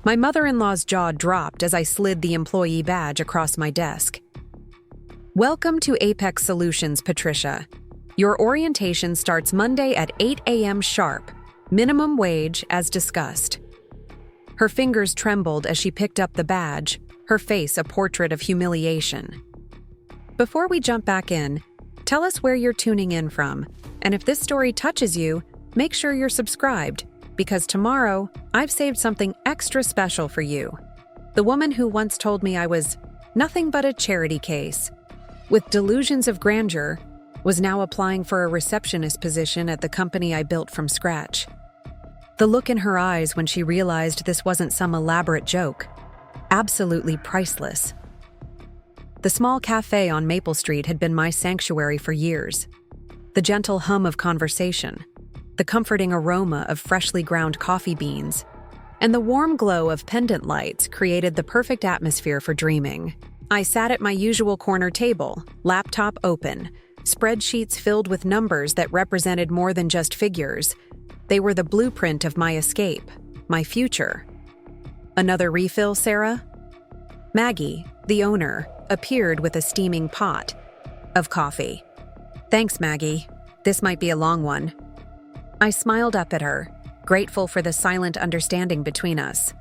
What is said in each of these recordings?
My mother-in-law's jaw dropped as I slid the employee badge across my desk. Welcome to Apex Solutions, Patricia. Your orientation starts Monday at 8 a.m. sharp, minimum wage as discussed. Her fingers trembled as she picked up the badge, her face a portrait of humiliation. Before we jump back in, tell us where you're tuning in from, and if this story touches you, make sure you're subscribed, because tomorrow, I've saved something extra special for you. The woman who once told me I was nothing but a charity case, with delusions of grandeur, was now applying for a receptionist position at the company I built from scratch. The look in her eyes when she realized this wasn't some elaborate joke, absolutely priceless. The small café on Maple Street had been my sanctuary for years. The gentle hum of conversation, the comforting aroma of freshly ground coffee beans, and the warm glow of pendant lights created the perfect atmosphere for dreaming. I sat at my usual corner table, laptop open, spreadsheets filled with numbers that represented more than just figures. They were the blueprint of my escape, my future. Another refill, Sarah? Maggie, the owner, appeared with a steaming pot of coffee. Thanks, Maggie. This might be a long one. I smiled up at her, grateful for the silent understanding between us.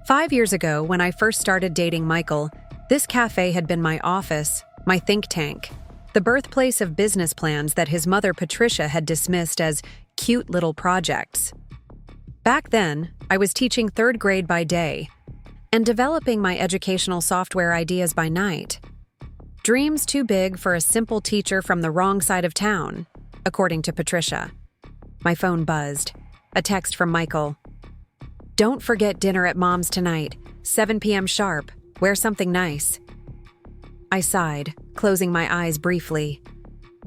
5 years ago, when I first started dating Michael, this cafe had been my office, my think tank, the birthplace of business plans that his mother Patricia had dismissed as cute little projects. Back then, I was teaching 3rd grade by day and developing my educational software ideas by night. Dreams too big for a simple teacher from the wrong side of town, according to Patricia. My phone buzzed. A text from Michael. Don't forget dinner at Mom's tonight, 7 p.m. sharp. Wear something nice. I sighed, closing my eyes briefly.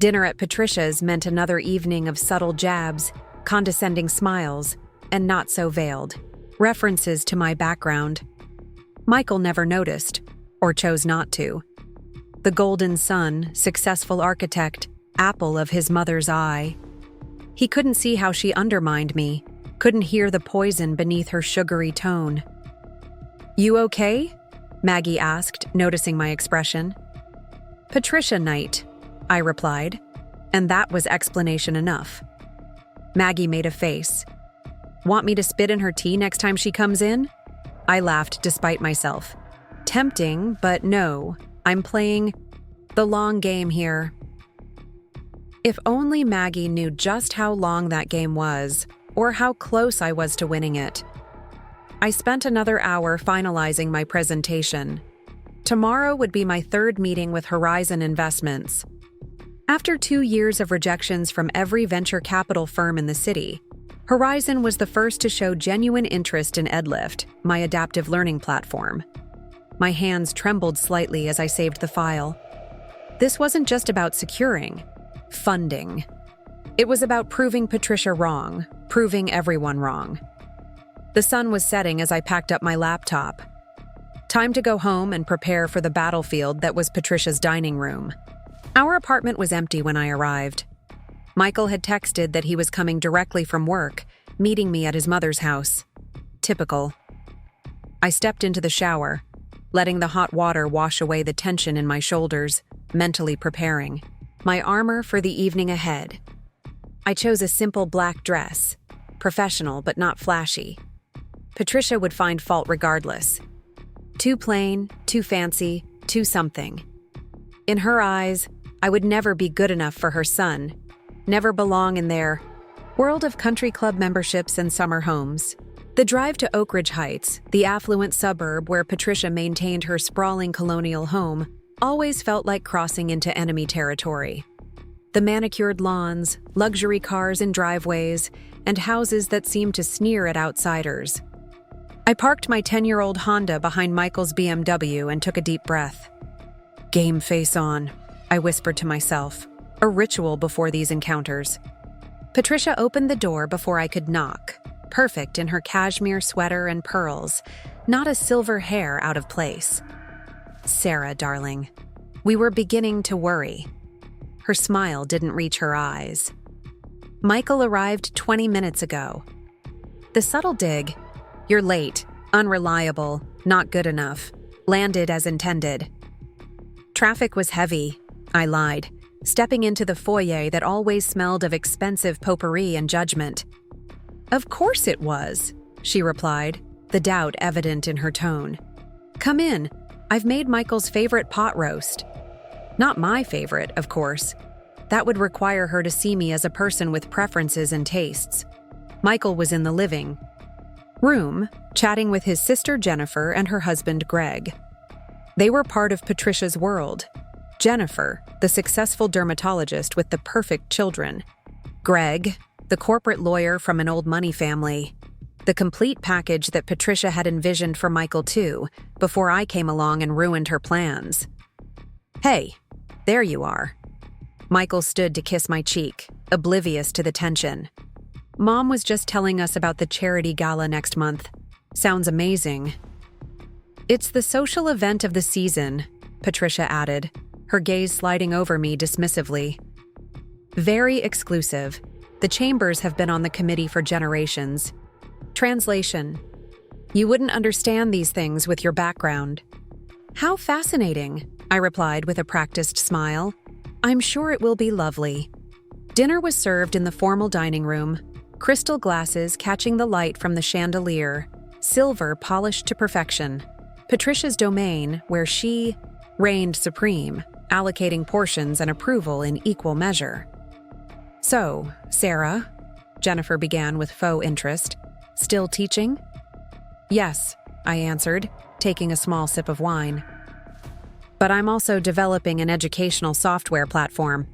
Dinner at Patricia's meant another evening of subtle jabs, condescending smiles, and not so veiled references to my background. Michael never noticed, or chose not to. The golden son, successful architect, apple of his mother's eye. He couldn't see how she undermined me, couldn't hear the poison beneath her sugary tone. You okay? Maggie asked, noticing my expression. Patricia night, I replied, and that was explanation enough. Maggie made a face. Want me to spit in her tea next time she comes in? I laughed despite myself. Tempting, but no, I'm playing the long game here. If only Maggie knew just how long that game was, or how close I was to winning it. I spent another hour finalizing my presentation. Tomorrow would be my 3rd meeting with Horizon Investments. After 2 years of rejections from every venture capital firm in the city, Horizon was the first to show genuine interest in EdLift, my adaptive learning platform. My hands trembled slightly as I saved the file. This wasn't just about securing funding. It was about proving Patricia wrong, proving everyone wrong. The sun was setting as I packed up my laptop. Time to go home and prepare for the battlefield that was Patricia's dining room. Our apartment was empty when I arrived. Michael had texted that he was coming directly from work, meeting me at his mother's house. Typical. I stepped into the shower, letting the hot water wash away the tension in my shoulders, mentally preparing. My armor for the evening ahead. I chose a simple black dress, professional but not flashy. Patricia would find fault regardless. Too plain, too fancy, too something. In her eyes, I would never be good enough for her son, never belong in their world of country club memberships and summer homes. The drive to Oak Ridge Heights, the affluent suburb where Patricia maintained her sprawling colonial home, always felt like crossing into enemy territory. The manicured lawns, luxury cars in driveways, and houses that seemed to sneer at outsiders. I parked my 10-year-old Honda behind Michael's BMW and took a deep breath. Game face on, I whispered to myself, a ritual before these encounters. Patricia opened the door before I could knock, perfect in her cashmere sweater and pearls, not a silver hair out of place. Sarah, darling. We were beginning to worry. Her smile didn't reach her eyes. Michael arrived 20 minutes ago. The subtle dig, "You're late," Unreliable, not good enough. Landed as intended. Traffic was heavy, I lied, stepping into the foyer that always smelled of expensive potpourri and judgment. Of course it was, she replied, the doubt evident in her tone. Come in. I've made Michael's favorite pot roast. Not my favorite, of course. That would require her to see me as a person with preferences and tastes. Michael was in the living room, chatting with his sister Jennifer and her husband Greg. They were part of Patricia's world. Jennifer, the successful dermatologist with the perfect children. Greg, the corporate lawyer from an old money family. The complete package that Patricia had envisioned for Michael too, before I came along and ruined her plans. Hey, there you are. Michael stood to kiss my cheek, oblivious to the tension. Mom was just telling us about the charity gala next month. Sounds amazing. It's the social event of the season, Patricia added, her gaze sliding over me dismissively. Very exclusive. The Chambers have been on the committee for generations. Translation: you wouldn't understand these things with your background. How fascinating, I replied with a practiced smile. I'm sure it will be lovely. Dinner was served in the formal dining room, crystal glasses catching the light from the chandelier, silver polished to perfection. Patricia's domain, where she reigned supreme, allocating portions and approval in equal measure. So, Sarah, Jennifer began with faux interest, still teaching? Yes, I answered, taking a small sip of wine. But I'm also developing an educational software platform.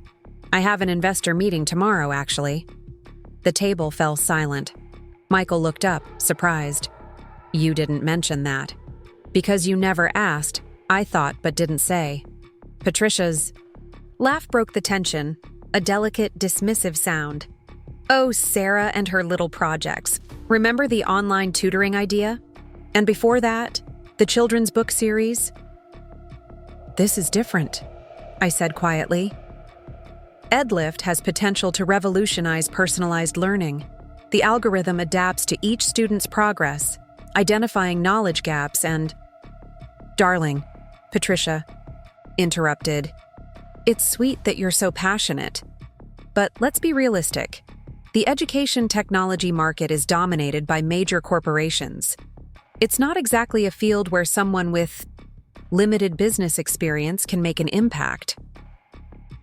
I have an investor meeting tomorrow, actually. The table fell silent. Michael looked up, surprised. You didn't mention that. Because you never asked, I thought but didn't say. Patricia's laugh broke the tension, a delicate, dismissive sound. Oh, Sarah and her little projects. Remember the online tutoring idea? And before that, the children's book series? This is different, I said quietly. EdLift has potential to revolutionize personalized learning. The algorithm adapts to each student's progress, identifying knowledge gaps and… Darling, Patricia interrupted. It's sweet that you're so passionate. But let's be realistic. The education technology market is dominated by major corporations. It's not exactly a field where someone with limited business experience can make an impact.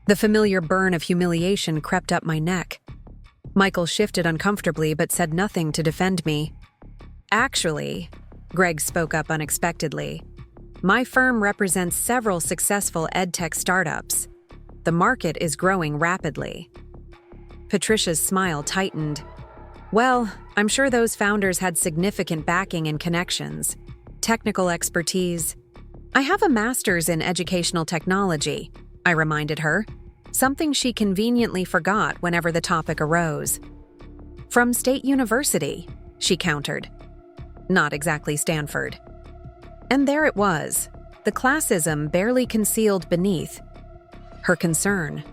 The familiar burn of humiliation crept up my neck. Michael shifted uncomfortably but said nothing to defend me. Actually, Greg spoke up unexpectedly, my firm represents several successful edtech startups. The market is growing rapidly. Patricia's smile tightened. Well, I'm sure those founders had significant backing and connections, technical expertise. I have a master's in educational technology, I reminded her, something she conveniently forgot whenever the topic arose. From State University, she countered. Not exactly Stanford. And there it was, the classism barely concealed beneath her concern.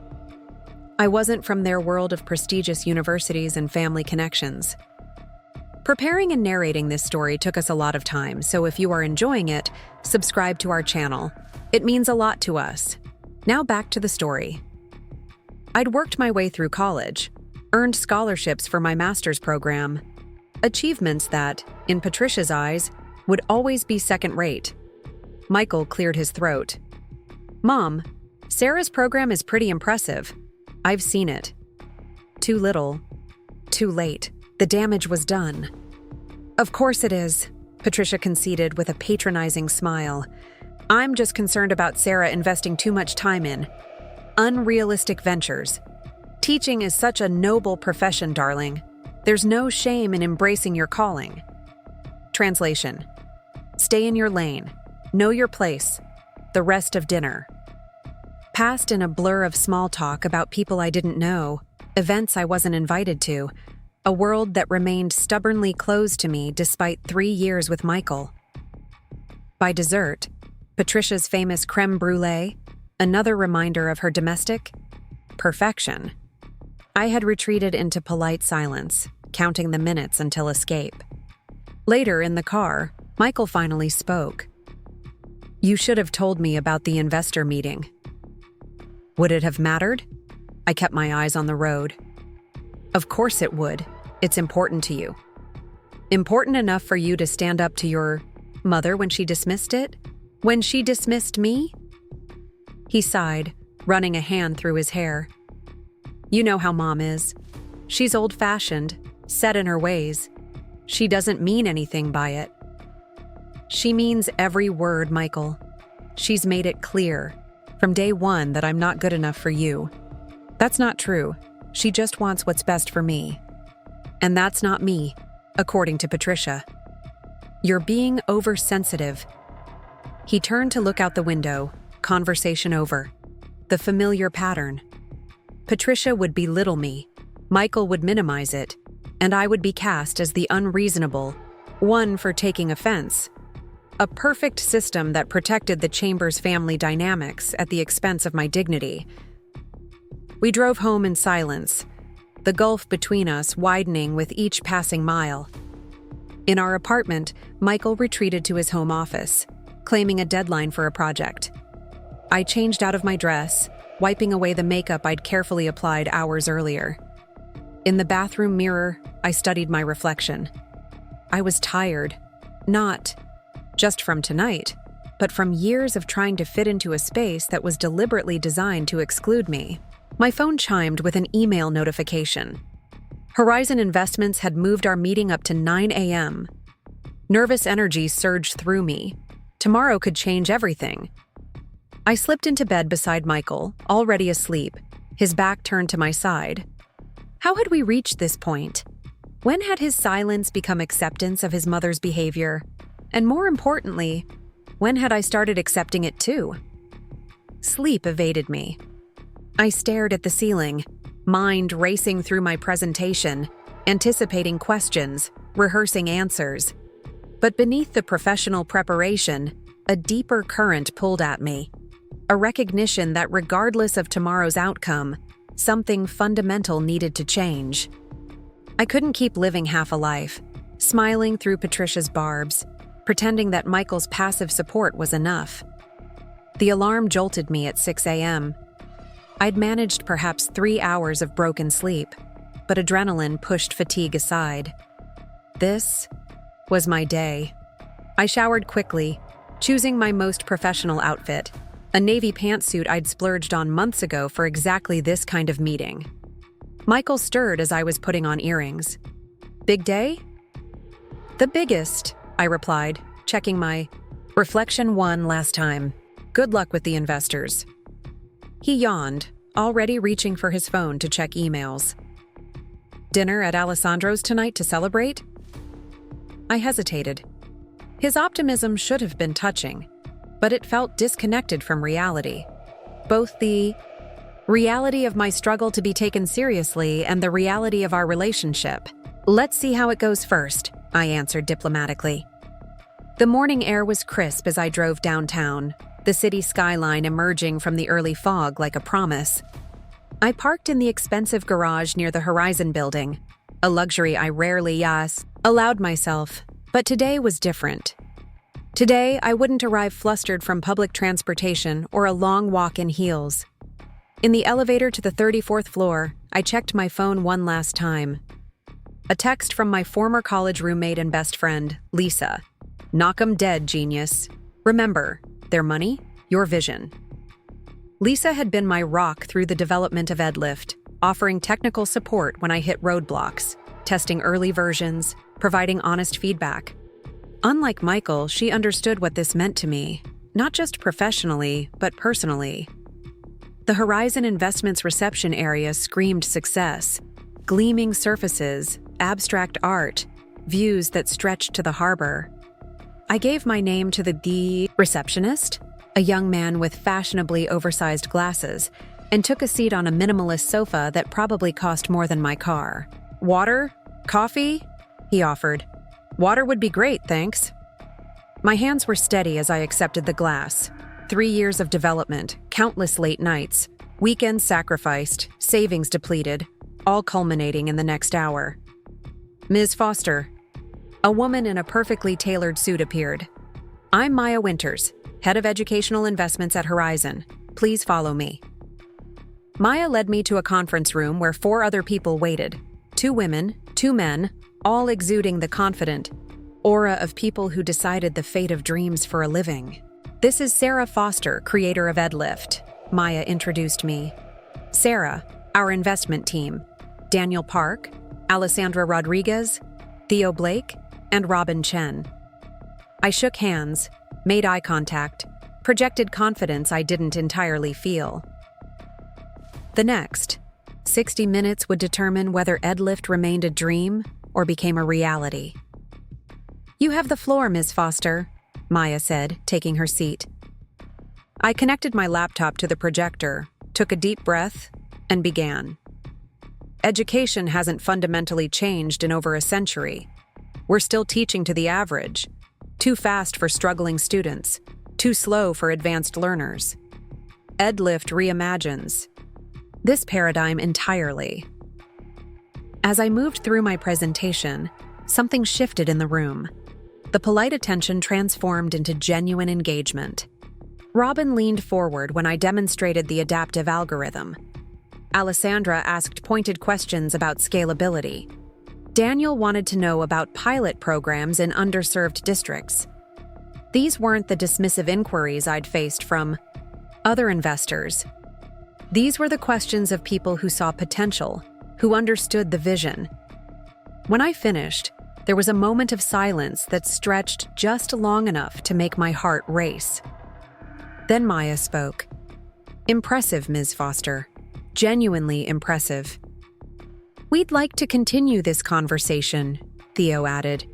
I wasn't from their world of prestigious universities and family connections. Preparing and narrating this story took us a lot of time, so if you are enjoying it, subscribe to our channel. It means a lot to us. Now back to the story. I'd worked my way through college, earned scholarships for my master's program, achievements that, in Patricia's eyes, would always be second-rate. Michael cleared his throat. Mom, Sarah's program is pretty impressive. I've seen it. Too little. Too late. The damage was done. Of course it is, Patricia conceded with a patronizing smile. I'm just concerned about Sarah investing too much time in unrealistic ventures. Teaching is such a noble profession, darling. There's no shame in embracing your calling. Translation: stay in your lane. Know your place. The rest of dinner. Passed in a blur of small talk about people I didn't know, events I wasn't invited to, a world that remained stubbornly closed to me despite 3 years with Michael. By dessert, Patricia's famous creme brulee, another reminder of her domestic perfection. I had retreated into polite silence, counting the minutes until escape. Later in the car, Michael finally spoke. "You should have told me about the investor meeting." "Would it have mattered?" I kept my eyes on the road. "Of course it would. It's important to you." "Important enough for you to stand up to your mother when she dismissed it? When she dismissed me?" He sighed, running a hand through his hair. "You know how Mom is. She's old-fashioned, set in her ways. She doesn't mean anything by it." "She means every word, Michael. She's made it clear, from day one, that I'm not good enough for you." "That's not true. She just wants what's best for me." "And that's not me, according to Patricia." "You're being oversensitive." He turned to look out the window, conversation over. The familiar pattern. Patricia would belittle me, Michael would minimize it, and I would be cast as the unreasonable one for taking offense. A perfect system that protected the Chambers family dynamics at the expense of my dignity. We drove home in silence, the gulf between us widening with each passing mile. In our apartment, Michael retreated to his home office, claiming a deadline for a project. I changed out of my dress, wiping away the makeup I'd carefully applied hours earlier. In the bathroom mirror, I studied my reflection. I was tired, not just from tonight, but from years of trying to fit into a space that was deliberately designed to exclude me. My phone chimed with an email notification. Horizon Investments had moved our meeting up to 9 a.m. Nervous energy surged through me. Tomorrow could change everything. I slipped into bed beside Michael, already asleep, his back turned to my side. How had we reached this point? When had his silence become acceptance of his mother's behavior? And more importantly, when had I started accepting it too? Sleep evaded me. I stared at the ceiling, mind racing through my presentation, anticipating questions, rehearsing answers. But beneath the professional preparation, a deeper current pulled at me. A recognition that regardless of tomorrow's outcome, something fundamental needed to change. I couldn't keep living half a life, smiling through Patricia's barbs, pretending that Michael's passive support was enough. The alarm jolted me at 6 a.m. I'd managed perhaps 3 hours of broken sleep, but adrenaline pushed fatigue aside. This was my day. I showered quickly, choosing my most professional outfit, a navy pantsuit I'd splurged on months ago for exactly this kind of meeting. Michael stirred as I was putting on earrings. "Big day?" "The biggest," I replied, checking my reflection won last time. "Good luck with the investors." He yawned, already reaching for his phone to check emails. "Dinner at Alessandro's tonight to celebrate?" I hesitated. His optimism should have been touching, but it felt disconnected from reality. Both the reality of my struggle to be taken seriously and the reality of our relationship. "Let's see how it goes first," I answered diplomatically. The morning air was crisp as I drove downtown, the city skyline emerging from the early fog like a promise. I parked in the expensive garage near the Horizon building, a luxury I rarely allowed myself, but today was different. Today, I wouldn't arrive flustered from public transportation or a long walk in heels. In the elevator to the 34th floor, I checked my phone one last time. A text from my former college roommate and best friend, Lisa. "Knock 'em dead, genius. Remember, their money, your vision." Lisa had been my rock through the development of EdLift, offering technical support when I hit roadblocks, testing early versions, providing honest feedback. Unlike Michael, she understood what this meant to me, not just professionally, but personally. The Horizon Investments reception area screamed success, gleaming surfaces, abstract art, views that stretched to the harbor. I gave my name to the receptionist, a young man with fashionably oversized glasses, and took a seat on a minimalist sofa that probably cost more than my car. "Water? Coffee?" he offered. "Water would be great, thanks." My hands were steady as I accepted the glass. 3 years of development, countless late nights, weekends sacrificed, savings depleted, all culminating in the next hour. "Ms. Foster." A woman in a perfectly tailored suit appeared. "I'm Maya Winters, head of educational investments at Horizon. Please follow me." Maya led me to a conference room where 4 other people waited. 2 women, 2 men, all exuding the confident aura of people who decided the fate of dreams for a living. "This is Sarah Foster, creator of EdLift," Maya introduced me. "Sarah, our investment team, Daniel Park, Alessandra Rodriguez, Theo Blake, and Robin Chen." I shook hands, made eye contact, projected confidence I didn't entirely feel. The next 60 minutes would determine whether EdLift remained a dream or became a reality. "You have the floor, Ms. Foster," Maya said, taking her seat. I connected my laptop to the projector, took a deep breath, and began. Education hasn't fundamentally changed in over a century. We're still teaching to the average. Too fast for struggling students, too slow for advanced learners. EdLift reimagines this paradigm entirely. As I moved through my presentation, something shifted in the room. The polite attention transformed into genuine engagement. Robin leaned forward when I demonstrated the adaptive algorithm. Alessandra asked pointed questions about scalability. Daniel wanted to know about pilot programs in underserved districts. These weren't the dismissive inquiries I'd faced from other investors. These were the questions of people who saw potential, who understood the vision. When I finished, there was a moment of silence that stretched just long enough to make my heart race. Then Maya spoke. "Impressive, Ms. Foster. Genuinely impressive." "We'd like to continue this conversation," Theo added.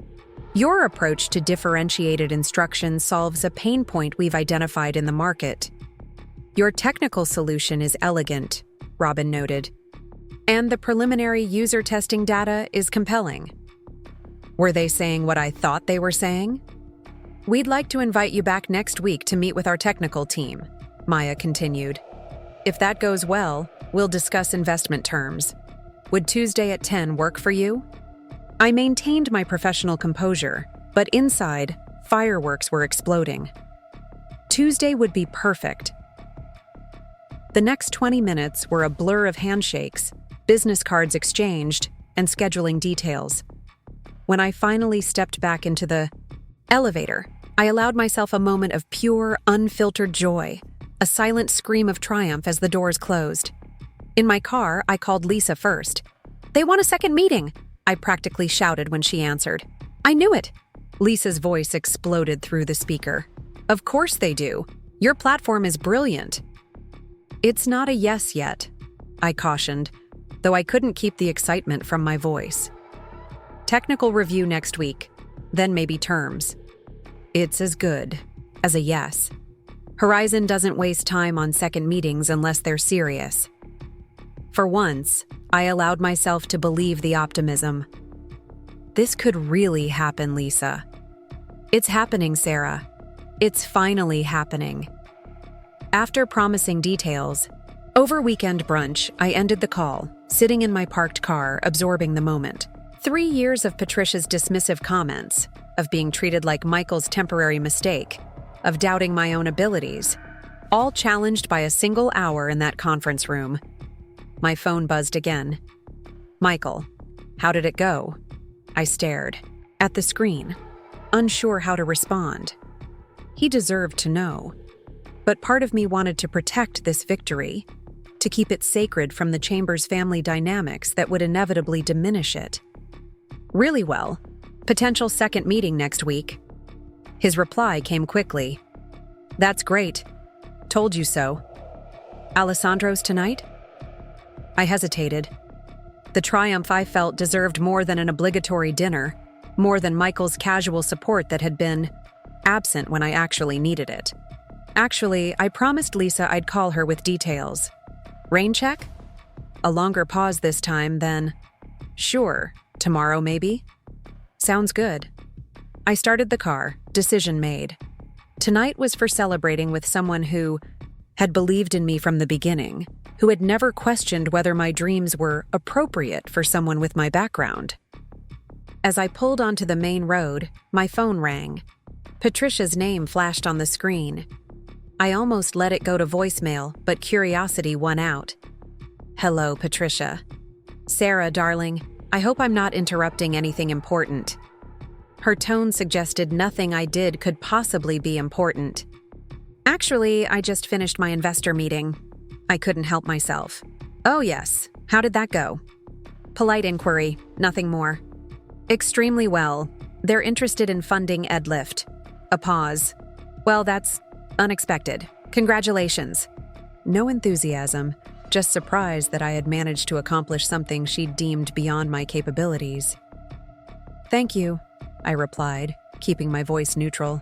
"Your approach to differentiated instruction solves a pain point we've identified in the market." "Your technical solution is elegant," Robin noted. "And the preliminary user testing data is compelling." Were they saying what I thought they were saying? "We'd like to invite you back next week to meet with our technical team," Maya continued. "If that goes well, we'll discuss investment terms. Would Tuesday at 10 work for you?" I maintained my professional composure, but inside, fireworks were exploding. Tuesday would be perfect. The next 20 minutes were a blur of handshakes, business cards exchanged, and scheduling details. When I finally stepped back into the elevator, I allowed myself a moment of pure, unfiltered joy, a silent scream of triumph as the doors closed. In my car, I called Lisa first. "They want a second meeting," I practically shouted when she answered. "I knew it." Lisa's voice exploded through the speaker. "Of course they do. Your platform is brilliant." "It's not a yes yet," I cautioned, though I couldn't keep the excitement from my voice. "Technical review next week, then maybe terms." It's as good as a yes. Horizon doesn't waste time on second meetings unless they're serious. For once, I allowed myself to believe the optimism. "This could really happen, Lisa." "It's happening, Sarah. It's finally happening." After promising details, over weekend brunch, I ended the call, sitting in my parked car, absorbing the moment. 3 years of Patricia's dismissive comments, of being treated like Michael's temporary mistake, of doubting my own abilities, all challenged by a single hour in that conference room. My phone buzzed again. "Michael, how did it go?" I stared at the screen, unsure how to respond. He deserved to know. But part of me wanted to protect this victory, to keep it sacred from the chamber's family dynamics that would inevitably diminish it. "Really well. Potential second meeting next week." His reply came quickly. "That's great. Told you so. Alessandro's tonight?" I hesitated. The triumph I felt deserved more than an obligatory dinner, more than Michael's casual support that had been absent when I actually needed it. Actually, I promised Lisa I'd call her with details. "Rain check?" A longer pause this time, then, "Sure, tomorrow maybe?" "Sounds good." I started the car, decision made. Tonight was for celebrating with someone who had believed in me from the beginning, who had never questioned whether my dreams were appropriate for someone with my background. As I pulled onto the main road, my phone rang. Patricia's name flashed on the screen. I almost let it go to voicemail, but curiosity won out. "Hello, Patricia. Sarah, darling, I hope I'm not interrupting anything important." Her tone suggested nothing I did could possibly be important. "Actually, I just finished my investor meeting." I couldn't help myself. "Oh yes, how did that go?" Polite inquiry, nothing more. "Extremely well. They're interested in funding EdLift." A pause. "Well, that's unexpected. Congratulations." No enthusiasm, just surprise that I had managed to accomplish something she deemed beyond my capabilities. "Thank you," I replied, keeping my voice neutral.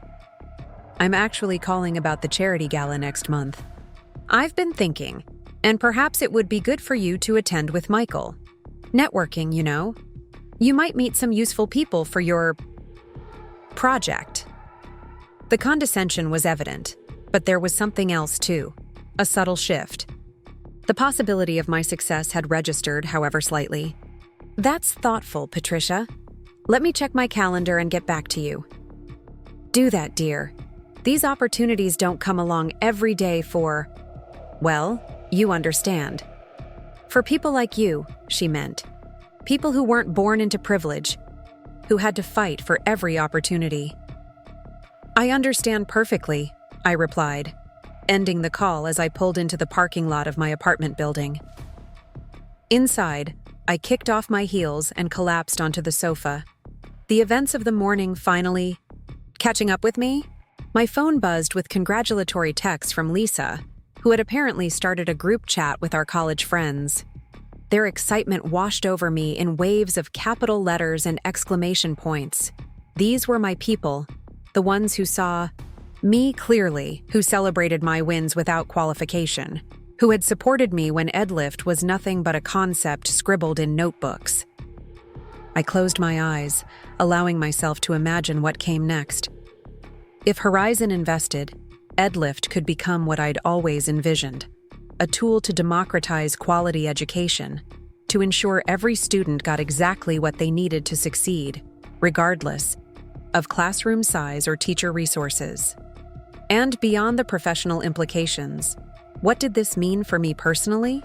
"I'm actually calling about the charity gala next month. I've been thinking, and perhaps it would be good for you to attend with Michael. Networking, you know. You might meet some useful people for your project." The condescension was evident, but there was something else too, a subtle shift. The possibility of my success had registered, however slightly. "That's thoughtful, Patricia. Let me check my calendar and get back to you." "Do that, dear. These opportunities don't come along every day for, well, you understand. For people like you," she meant. People who weren't born into privilege, who had to fight for every opportunity. "I understand perfectly," I replied, ending the call as I pulled into the parking lot of my apartment building. Inside, I kicked off my heels and collapsed onto the sofa. The events of the morning finally catching up with me? My phone buzzed with congratulatory texts from Lisa, who had apparently started a group chat with our college friends. Their excitement washed over me in waves of capital letters and exclamation points. These were my people, the ones who saw me clearly, who celebrated my wins without qualification, who had supported me when EdLift was nothing but a concept scribbled in notebooks. I closed my eyes, allowing myself to imagine what came next. If Horizon invested, EdLift could become what I'd always envisioned, a tool to democratize quality education, to ensure every student got exactly what they needed to succeed, regardless of classroom size or teacher resources. And beyond the professional implications, what did this mean for me personally?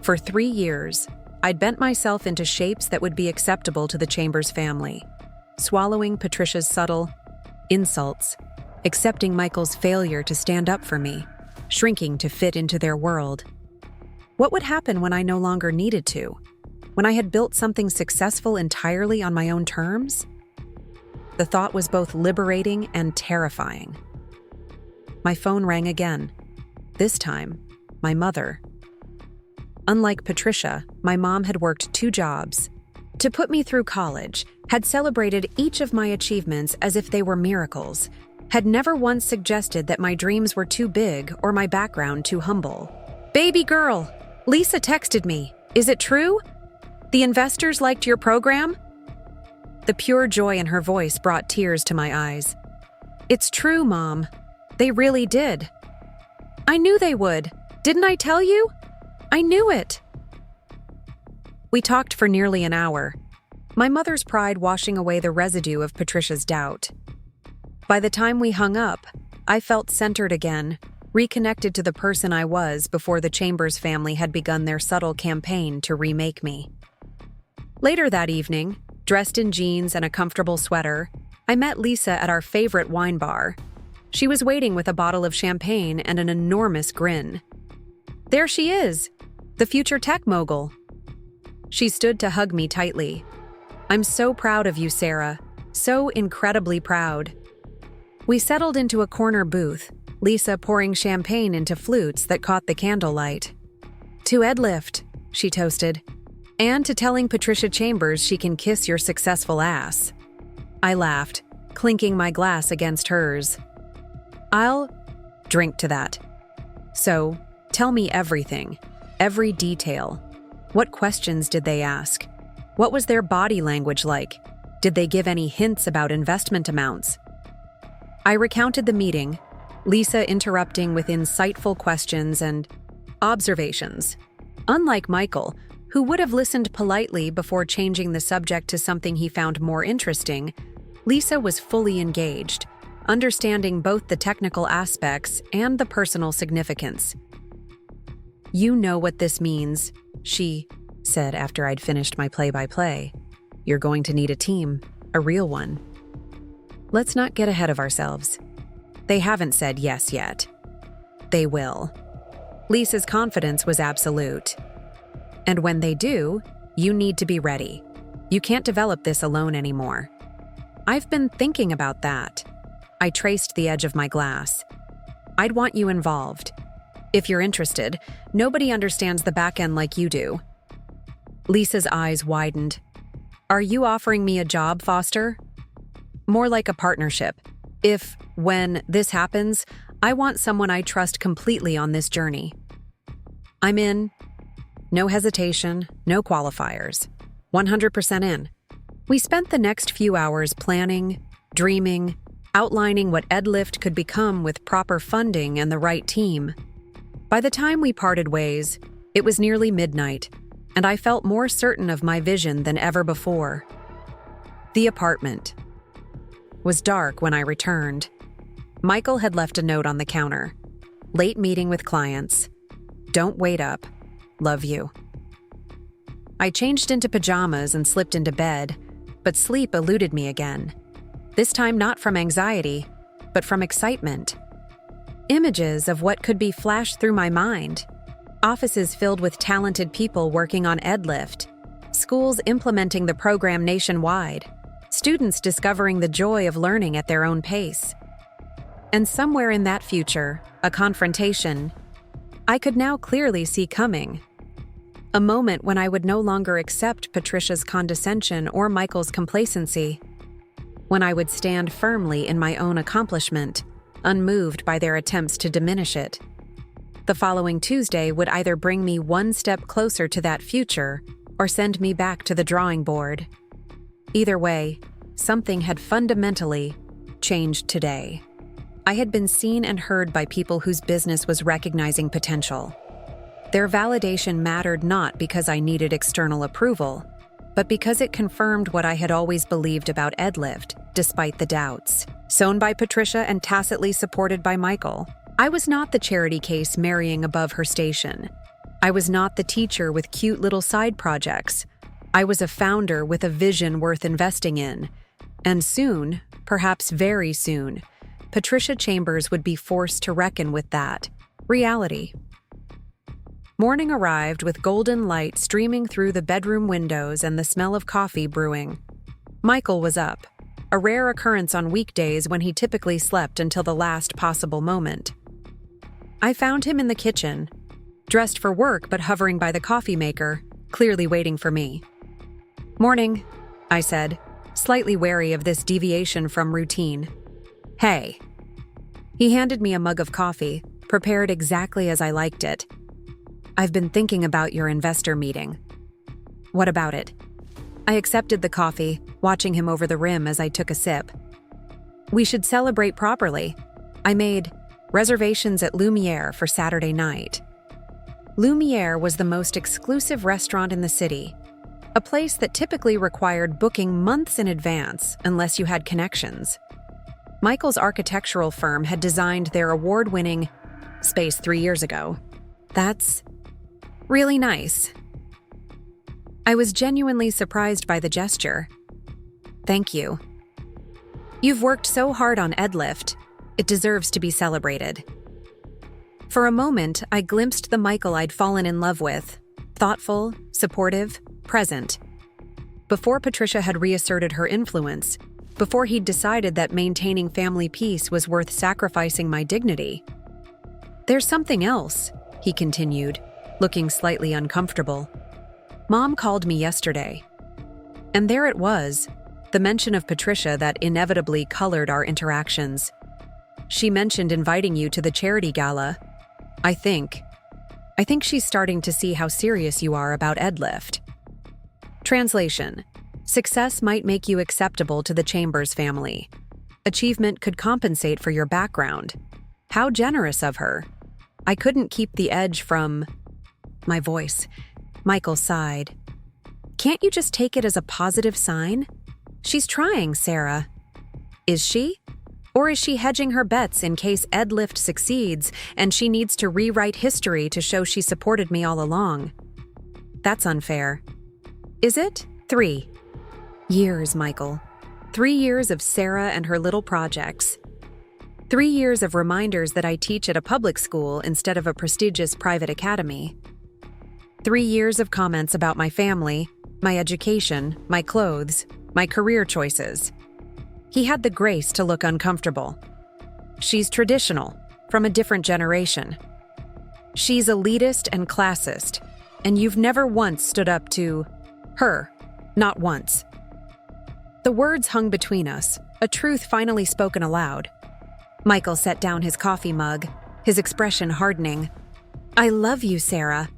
For 3 years, I'd bent myself into shapes that would be acceptable to the Chambers family, swallowing Patricia's subtle insults, accepting Michael's failure to stand up for me, shrinking to fit into their world. What would happen when I no longer needed to? When I had built something successful entirely on my own terms? The thought was both liberating and terrifying. My phone rang again. This time, my mother. Unlike Patricia, my mom had worked 2 jobs to put me through college, had celebrated each of my achievements as if they were miracles, had never once suggested that my dreams were too big or my background too humble. "Baby girl, Lisa texted me. Is it true? The investors liked your program?" The pure joy in her voice brought tears to my eyes. "It's true, Mom. They really did. I knew they would. Didn't I tell you? I knew it." We talked for nearly an hour, my mother's pride washing away the residue of Patricia's doubt. By the time we hung up, I felt centered again, reconnected to the person I was before the Chambers family had begun their subtle campaign to remake me. Later that evening, dressed in jeans and a comfortable sweater, I met Lisa at our favorite wine bar. She was waiting with a bottle of champagne and an enormous grin. There she is, the future tech mogul. She stood to hug me tightly. "I'm so proud of you, Sarah. So incredibly proud." We settled into a corner booth, Lisa pouring champagne into flutes that caught the candlelight. "To EdLift," she toasted. "And to telling Patricia Chambers she can kiss your successful ass." I laughed, clinking my glass against hers. "I'll drink to that. So, tell me everything, every detail. What questions did they ask? What was their body language like? Did they give any hints about investment amounts?" I recounted the meeting, Lisa interrupting with insightful questions and observations. Unlike Michael, who would have listened politely before changing the subject to something he found more interesting, Lisa was fully engaged, understanding both the technical aspects and the personal significance. "You know what this means," she said after I'd finished my play-by-play. "You're going to need a team, a real one. Let's not get ahead of ourselves. They haven't said yes yet. They will." Lisa's confidence was absolute. "And when they do, you need to be ready. You can't develop this alone anymore." "I've been thinking about that." I traced the edge of my glass. "I'd want you involved. If you're interested, nobody understands the back end like you do." Lisa's eyes widened. "Are you offering me a job, Foster?" "More like a partnership. When this happens, I want someone I trust completely on this journey." "I'm in." No hesitation, no qualifiers. 100% in. We spent the next few hours planning, dreaming, outlining what EdLift could become with proper funding and the right team. By the time we parted ways, it was nearly midnight, and I felt more certain of my vision than ever before. The apartment was dark when I returned. Michael had left a note on the counter. "Late meeting with clients. Don't wait up. Love you." I changed into pajamas and slipped into bed, but sleep eluded me again. This time not from anxiety, but from excitement. Images of what could be flashed through my mind. Offices filled with talented people working on EdLift. Schools implementing the program nationwide. Students discovering the joy of learning at their own pace. And somewhere in that future, a confrontation I could now clearly see coming. A moment when I would no longer accept Patricia's condescension or Michael's complacency. When I would stand firmly in my own accomplishment, unmoved by their attempts to diminish it. The following Tuesday would either bring me one step closer to that future or send me back to the drawing board. Either way, something had fundamentally changed today. I had been seen and heard by people whose business was recognizing potential. Their validation mattered not because I needed external approval, but because it confirmed what I had always believed about EdLift, despite the doubts. Sown by Patricia and tacitly supported by Michael, I was not the charity case marrying above her station. I was not the teacher with cute little side projects. I was a founder with a vision worth investing in. And soon, perhaps very soon, Patricia Chambers would be forced to reckon with that reality. Morning arrived with golden light streaming through the bedroom windows and the smell of coffee brewing. Michael was up, a rare occurrence on weekdays when he typically slept until the last possible moment. I found him in the kitchen, dressed for work but hovering by the coffee maker, clearly waiting for me. "Morning," I said, slightly wary of this deviation from routine. "Hey." He handed me a mug of coffee, prepared exactly as I liked it. "I've been thinking about your investor meeting." "What about it?" I accepted the coffee, watching him over the rim as I took a sip. "We should celebrate properly. I made reservations at Lumiere for Saturday night." Lumiere was the most exclusive restaurant in the city, a place that typically required booking months in advance unless you had connections. Michael's architectural firm had designed their award-winning space 3 years ago. "That's really nice." I was genuinely surprised by the gesture. "Thank you. You've worked so hard on EdLift. It deserves to be celebrated." For a moment, I glimpsed the Michael I'd fallen in love with. Thoughtful, supportive, present. Before Patricia had reasserted her influence, before he'd decided that maintaining family peace was worth sacrificing my dignity. "There's something else," he continued, looking slightly uncomfortable. "Mom called me yesterday." And there it was, the mention of Patricia that inevitably colored our interactions. "She mentioned inviting you to the charity gala. I think she's starting to see how serious you are about EdLift." Translation: Success might make you acceptable to the Chambers family. Achievement could compensate for your background. How generous of her. I couldn't keep the edge from my voice. Michael sighed. Can't you just take it as a positive sign? She's trying, Sarah. Is she? Or is she hedging her bets in case EdLift succeeds and she needs to rewrite history to show she supported me all along? That's unfair. Is it? 3 years, Michael. 3 years of Sarah and her little projects. 3 years of reminders that I teach at a public school instead of a prestigious private academy. 3 years of comments about my family, my education, my clothes, my career choices. He had the grace to look uncomfortable. She's traditional, from a different generation. She's elitist and classist, and you've never once stood up to her, not once. The words hung between us, a truth finally spoken aloud. Michael set down his coffee mug, his expression hardening. I love you, Sarah.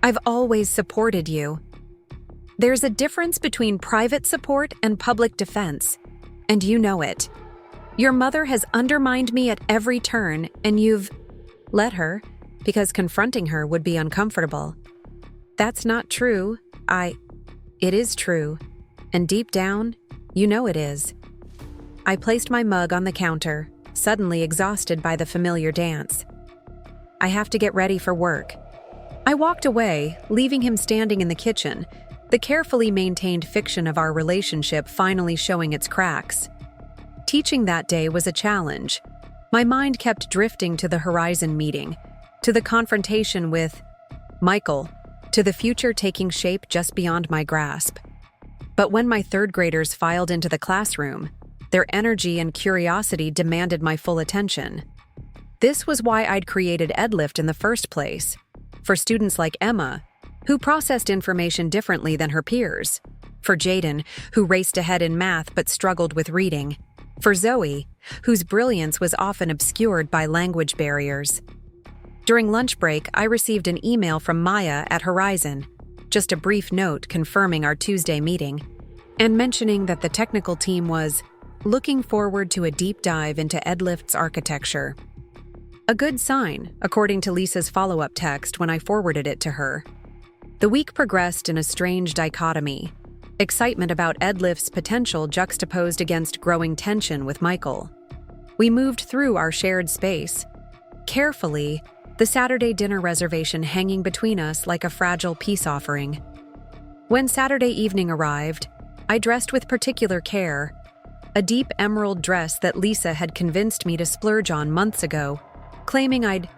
I've always supported you. There's a difference between private support and public defense, and you know it. Your mother has undermined me at every turn, and you've let her, because confronting her would be uncomfortable. That's not true. It is true, and deep down, you know it is. I placed my mug on the counter, suddenly exhausted by the familiar dance. I have to get ready for work. I walked away, leaving him standing in the kitchen, the carefully maintained fiction of our relationship finally showing its cracks. Teaching that day was a challenge. My mind kept drifting to the Horizon meeting, to the confrontation with Michael, to the future taking shape just beyond my grasp. But when my third graders filed into the classroom, their energy and curiosity demanded my full attention. This was why I'd created EdLift in the first place, for students like Emma, who processed information differently than her peers, for Jaden, who raced ahead in math but struggled with reading, for Zoe, whose brilliance was often obscured by language barriers. During lunch break, I received an email from Maya at Horizon, just a brief note confirming our Tuesday meeting, and mentioning that the technical team was looking forward to a deep dive into EdLift's architecture. A good sign, according to Lisa's follow-up text when I forwarded it to her. The week progressed in a strange dichotomy, excitement about EdLift's potential juxtaposed against growing tension with Michael. We moved through our shared space, carefully, the Saturday dinner reservation hanging between us like a fragile peace offering. When Saturday evening arrived, I dressed with particular care, a deep emerald dress that Lisa had convinced me to splurge on months ago, claiming I'd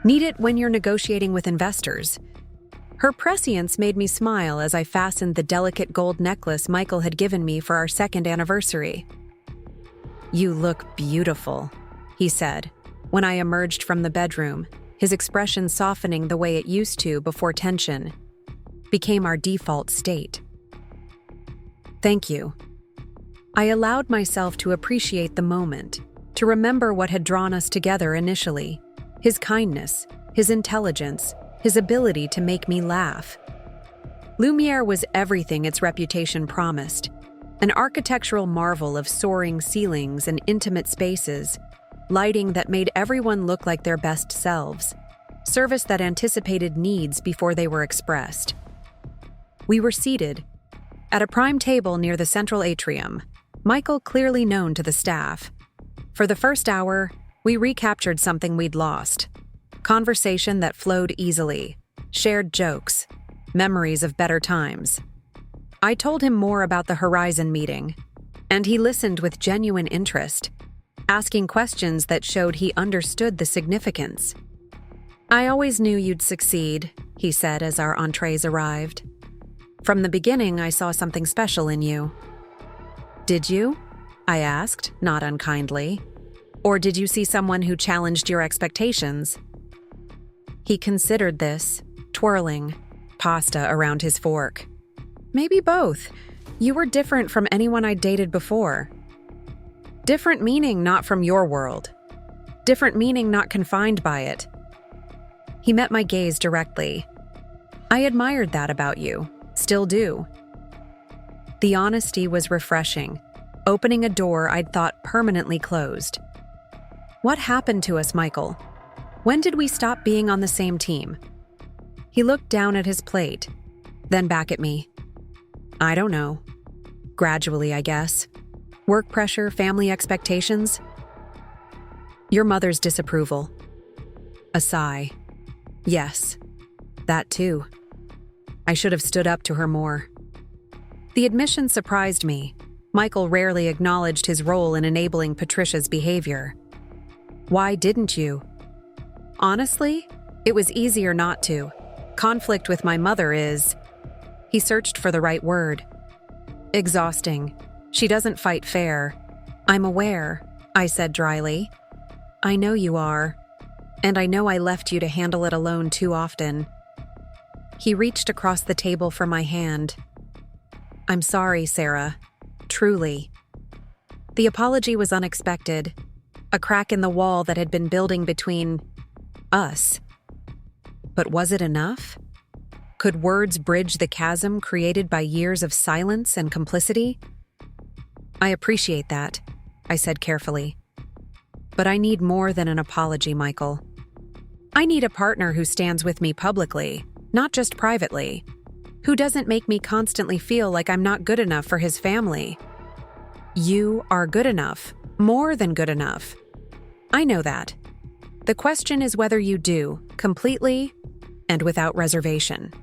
need it when you're negotiating with investors. Her prescience made me smile as I fastened the delicate gold necklace Michael had given me for our second anniversary. You look beautiful, he said, when I emerged from the bedroom, his expression softening the way it used to before tension became our default state. Thank you. I allowed myself to appreciate the moment, to remember what had drawn us together initially, his kindness, his intelligence, his ability to make me laugh. Lumiere was everything its reputation promised, an architectural marvel of soaring ceilings and intimate spaces, lighting that made everyone look like their best selves, service that anticipated needs before they were expressed. We were seated at a prime table near the central atrium, Michael clearly known to the staff. For the first hour, we recaptured something we'd lost. Conversation that flowed easily, shared jokes, memories of better times. I told him more about the Horizon meeting, and he listened with genuine interest, asking questions that showed he understood the significance. I always knew you'd succeed, he said as our entrees arrived. From the beginning, I saw something special in you. Did you? I asked, not unkindly. Or did you see someone who challenged your expectations? He considered this, twirling pasta around his fork. Maybe both. You were different from anyone I'd dated before. Different meaning not from your world. Different meaning not confined by it. He met my gaze directly. I admired that about you, still do. The honesty was refreshing, opening a door I'd thought permanently closed. What happened to us, Michael? When did we stop being on the same team? He looked down at his plate, then back at me. I don't know. Gradually, I guess. Work pressure, family expectations. Your mother's disapproval. A sigh. Yes, that too. I should have stood up to her more. The admission surprised me. Michael rarely acknowledged his role in enabling Patricia's behavior. Why didn't you? Honestly, it was easier not to. Conflict with my mother is... He searched for the right word. Exhausting. She doesn't fight fair. I'm aware, I said dryly. I know you are. And I know I left you to handle it alone too often. He reached across the table for my hand. I'm sorry, Sarah. Truly. The apology was unexpected. A crack in the wall that had been building between us. But was it enough? Could words bridge the chasm created by years of silence and complicity? I appreciate that, I said carefully. But I need more than an apology, Michael. I need a partner who stands with me publicly, not just privately, who doesn't make me constantly feel like I'm not good enough for his family. You are good enough, more than good enough. I know that. The question is whether you do, completely and without reservation.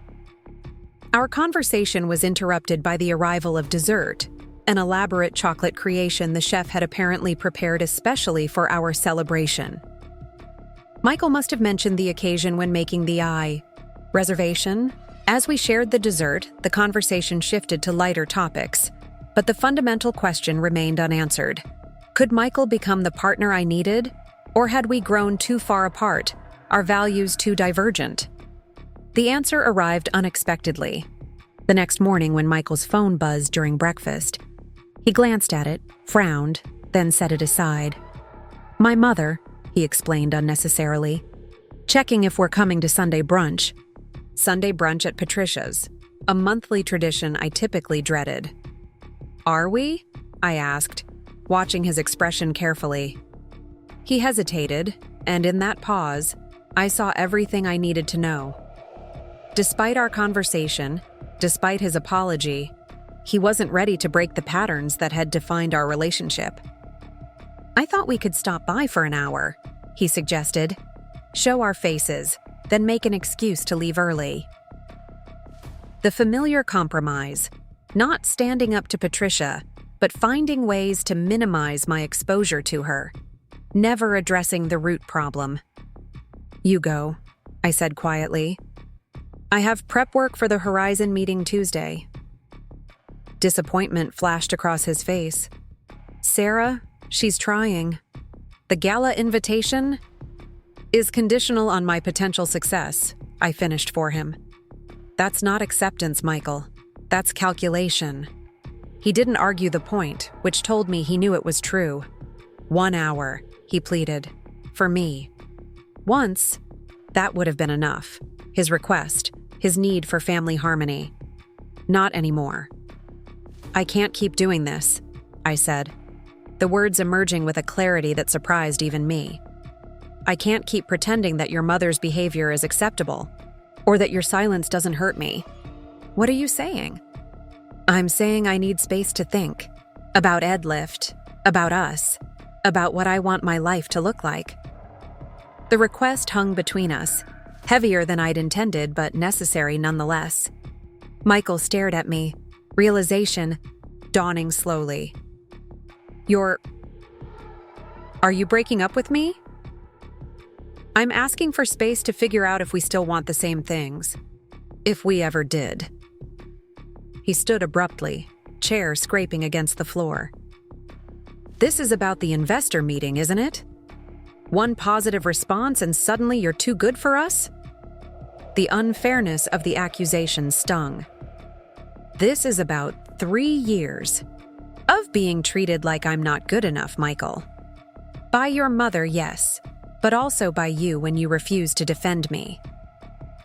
Our conversation was interrupted by the arrival of dessert, an elaborate chocolate creation the chef had apparently prepared especially for our celebration. Michael must have mentioned the occasion when making the reservation. As we shared the dessert, the conversation shifted to lighter topics, but the fundamental question remained unanswered. Could Michael become the partner I needed, or had we grown too far apart, our values too divergent? The answer arrived unexpectedly. The next morning when Michael's phone buzzed during breakfast, he glanced at it, frowned, then set it aside. My mother, he explained unnecessarily, checking if we're coming to Sunday brunch. Sunday brunch at Patricia's, a monthly tradition I typically dreaded. Are we? I asked, watching his expression carefully. He hesitated, and in that pause, I saw everything I needed to know. Despite our conversation, despite his apology, he wasn't ready to break the patterns that had defined our relationship. I thought we could stop by for an hour, he suggested. Show our faces, then make an excuse to leave early. The familiar compromise, not standing up to Patricia, but finding ways to minimize my exposure to her, never addressing the root problem. You go, I said quietly. I have prep work for the Horizon meeting Tuesday. Disappointment flashed across his face. Sarah, she's trying. The gala invitation is conditional on my potential success, I finished for him. That's not acceptance, Michael. That's calculation. He didn't argue the point, which told me he knew it was true. 1 hour, he pleaded. For me. Once, that would have been enough. His request, his need for family harmony. Not anymore. I can't keep doing this, I said, the words emerging with a clarity that surprised even me. I can't keep pretending that your mother's behavior is acceptable, or that your silence doesn't hurt me. What are you saying? I'm saying I need space to think. About Edlift, about us, about what I want my life to look like. The request hung between us, heavier than I'd intended, but necessary nonetheless. Michael stared at me, realization dawning slowly. Are you breaking up with me? I'm asking for space to figure out if we still want the same things. If we ever did. He stood abruptly, chair scraping against the floor. This is about the investor meeting, isn't it? One positive response and suddenly you're too good for us? The unfairness of the accusation stung. This is about 3 years of being treated like I'm not good enough, Michael. By your mother, yes, but also by you when you refused to defend me.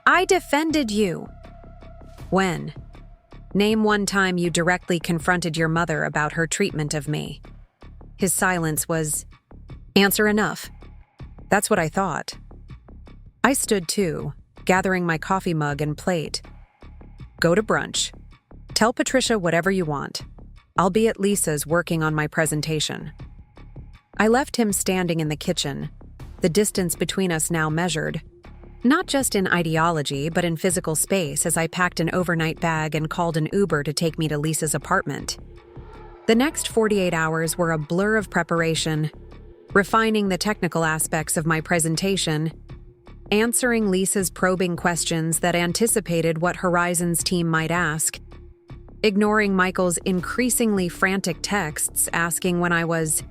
I defended you. When? Name one time you directly confronted your mother about her treatment of me. His silence was, answer enough. That's what I thought. I stood too, gathering my coffee mug and plate. Go to brunch. Tell Patricia whatever you want. I'll be at Lisa's working on my presentation." I left him standing in the kitchen, the distance between us now measured, not just in ideology but in physical space, as I packed an overnight bag and called an Uber to take me to Lisa's apartment. The next 48 hours were a blur of preparation, refining the technical aspects of my presentation, answering Lisa's probing questions that anticipated what Horizon's team might ask, ignoring Michael's increasingly frantic texts asking when I was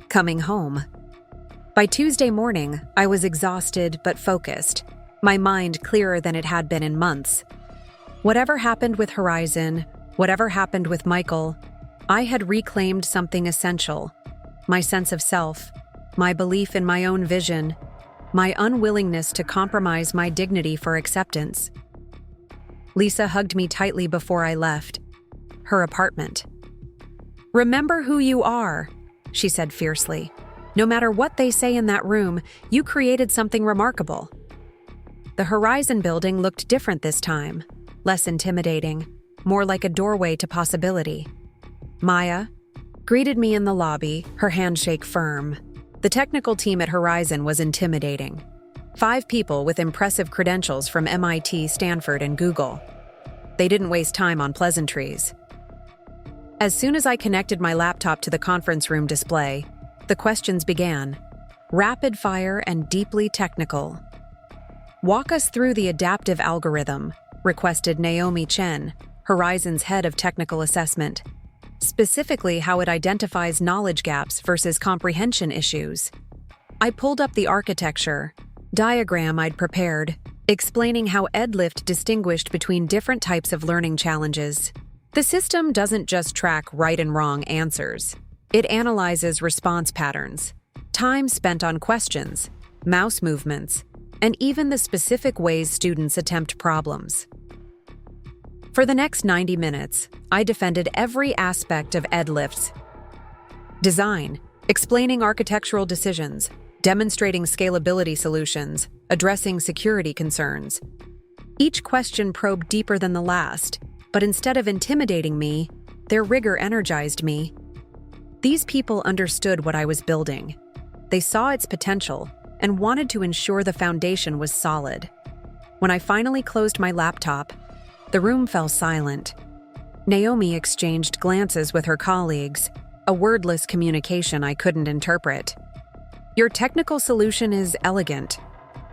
coming home. By Tuesday morning, I was exhausted but focused, my mind clearer than it had been in months. Whatever happened with Horizon, whatever happened with Michael, I had reclaimed something essential: my sense of self, my belief in my own vision, my unwillingness to compromise my dignity for acceptance. Lisa hugged me tightly before I left her apartment. "Remember who you are," she said fiercely. "No matter what they say in that room, you created something remarkable." The Horizon building looked different this time, less intimidating, more like a doorway to possibility. Maya greeted me in the lobby, her handshake firm. The technical team at Horizon was intimidating. 5 people with impressive credentials from MIT, Stanford, and Google. They didn't waste time on pleasantries. As soon as I connected my laptop to the conference room display, the questions began, rapid fire and deeply technical. "Walk us through the adaptive algorithm," requested Naomi Chen, Horizon's head of technical assessment. "Specifically how it identifies knowledge gaps versus comprehension issues." I pulled up the architecture diagram I'd prepared, explaining how EdLift distinguished between different types of learning challenges. The system doesn't just track right and wrong answers. It analyzes response patterns, time spent on questions, mouse movements, and even the specific ways students attempt problems. For the next 90 minutes, I defended every aspect of EdLift's design, explaining architectural decisions, demonstrating scalability solutions, addressing security concerns. Each question probed deeper than the last, but instead of intimidating me, their rigor energized me. These people understood what I was building. They saw its potential and wanted to ensure the foundation was solid. When I finally closed my laptop, the room fell silent. Naomi exchanged glances with her colleagues, a wordless communication I couldn't interpret. "Your technical solution is elegant,"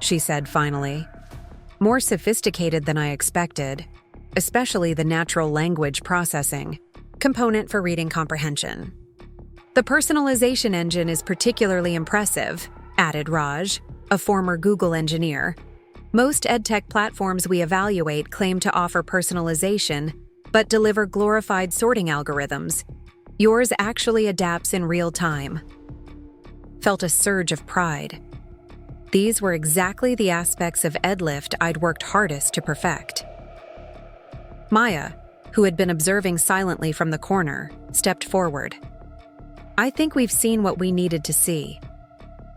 she said finally. "More sophisticated than I expected, especially the natural language processing component for reading comprehension. The personalization engine is particularly impressive," added Raj, a former Google engineer. "Most edtech platforms we evaluate claim to offer personalization, but deliver glorified sorting algorithms. Yours actually adapts in real time." Felt a surge of pride. These were exactly the aspects of EdLift I'd worked hardest to perfect. Maya, who had been observing silently from the corner, stepped forward. "I think we've seen what we needed to see.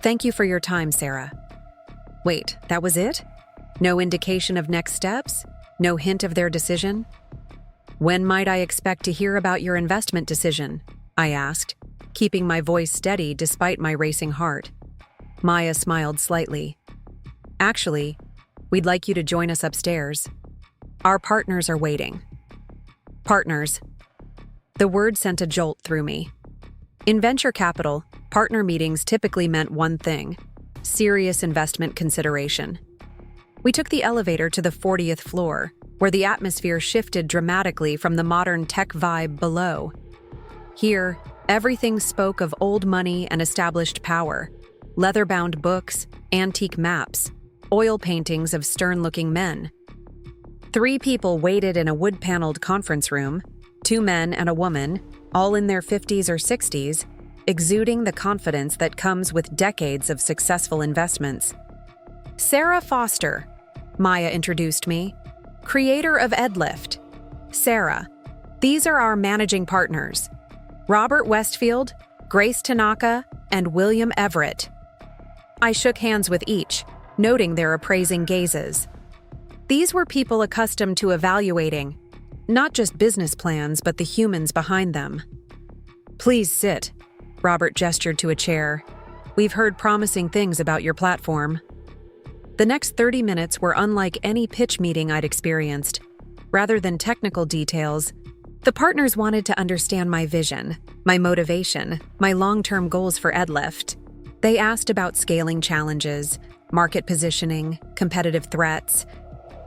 Thank you for your time, Sarah." "Wait, that was it? No indication of next steps? No hint of their decision?" "When might I expect to hear about your investment decision?" I asked, keeping my voice steady despite my racing heart. Maya smiled slightly. "Actually, we'd like you to join us upstairs. Our partners are waiting." Partners. The word sent a jolt through me. In venture capital, partner meetings typically meant one thing: serious investment consideration. We took the elevator to the 40th floor, where the atmosphere shifted dramatically from the modern tech vibe below. Here, everything spoke of old money and established power: leather-bound books, antique maps, oil paintings of stern-looking men. 3 people waited in a wood-paneled conference room, 2 men and a woman, all in their 50s or 60s, exuding the confidence that comes with decades of successful investments. "Sarah Foster," Maya introduced me, "creator of EdLift. Sarah, these are our managing partners: Robert Westfield, Grace Tanaka, and William Everett." I shook hands with each, noting their appraising gazes. These were people accustomed to evaluating not just business plans, but the humans behind them. "Please sit." Robert gestured to a chair. "We've heard promising things about your platform." The next 30 minutes were unlike any pitch meeting I'd experienced. Rather than technical details, the partners wanted to understand my vision, my motivation, my long-term goals for EdLift. They asked about scaling challenges, market positioning, competitive threats,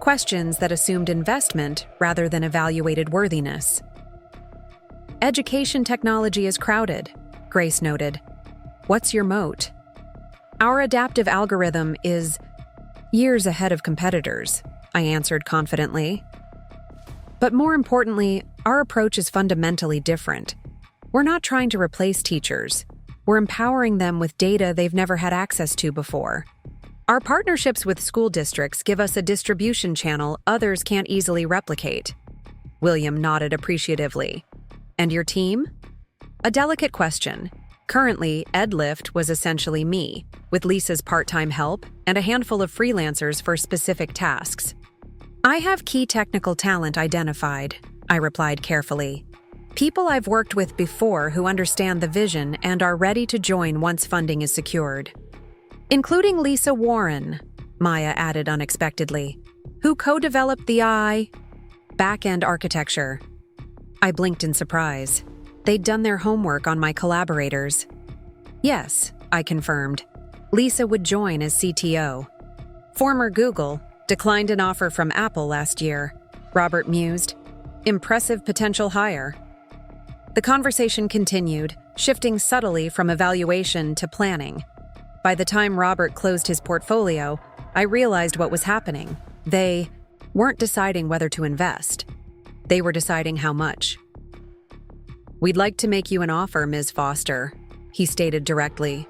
questions that assumed investment rather than evaluated worthiness. "Education technology is crowded," Grace noted. "What's your moat?" "Our adaptive algorithm is years ahead of competitors," I answered confidently. "But more importantly, our approach is fundamentally different. We're not trying to replace teachers. We're empowering them with data they've never had access to before. Our partnerships with school districts give us a distribution channel others can't easily replicate." William nodded appreciatively. "And your team?" A delicate question. Currently, EdLift was essentially me, with Lisa's part-time help and a handful of freelancers for specific tasks. "I have key technical talent identified," I replied carefully. "People I've worked with before who understand the vision and are ready to join once funding is secured." "Including Lisa Warren," Maya added unexpectedly, "who co-developed the back-end architecture." I blinked in surprise. They'd done their homework on my collaborators. "Yes," I confirmed. "Lisa would join as CTO. Former Google declined an offer from Apple last year," Robert mused. "Impressive potential hire." The conversation continued, shifting subtly from evaluation to planning. By the time Robert closed his portfolio, I realized what was happening. They weren't deciding whether to invest. They were deciding how much. "We'd like to make you an offer, Ms. Foster," he stated directly.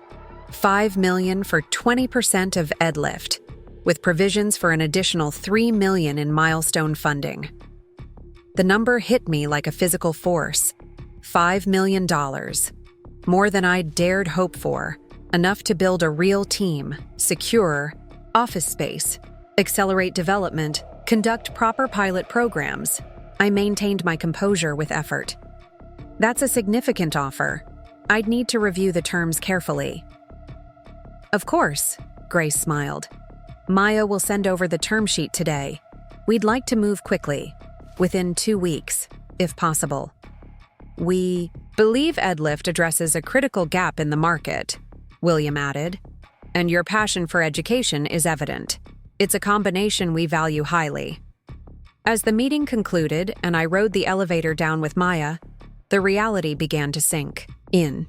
$5 million for 20% of EdLift, with provisions for an additional $3 million in milestone funding. The number hit me like a physical force. $5 million. More than I'd dared hope for. Enough to build a real team, secure office space, accelerate development, conduct proper pilot programs. I maintained my composure with effort. "That's a significant offer. I'd need to review the terms carefully." "Of course," Grace smiled. "Maya will send over the term sheet today. We'd like to move quickly, within 2 weeks, if possible. We believe EdLift addresses a critical gap in the market," William added, "and your passion for education is evident. It's a combination we value highly." As the meeting concluded and I rode the elevator down with Maya, the reality began to sink in.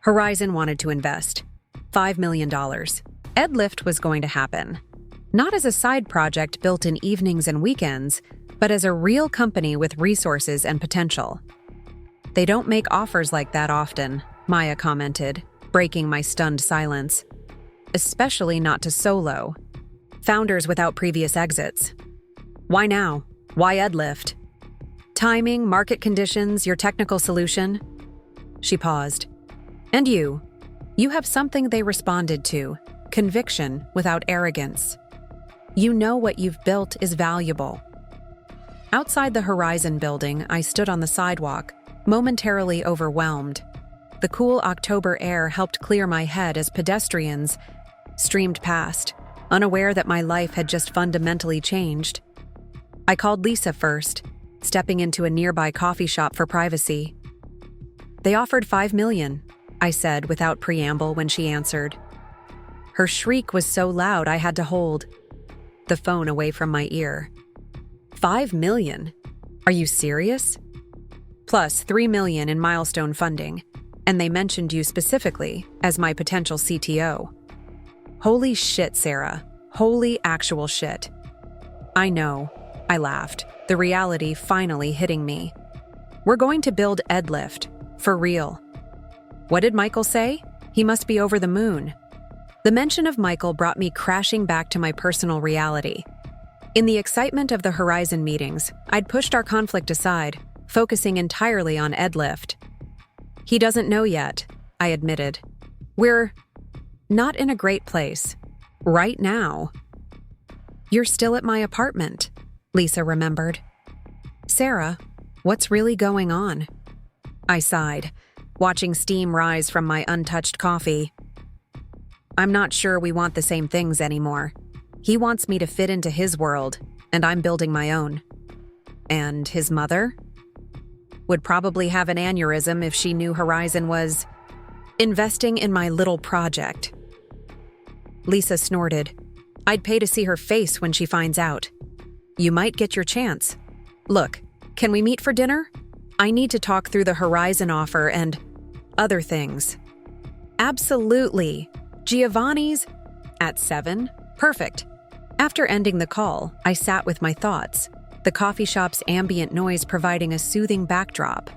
Horizon wanted to invest $5 million. EdLift was going to happen. Not as a side project built in evenings and weekends, but as a real company with resources and potential. "They don't make offers like that often," Maya commented, breaking my stunned silence. "Especially not to solo founders without previous exits." "Why now? Why EdLift?" "Timing, market conditions, your technical solution." She paused. "And you? You have something they responded to, conviction without arrogance. You know what you've built is valuable." Outside the Horizon building, I stood on the sidewalk, momentarily overwhelmed. The cool October air helped clear my head as pedestrians streamed past, unaware that my life had just fundamentally changed. I called Lisa first, stepping into a nearby coffee shop for privacy. "They offered $5 million, I said without preamble when she answered. Her shriek was so loud I had to hold the phone away from my ear. $5 million? Are you serious? Plus $3 million in milestone funding, and they mentioned you specifically as my potential CTO. Holy shit, Sarah. Holy actual shit. I know, I laughed, the reality finally hitting me. We're going to build EdLift, for real. What did Michael say? He must be over the moon. The mention of Michael brought me crashing back to my personal reality. In the excitement of the Horizon meetings, I'd pushed our conflict aside, focusing entirely on EdLift. He doesn't know yet, I admitted. We're not in a great place. Right now. You're still at my apartment, Lisa remembered. Sarah, what's really going on? I sighed, watching steam rise from my untouched coffee. I'm not sure we want the same things anymore. He wants me to fit into his world, and I'm building my own. And his mother? Would probably have an aneurysm if she knew Horizon was investing in my little project. Lisa snorted. I'd pay to see her face when she finds out. You might get your chance. Look, can we meet for dinner? I need to talk through the Horizon offer and other things. Absolutely. Giovanni's at 7? Perfect. After ending the call, I sat with my thoughts, the coffee shop's ambient noise providing a soothing backdrop.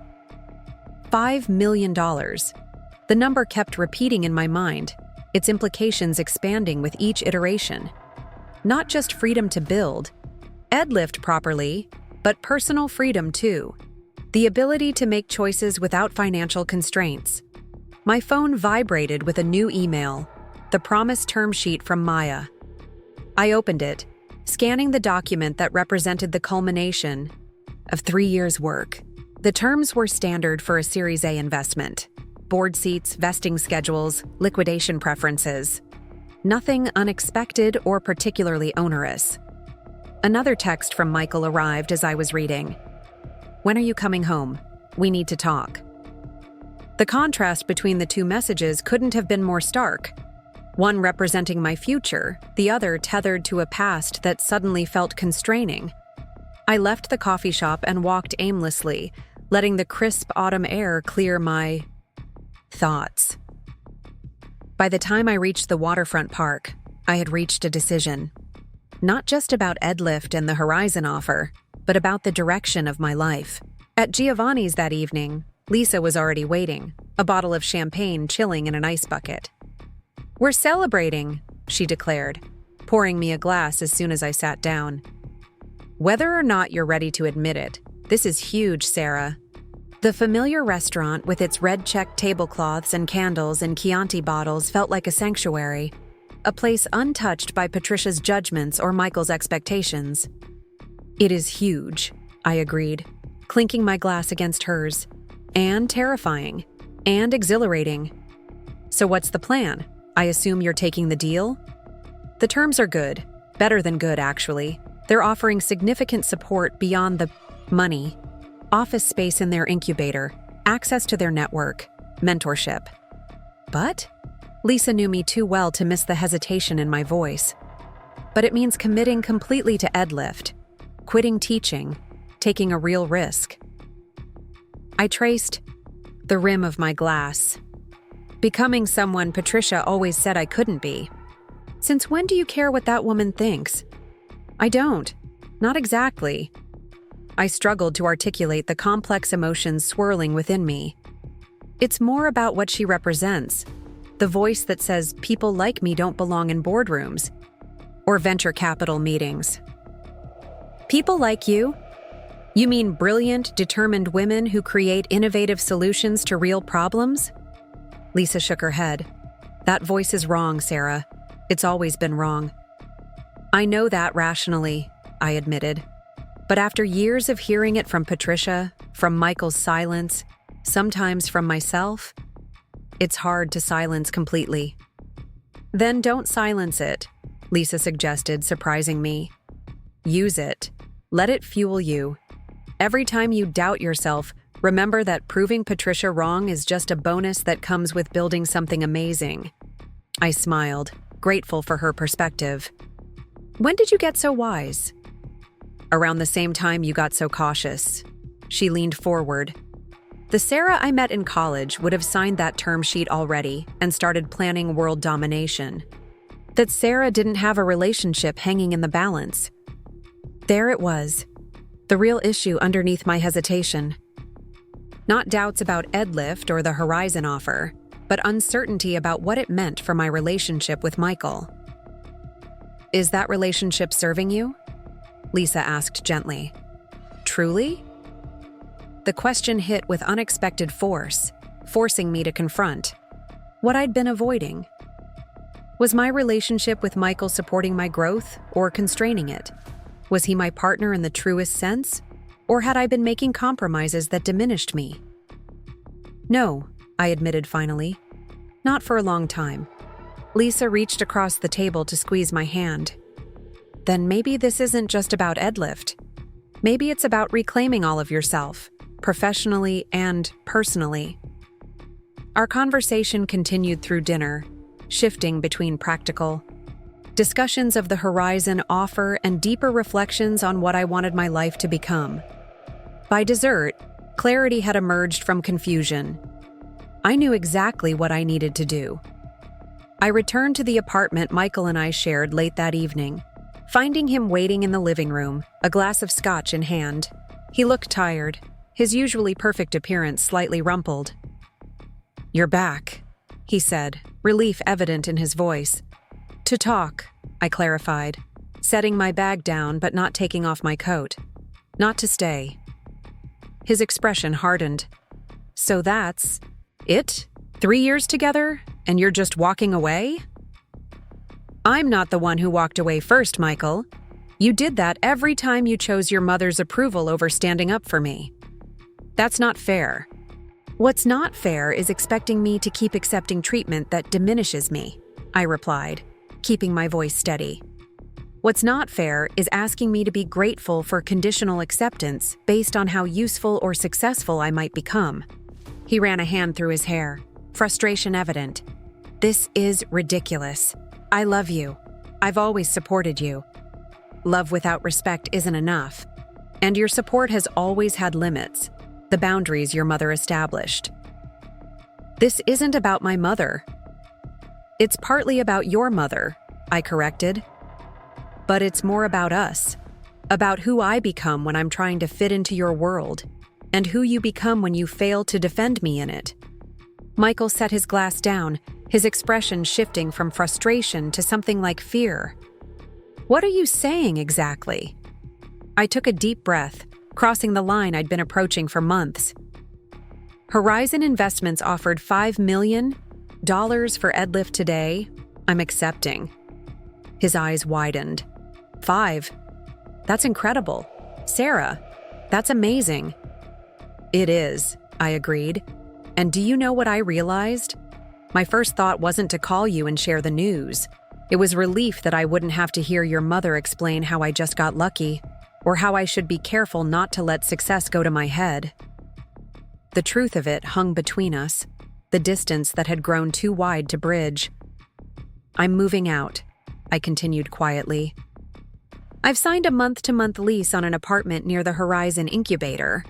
$5 million. The number kept repeating in my mind, its implications expanding with each iteration. Not just freedom to build, lift properly, but personal freedom too. The ability to make choices without financial constraints. My phone vibrated with a new email, the promised term sheet from Maya. I opened it, scanning the document that represented the culmination of 3 years' work. The terms were standard for a Series A investment. Board seats, vesting schedules, liquidation preferences. Nothing unexpected or particularly onerous. Another text from Michael arrived as I was reading. When are you coming home? We need to talk. The contrast between the two messages couldn't have been more stark. One representing my future, the other tethered to a past that suddenly felt constraining. I left the coffee shop and walked aimlessly, letting the crisp autumn air clear my thoughts. By the time I reached the waterfront park, I had reached a decision. Not just about Edlift and the Horizon offer, but about the direction of my life. At Giovanni's that evening, Lisa was already waiting, a bottle of champagne chilling in an ice bucket. We're celebrating, she declared, pouring me a glass as soon as I sat down. Whether or not you're ready to admit it, this is huge, Sarah. The familiar restaurant with its red-checked tablecloths and candles in Chianti bottles felt like a sanctuary, a place untouched by Patricia's judgments or Michael's expectations. It is huge, I agreed, clinking my glass against hers. And terrifying. And exhilarating. So what's the plan? I assume you're taking the deal? The terms are good. Better than good, actually. They're offering significant support beyond the money. Office space in their incubator, access to their network, mentorship. But? Lisa knew me too well to miss the hesitation in my voice. But it means committing completely to Edlift, quitting teaching, taking a real risk. I traced the rim of my glass. Becoming someone Patricia always said I couldn't be. Since when do you care what that woman thinks? I don't. Not exactly. I struggled to articulate the complex emotions swirling within me. It's more about what she represents. The voice that says people like me don't belong in boardrooms or venture capital meetings. People like you? You mean brilliant, determined women who create innovative solutions to real problems? Lisa shook her head. That voice is wrong, Sarah. It's always been wrong. I know that rationally, I admitted. But after years of hearing it from Patricia, from Michael's silence, sometimes from myself, it's hard to silence completely. Then don't silence it, Lisa suggested, surprising me. Use it. Let it fuel you. Every time you doubt yourself, remember that proving Patricia wrong is just a bonus that comes with building something amazing. I smiled, grateful for her perspective. When did you get so wise? Around the same time you got so cautious. She leaned forward. The Sarah I met in college would have signed that term sheet already and started planning world domination. That Sarah didn't have a relationship hanging in the balance. There it was. The real issue underneath my hesitation. Not doubts about Edlift or the Horizon offer, but uncertainty about what it meant for my relationship with Michael. Is that relationship serving you? Lisa asked gently. Truly? The question hit with unexpected force, forcing me to confront what I'd been avoiding. Was my relationship with Michael supporting my growth or constraining it? Was he my partner in the truest sense? Or had I been making compromises that diminished me? No, I admitted finally. Not for a long time. Lisa reached across the table to squeeze my hand. Then maybe this isn't just about Edlift. Maybe it's about reclaiming all of yourself, professionally and personally. Our conversation continued through dinner, shifting between practical discussions of the horizon offer and deeper reflections on what I wanted my life to become. By dessert, clarity had emerged from confusion. I knew exactly what I needed to do. I returned to the apartment Michael and I shared late that evening, finding him waiting in the living room, a glass of scotch in hand. He looked tired, his usually perfect appearance slightly rumpled. "You're back," he said, relief evident in his voice. "To talk," I clarified, setting my bag down but not taking off my coat. "Not to stay." His expression hardened. "So that's it? 3 years together, and you're just walking away?" "I'm not the one who walked away first, Michael. You did that every time you chose your mother's approval over standing up for me. That's not fair. What's not fair is expecting me to keep accepting treatment that diminishes me," I replied, keeping my voice steady. "What's not fair is asking me to be grateful for conditional acceptance based on how useful or successful I might become." He ran a hand through his hair, frustration evident. "This is ridiculous. I love you. I've always supported you. Love without respect isn't enough. And your support has always had limits, the boundaries your mother established." "This isn't about my mother." "It's partly about your mother," I corrected. "But it's more about us, about who I become when I'm trying to fit into your world, and who you become when you fail to defend me in it." Michael set his glass down, his expression shifting from frustration to something like fear. "What are you saying exactly?" I took a deep breath, crossing the line I'd been approaching for months. "Horizon Investments offered $5 million for Edlift today. I'm accepting." His eyes widened. "5? That's incredible. Sarah, that's amazing." "It is," I agreed. "And do you know what I realized? My first thought wasn't to call you and share the news. It was relief that I wouldn't have to hear your mother explain how I just got lucky, or how I should be careful not to let success go to my head." The truth of it hung between us, the distance that had grown too wide to bridge. "I'm moving out," I continued quietly. "I've signed a month-to-month lease on an apartment near the Horizon Incubator.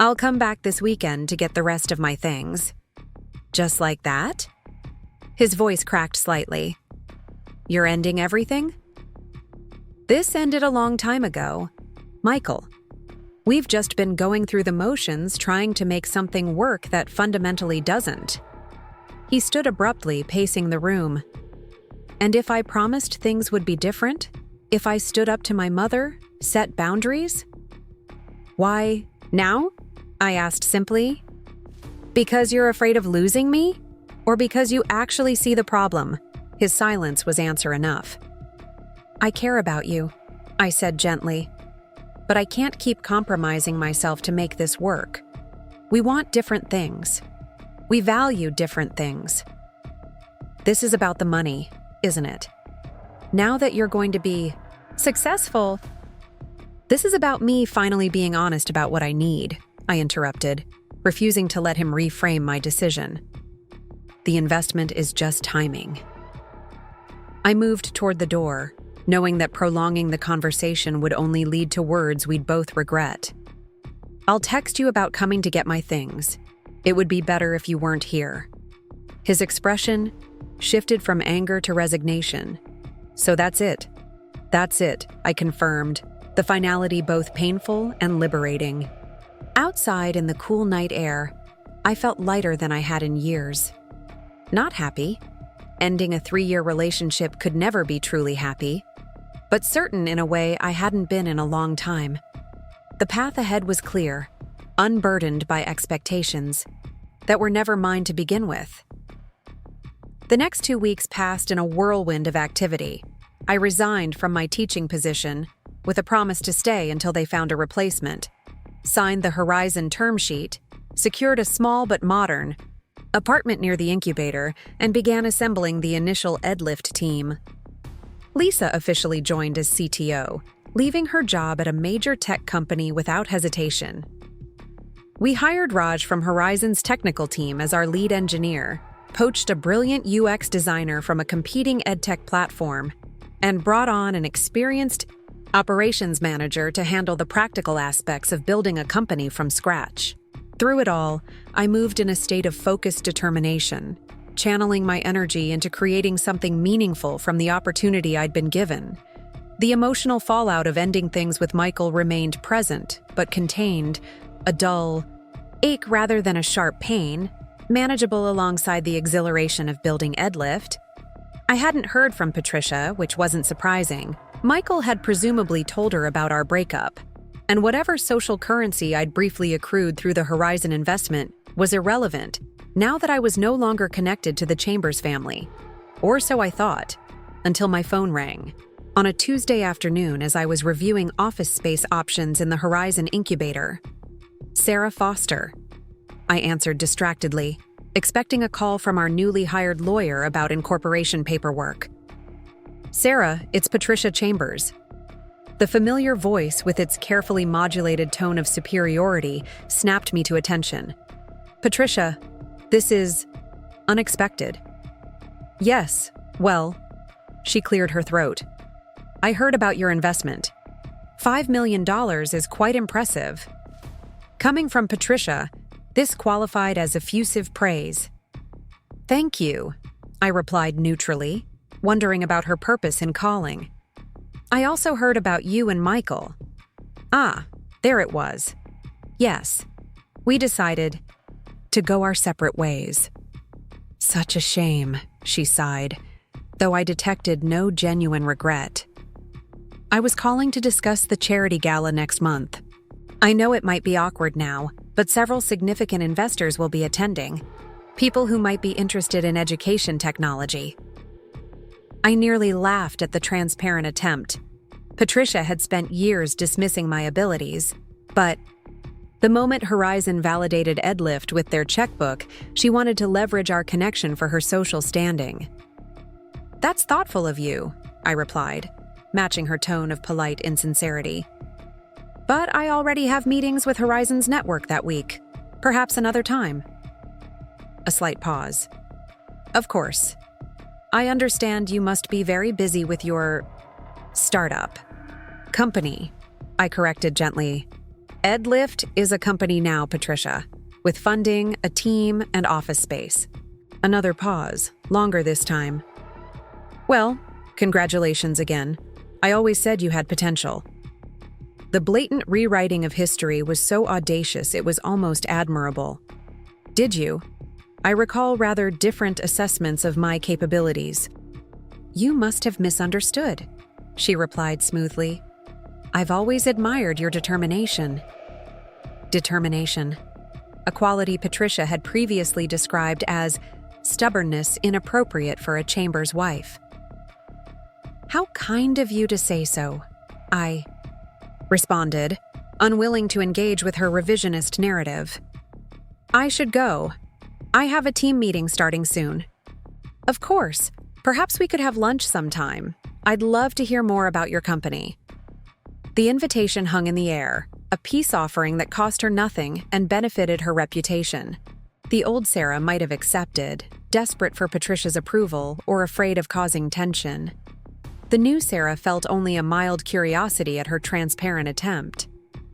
I'll come back this weekend to get the rest of my things." "Just like that?" His voice cracked slightly. "You're ending everything?" "This ended a long time ago. Michael, we've just been going through the motions trying to make something work that fundamentally doesn't." He stood abruptly, pacing the room. "And if I promised things would be different? If I stood up to my mother, set boundaries?" "Why, now?" I asked simply. "Because you're afraid of losing me? Or because you actually see the problem?" His silence was answer enough. "I care about you," I said gently. "But I can't keep compromising myself to make this work. We want different things. We value different things. This is about the money, isn't it? Now that you're going to be successful, this is about me finally being honest about what I need," I interrupted, refusing to let him reframe my decision. "The investment is just timing." I moved toward the door, knowing that prolonging the conversation would only lead to words we'd both regret. "I'll text you about coming to get my things. It would be better if you weren't here." His expression shifted from anger to resignation. "So that's it." "That's it," I confirmed, the finality both painful and liberating. Outside in the cool night air, I felt lighter than I had in years. Not happy. Ending a 3-year relationship could never be truly happy, but certain in a way I hadn't been in a long time. The path ahead was clear, unburdened by expectations that were never mine to begin with. The next 2 weeks passed in a whirlwind of activity. I resigned from my teaching position with a promise to stay until they found a replacement, signed the Horizon term sheet, secured a small but modern apartment near the incubator, and began assembling the initial EdLift team. Lisa officially joined as CTO, leaving her job at a major tech company without hesitation. We hired Raj from Horizon's technical team as our lead engineer, poached a brilliant UX designer from a competing edtech platform, and brought on an experienced operations manager to handle the practical aspects of building a company from scratch. Through it all, I moved in a state of focused determination, channeling my energy into creating something meaningful from the opportunity I'd been given. The emotional fallout of ending things with Michael remained present, but contained a dull ache rather than a sharp pain, manageable alongside the exhilaration of building EdLift. I hadn't heard from Patricia, which wasn't surprising. Michael had presumably told her about our breakup, and whatever social currency I'd briefly accrued through the Horizon investment was irrelevant now that I was no longer connected to the Chambers family. Or so I thought, until my phone rang. On a Tuesday afternoon as I was reviewing office space options in the Horizon incubator. Sarah Foster. I answered distractedly, expecting a call from our newly hired lawyer about incorporation paperwork. Sarah, it's Patricia Chambers. The familiar voice, with its carefully modulated tone of superiority, snapped me to attention. Patricia, this is unexpected. Yes, well, she cleared her throat. I heard about your investment. $5 million is quite impressive. Coming from Patricia, this qualified as effusive praise. Thank you, I replied neutrally, wondering about her purpose in calling. I also heard about you and Michael. Ah, there it was. Yes, we decided to go our separate ways. Such a shame, she sighed, though I detected no genuine regret. I was calling to discuss the charity gala next month. I know it might be awkward now, but several significant investors will be attending. People who might be interested in education technology. I nearly laughed at the transparent attempt. Patricia had spent years dismissing my abilities, but the moment Horizon validated EdLift with their checkbook, she wanted to leverage our connection for her social standing. That's thoughtful of you, I replied, matching her tone of polite insincerity. But I already have meetings with Horizon's network that week. Perhaps another time. A slight pause. Of course. I understand you must be very busy with your startup. Company, I corrected gently. EdLift is a company now, Patricia, with funding, a team, and office space. Another pause, longer this time. Well, congratulations again. I always said you had potential. The blatant rewriting of history was so audacious it was almost admirable. Did you? I recall rather different assessments of my capabilities. You must have misunderstood, she replied smoothly. I've always admired your determination. Determination, a quality Patricia had previously described as stubbornness inappropriate for a Chambers wife. How kind of you to say so, I responded, unwilling to engage with her revisionist narrative. I should go. I have a team meeting starting soon. Of course. Perhaps we could have lunch sometime. I'd love to hear more about your company. The invitation hung in the air, a peace offering that cost her nothing and benefited her reputation. The old Sarah might have accepted, desperate for Patricia's approval or afraid of causing tension. The new Sarah felt only a mild curiosity at her transparent attempt.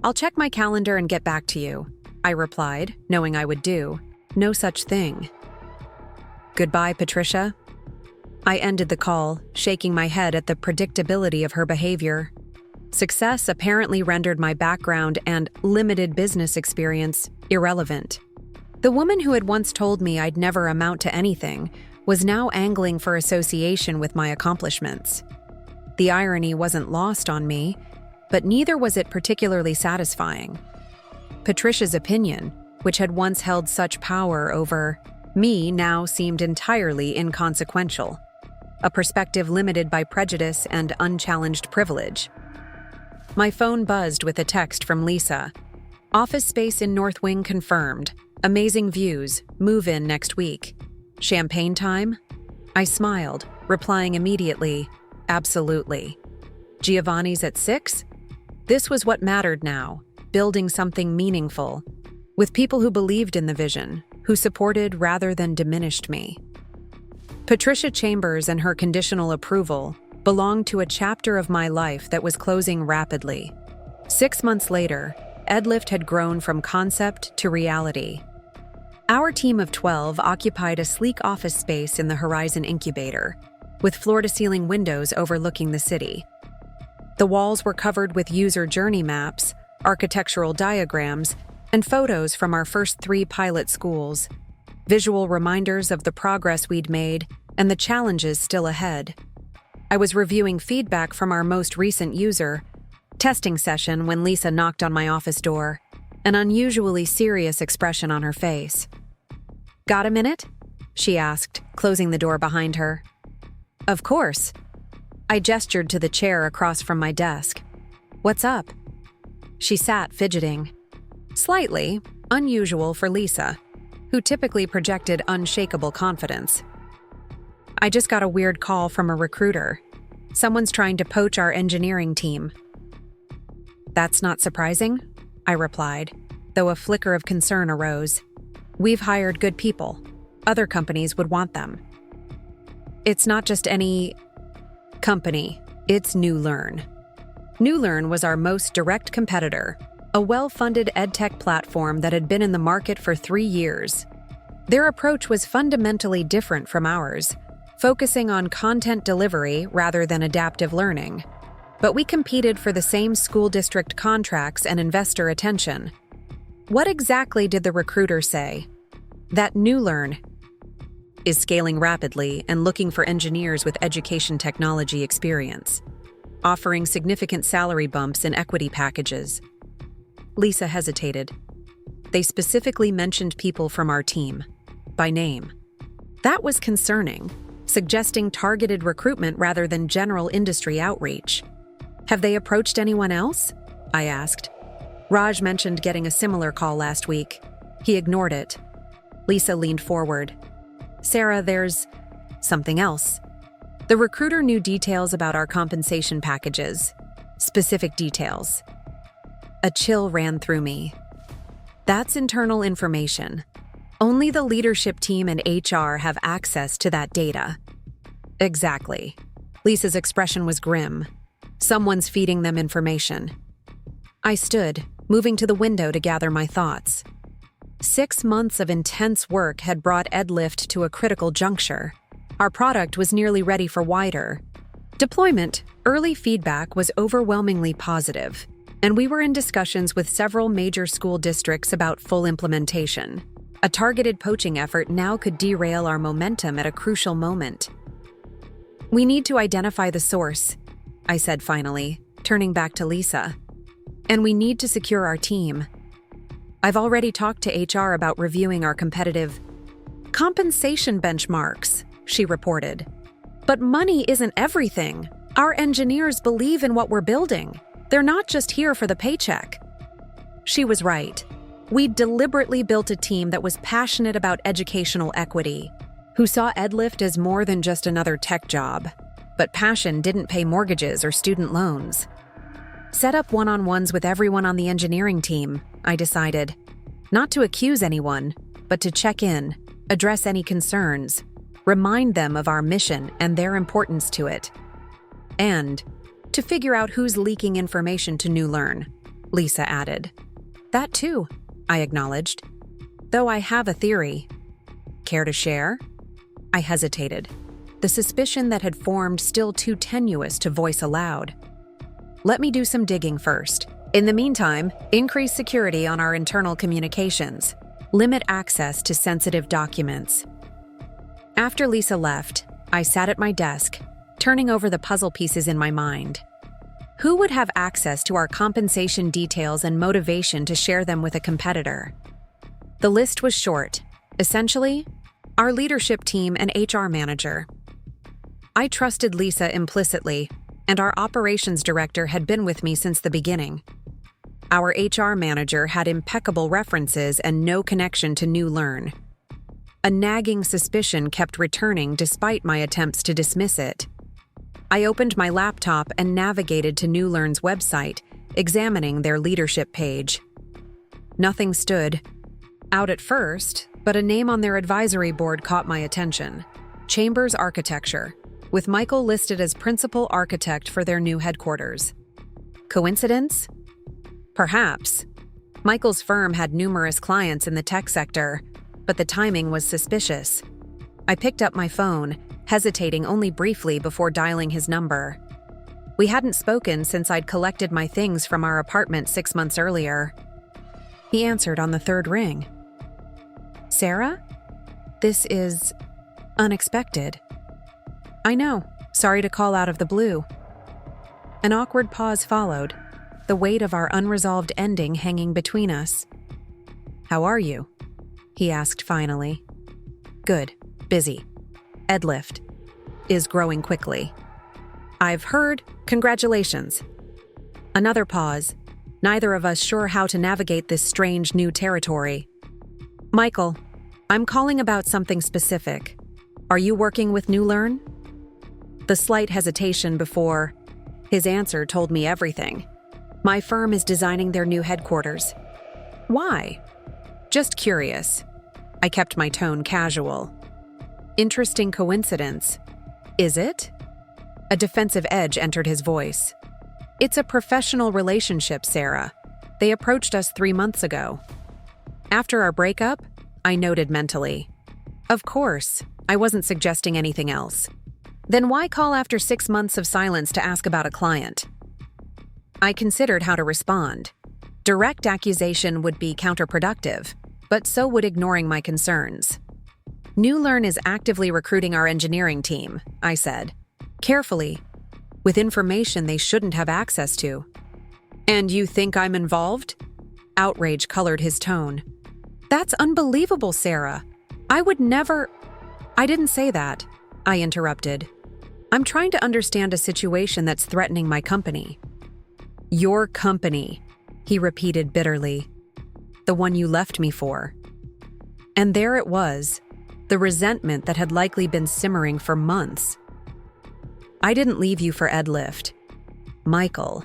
I'll check my calendar and get back to you, I replied, knowing I would do. No such thing. Goodbye, Patricia. I ended the call, shaking my head at the predictability of her behavior. Success apparently rendered my background and limited business experience irrelevant. The woman who had once told me I'd never amount to anything was now angling for association with my accomplishments. The irony wasn't lost on me, but neither was it particularly satisfying. Patricia's opinion, which had once held such power over Me now seemed entirely inconsequential, a perspective limited by prejudice and unchallenged privilege. My phone buzzed with a text from Lisa. Office space in North Wing confirmed. Amazing views. Move in next week. Champagne time? I smiled, replying immediately, absolutely. Giovanni's at 6? This was what mattered now, building something meaningful, with people who believed in the vision, who supported rather than diminished me. Patricia Chambers and her conditional approval belonged to a chapter of my life that was closing rapidly. 6 months later, EdLift had grown from concept to reality. Our team of 12 occupied a sleek office space in the Horizon Incubator, with floor-to-ceiling windows overlooking the city. The walls were covered with user journey maps, architectural diagrams, and photos from our first 3 pilot schools, visual reminders of the progress we'd made and the challenges still ahead. I was reviewing feedback from our most recent user testing session when Lisa knocked on my office door, an unusually serious expression on her face. "Got a minute?" she asked, closing the door behind her. "Of course." I gestured to the chair across from my desk. "What's up?" She sat fidgeting. Slightly unusual for Lisa, who typically projected unshakable confidence. "I just got a weird call from a recruiter. Someone's trying to poach our engineering team." "That's not surprising," I replied, though a flicker of concern arose. "We've hired good people. Other companies would want them." "It's not just any company, it's NewLearn." NewLearn was our most direct competitor, a well-funded edtech platform that had been in the market for 3 years. Their approach was fundamentally different from ours, focusing on content delivery rather than adaptive learning. But we competed for the same school district contracts and investor attention. What exactly did the recruiter say? That NewLearn is scaling rapidly and looking for engineers with education technology experience, offering significant salary bumps and equity packages. Lisa hesitated. They specifically mentioned people from our team, by name. That was concerning, suggesting targeted recruitment rather than general industry outreach. "Have they approached anyone else?" I asked. Raj mentioned getting a similar call last week. He ignored it. Lisa leaned forward. "Sarah, there's something else." The recruiter knew details about our compensation packages. Specific details. A chill ran through me. That's internal information. Only the leadership team and HR have access to that data. Exactly. Lisa's expression was grim. Someone's feeding them information. I stood, moving to the window to gather my thoughts. 6 months of intense work had brought EdLift to a critical juncture. Our product was nearly ready for wider deployment. Early feedback was overwhelmingly positive, and we were in discussions with several major school districts about full implementation. A targeted poaching effort now could derail our momentum at a crucial moment. "We need to identify the source," I said finally, turning back to Lisa. "And we need to secure our team. I've already talked to HR about reviewing our competitive compensation benchmarks," she reported. "But money isn't everything. Our engineers believe in what we're building. They're not just here for the paycheck." She was right. We'd deliberately built a team that was passionate about educational equity, who saw EdLift as more than just another tech job. But passion didn't pay mortgages or student loans. Set up one-on-ones with everyone on the engineering team, I decided. Not to accuse anyone, but to check in, address any concerns, remind them of our mission and their importance to it. And to figure out who's leaking information to NewLearn, Lisa added. "That too," I acknowledged. "Though I have a theory." "Care to share?" I hesitated, the suspicion that had formed still too tenuous to voice aloud. "Let me do some digging first. In the meantime, increase security on our internal communications. Limit access to sensitive documents." After Lisa left, I sat at my desk, turning over the puzzle pieces in my mind. Who would have access to our compensation details and motivation to share them with a competitor? The list was short. Essentially, Our leadership team and HR manager. I trusted Lisa implicitly, and our operations director had been with me since the beginning. Our HR manager had impeccable references and no connection to New Learn. A nagging suspicion kept returning despite my attempts to dismiss it. I opened my laptop and navigated to New Learn's website, examining their leadership page. Nothing stood out at first, but a name on their advisory board caught my attention. Chambers Architecture, with Michael listed as principal architect for their new headquarters. Coincidence? Perhaps. Michael's firm had numerous clients in the tech sector, but the timing was suspicious. I picked up my phone, hesitating only briefly before dialing his number. We hadn't spoken since I'd collected my things from our apartment 6 months earlier. He answered on the third ring. Sarah? This is unexpected. I know. Sorry to call out of the blue. An awkward pause followed, the weight of our unresolved ending hanging between us. How are you? He asked finally. Good. Busy. Edlift is growing quickly. I've heard. Congratulations. Another pause, neither of us sure how to navigate this strange new territory. Michael, I'm calling about something specific. Are you working with New Learn? The slight hesitation before his answer told me everything. My firm is designing their new headquarters. Why? Just curious. I kept my tone casual. Interesting coincidence. Is it? A defensive edge entered his voice. It's a professional relationship, Sarah. They approached us 3 months ago. After our breakup, I noted mentally. Of course, I wasn't suggesting anything else. Then why call after 6 months of silence to ask about a client? I considered how to respond. Direct accusation would be counterproductive, but so would ignoring my concerns. New Learn is actively recruiting our engineering team, I said, carefully, with information they shouldn't have access to. And you think I'm involved? Outrage colored his tone. That's unbelievable, Sarah. I would never... I didn't say that, I interrupted. I'm trying to understand a situation that's threatening my company. Your company, he repeated bitterly. The one you left me for. And there it was, the resentment that had likely been simmering for months. I didn't leave you for Edlift. Michael.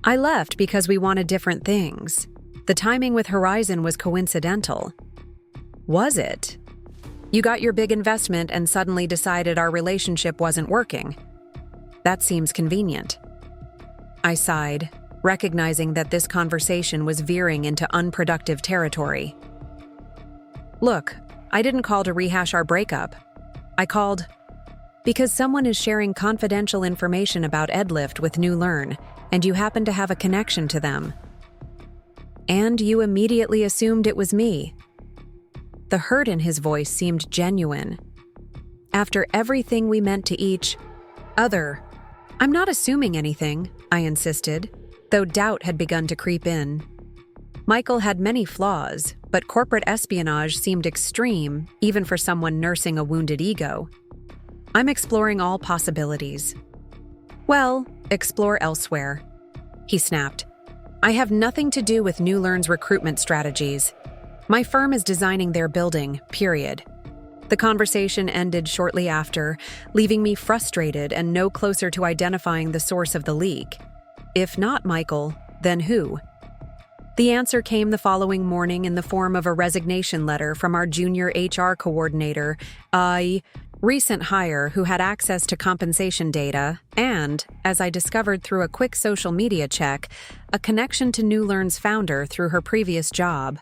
I left because we wanted different things. The timing with Horizon was coincidental. Was it? You got your big investment and suddenly decided our relationship wasn't working. That seems convenient. I sighed, recognizing that this conversation was veering into unproductive territory. Look, I didn't call to rehash our breakup. I called because someone is sharing confidential information about Edlift with New Learn, and you happen to have a connection to them. And you immediately assumed it was me. The hurt in his voice seemed genuine. After everything we meant to each other, I'm not assuming anything, I insisted, though doubt had begun to creep in. Michael had many flaws, but corporate espionage seemed extreme, even for someone nursing a wounded ego. I'm exploring all possibilities. Well, explore elsewhere, he snapped. I have nothing to do with New Learn's recruitment strategies. My firm is designing their building, period. The conversation ended shortly after, leaving me frustrated and no closer to identifying the source of the leak. If not Michael, then who? The answer came the following morning in the form of a resignation letter from our junior HR coordinator, a recent hire who had access to compensation data and, as I discovered through a quick social media check, a connection to New Learn's founder through her previous job.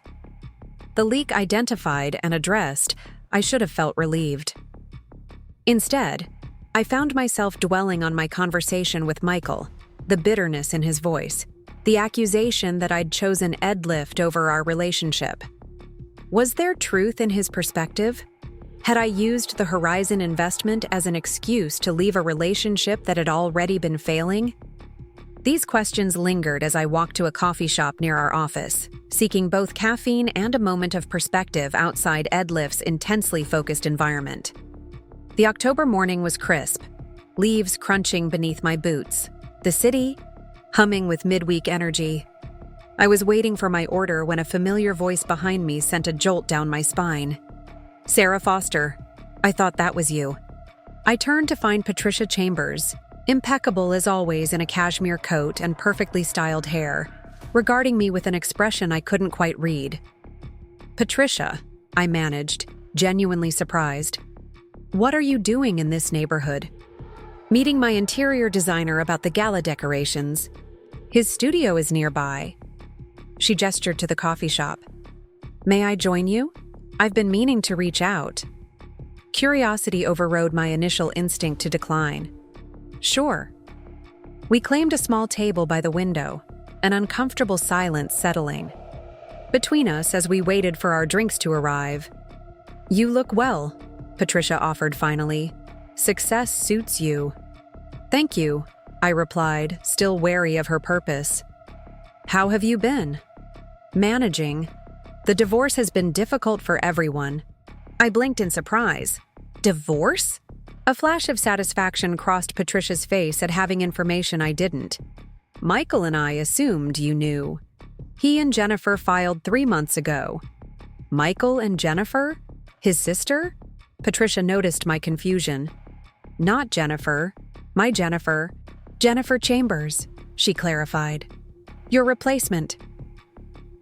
The leak identified and addressed, I should have felt relieved. Instead, I found myself dwelling on my conversation with Michael, the bitterness in his voice, the accusation that I'd chosen Edlift over our relationship. Was there truth in his perspective? Had I used the Horizon investment as an excuse to leave a relationship that had already been failing? These questions lingered as I walked to a coffee shop near our office, seeking both caffeine and a moment of perspective outside Ed Lift's intensely focused environment. The October morning was crisp, leaves crunching beneath my boots, the city humming with midweek energy. I was waiting for my order when a familiar voice behind me sent a jolt down my spine. "Sarah Foster, I thought that was you." I turned to find Patricia Chambers, impeccable as always in a cashmere coat and perfectly styled hair, regarding me with an expression I couldn't quite read. "Patricia," I managed, genuinely surprised. "What are you doing in this neighborhood?" "Meeting my interior designer about the gala decorations. His studio is nearby." She gestured to the coffee shop. "May I join you? I've been meaning to reach out." Curiosity overrode my initial instinct to decline. "Sure." We claimed a small table by the window, an uncomfortable silence settling between us as we waited for our drinks to arrive. "You look well," Patricia offered finally. "Success suits you." "Thank you," I replied, still wary of her purpose. "How have you been?" "Managing. The divorce has been difficult for everyone." I blinked in surprise. "Divorce?" A flash of satisfaction crossed Patricia's face at having information I didn't. "Michael and I assumed you knew. He and Jennifer filed 3 months ago." "Michael and Jennifer? His sister?" Patricia noticed my confusion. "Not Jennifer. My Jennifer. Jennifer Chambers," she clarified. "Your replacement."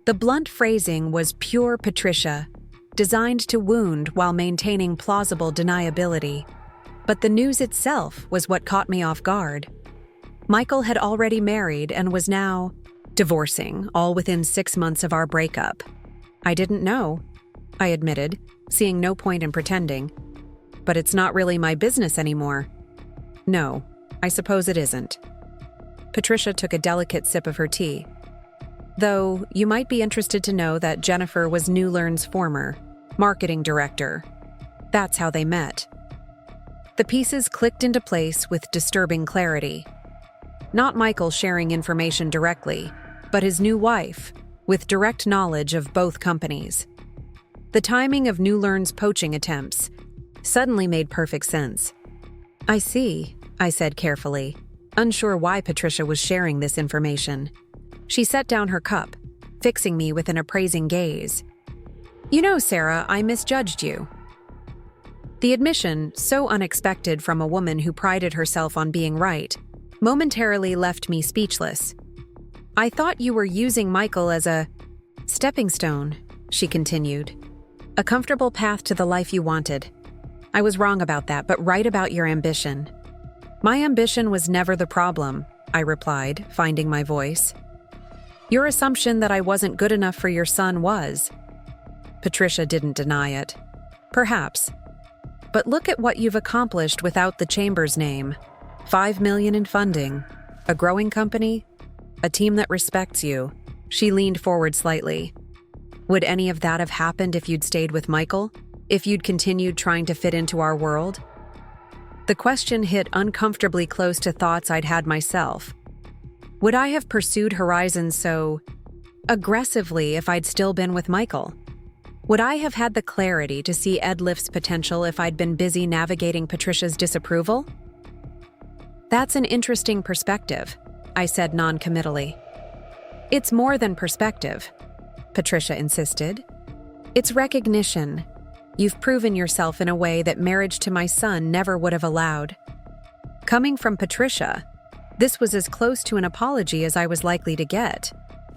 The blunt phrasing was pure Patricia, designed to wound while maintaining plausible deniability. But the news itself was what caught me off guard. Michael had already married and was now divorcing, all within 6 months of our breakup. "I didn't know," I admitted, seeing no point in pretending. "But it's not really my business anymore." "No, I suppose it isn't." Patricia took a delicate sip of her tea. "Though you might be interested to know that Jennifer was New Learn's former marketing director. That's how they met." The pieces clicked into place with disturbing clarity. Not Michael sharing information directly, but his new wife, with direct knowledge of both companies. The timing of New Learn's poaching attempts suddenly made perfect sense. "I see," I said carefully, unsure why Patricia was sharing this information. She set down her cup, fixing me with an appraising gaze. "You know, Sarah, I misjudged you." The admission, so unexpected from a woman who prided herself on being right, momentarily left me speechless. "I thought you were using Michael as a stepping stone," she continued. "A comfortable path to the life you wanted. I was wrong about that, but right about your ambition." "My ambition was never the problem," I replied, finding my voice. "Your assumption that I wasn't good enough for your son was." Patricia didn't deny it. "Perhaps. But look at what you've accomplished without the Chambers name. 5 million in funding, a growing company, a team that respects you." She leaned forward slightly. "Would any of that have happened if you'd stayed with Michael? If you'd continued trying to fit into our world?" The question hit uncomfortably close to thoughts I'd had myself. Would I have pursued horizons so aggressively if I'd still been with Michael? Would I have had the clarity to see Ed Lift's potential if I'd been busy navigating Patricia's disapproval? "That's an interesting perspective," I said non-committally. "It's more than perspective," Patricia insisted. "It's recognition. You've proven yourself in a way that marriage to my son never would have allowed." Coming from Patricia, this was as close to an apology as I was likely to get,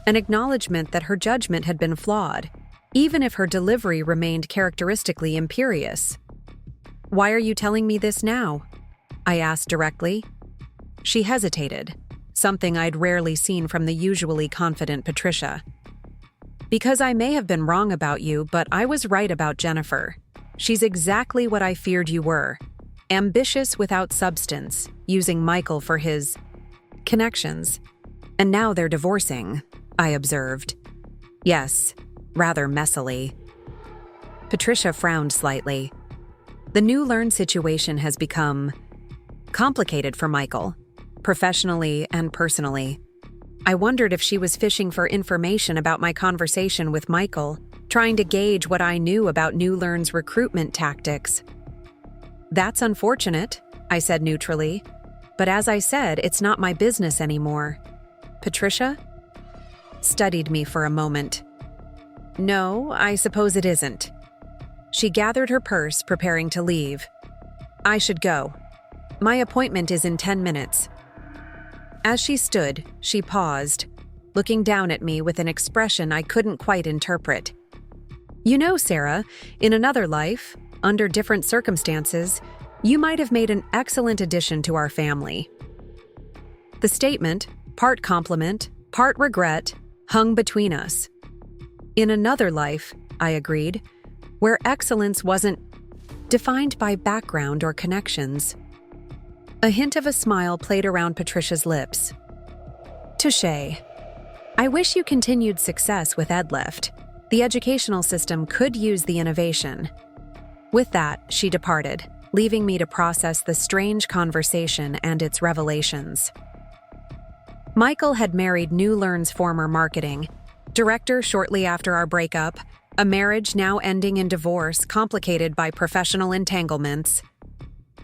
an acknowledgement that her judgment had been flawed, even if her delivery remained characteristically imperious. "Why are you telling me this now?" I asked directly. She hesitated, something I'd rarely seen from the usually confident Patricia. "Because I may have been wrong about you, but I was right about Jennifer. She's exactly what I feared you were. Ambitious without substance, using Michael for his connections. And now they're divorcing," I observed. "Yes, rather messily." Patricia frowned slightly. "The New Learn situation has become complicated for Michael. professionally and personally. I wondered if she was fishing for information about my conversation with Michael, trying to gauge what I knew about New Learn's recruitment tactics. "That's unfortunate," I said neutrally. "But as I said, it's not my business anymore." Patricia studied me for a moment. "No, I suppose it isn't." She gathered her purse, preparing to leave. "I should go. My appointment is in 10 minutes. As she stood, she paused, looking down at me with an expression I couldn't quite interpret. "You know, Sarah, in another life, under different circumstances, you might have made an excellent addition to our family." The statement, part compliment, part regret, hung between us. "In another life," I agreed, "where excellence wasn't defined by background or connections." A hint of a smile played around Patricia's lips. "Touché. I wish you continued success with EdLift. The educational system could use the innovation." With that, she departed, leaving me to process the strange conversation and its revelations. Michael had married New Learn's former marketing director shortly after our breakup, a marriage now ending in divorce complicated by professional entanglements.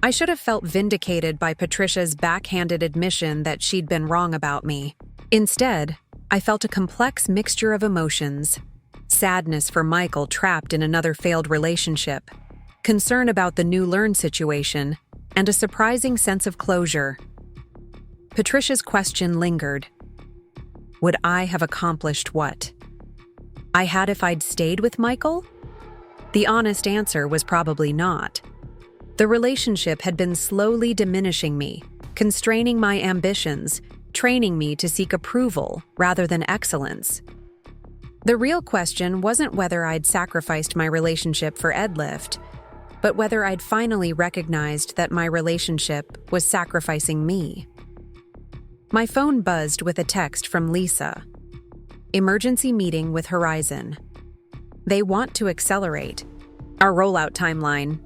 I should have felt vindicated by Patricia's backhanded admission that she'd been wrong about me. Instead, I felt a complex mixture of emotions: sadness for Michael trapped in another failed relationship, concern about the New Learn situation, and a surprising sense of closure. Patricia's question lingered. Would I have accomplished what I had if I'd stayed with Michael? The honest answer was probably not. The relationship had been slowly diminishing me, constraining my ambitions, training me to seek approval rather than excellence. The real question wasn't whether I'd sacrificed my relationship for EdLift, but whether I'd finally recognized that my relationship was sacrificing me. My phone buzzed with a text from Lisa. "Emergency meeting with Horizon. They want to accelerate our rollout timeline.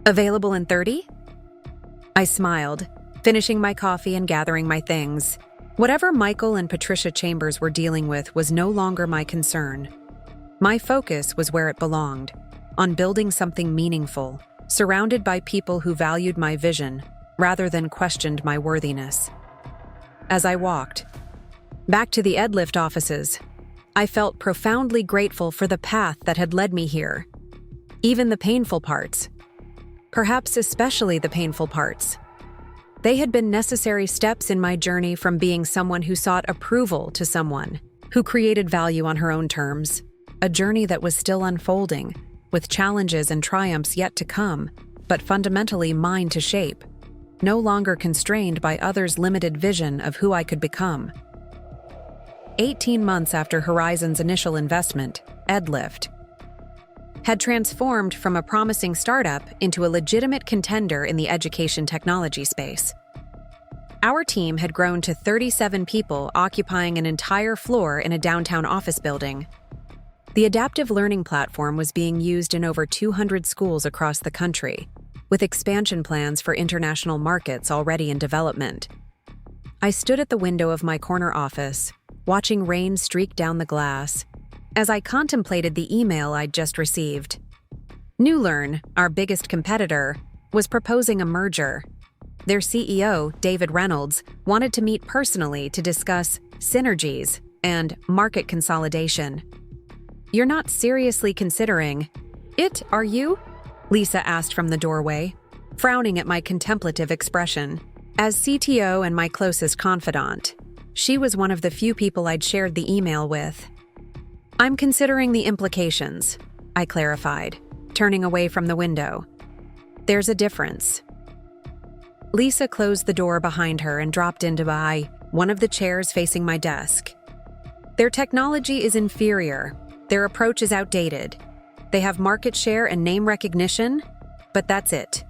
Available in 30?" I smiled, finishing my coffee and gathering my things. Whatever Michael and Patricia Chambers were dealing with was no longer my concern. My focus was where it belonged, on building something meaningful, surrounded by people who valued my vision rather than questioned my worthiness. As I walked back to the EdLift offices, I felt profoundly grateful for the path that had led me here. Even the painful parts. Perhaps especially the painful parts. They had been necessary steps in my journey from being someone who sought approval to someone who created value on her own terms, a journey that was still unfolding, with challenges and triumphs yet to come, but fundamentally mine to shape, no longer constrained by others' limited vision of who I could become. 18 months after Horizon's initial investment, EdLift had transformed from a promising startup into a legitimate contender in the education technology space. Our team had grown to 37 people occupying an entire floor in a downtown office building. The adaptive learning platform was being used in over 200 schools across the country, with expansion plans for international markets already in development. I stood at the window of my corner office, watching rain streak down the glass, as I contemplated the email I'd just received. New Learn, our biggest competitor, was proposing a merger. Their CEO, David Reynolds, wanted to meet personally to discuss synergies and market consolidation. "You're not seriously considering it, are you?" Lisa asked from the doorway, frowning at my contemplative expression. As CTO and my closest confidant, she was one of the few people I'd shared the email with. "I'm considering the implications," I clarified, turning away from the window. "There's a difference." Lisa closed the door behind her and dropped into one of the chairs facing my desk. "Their technology is inferior. Their approach is outdated. They have market share and name recognition, but that's it.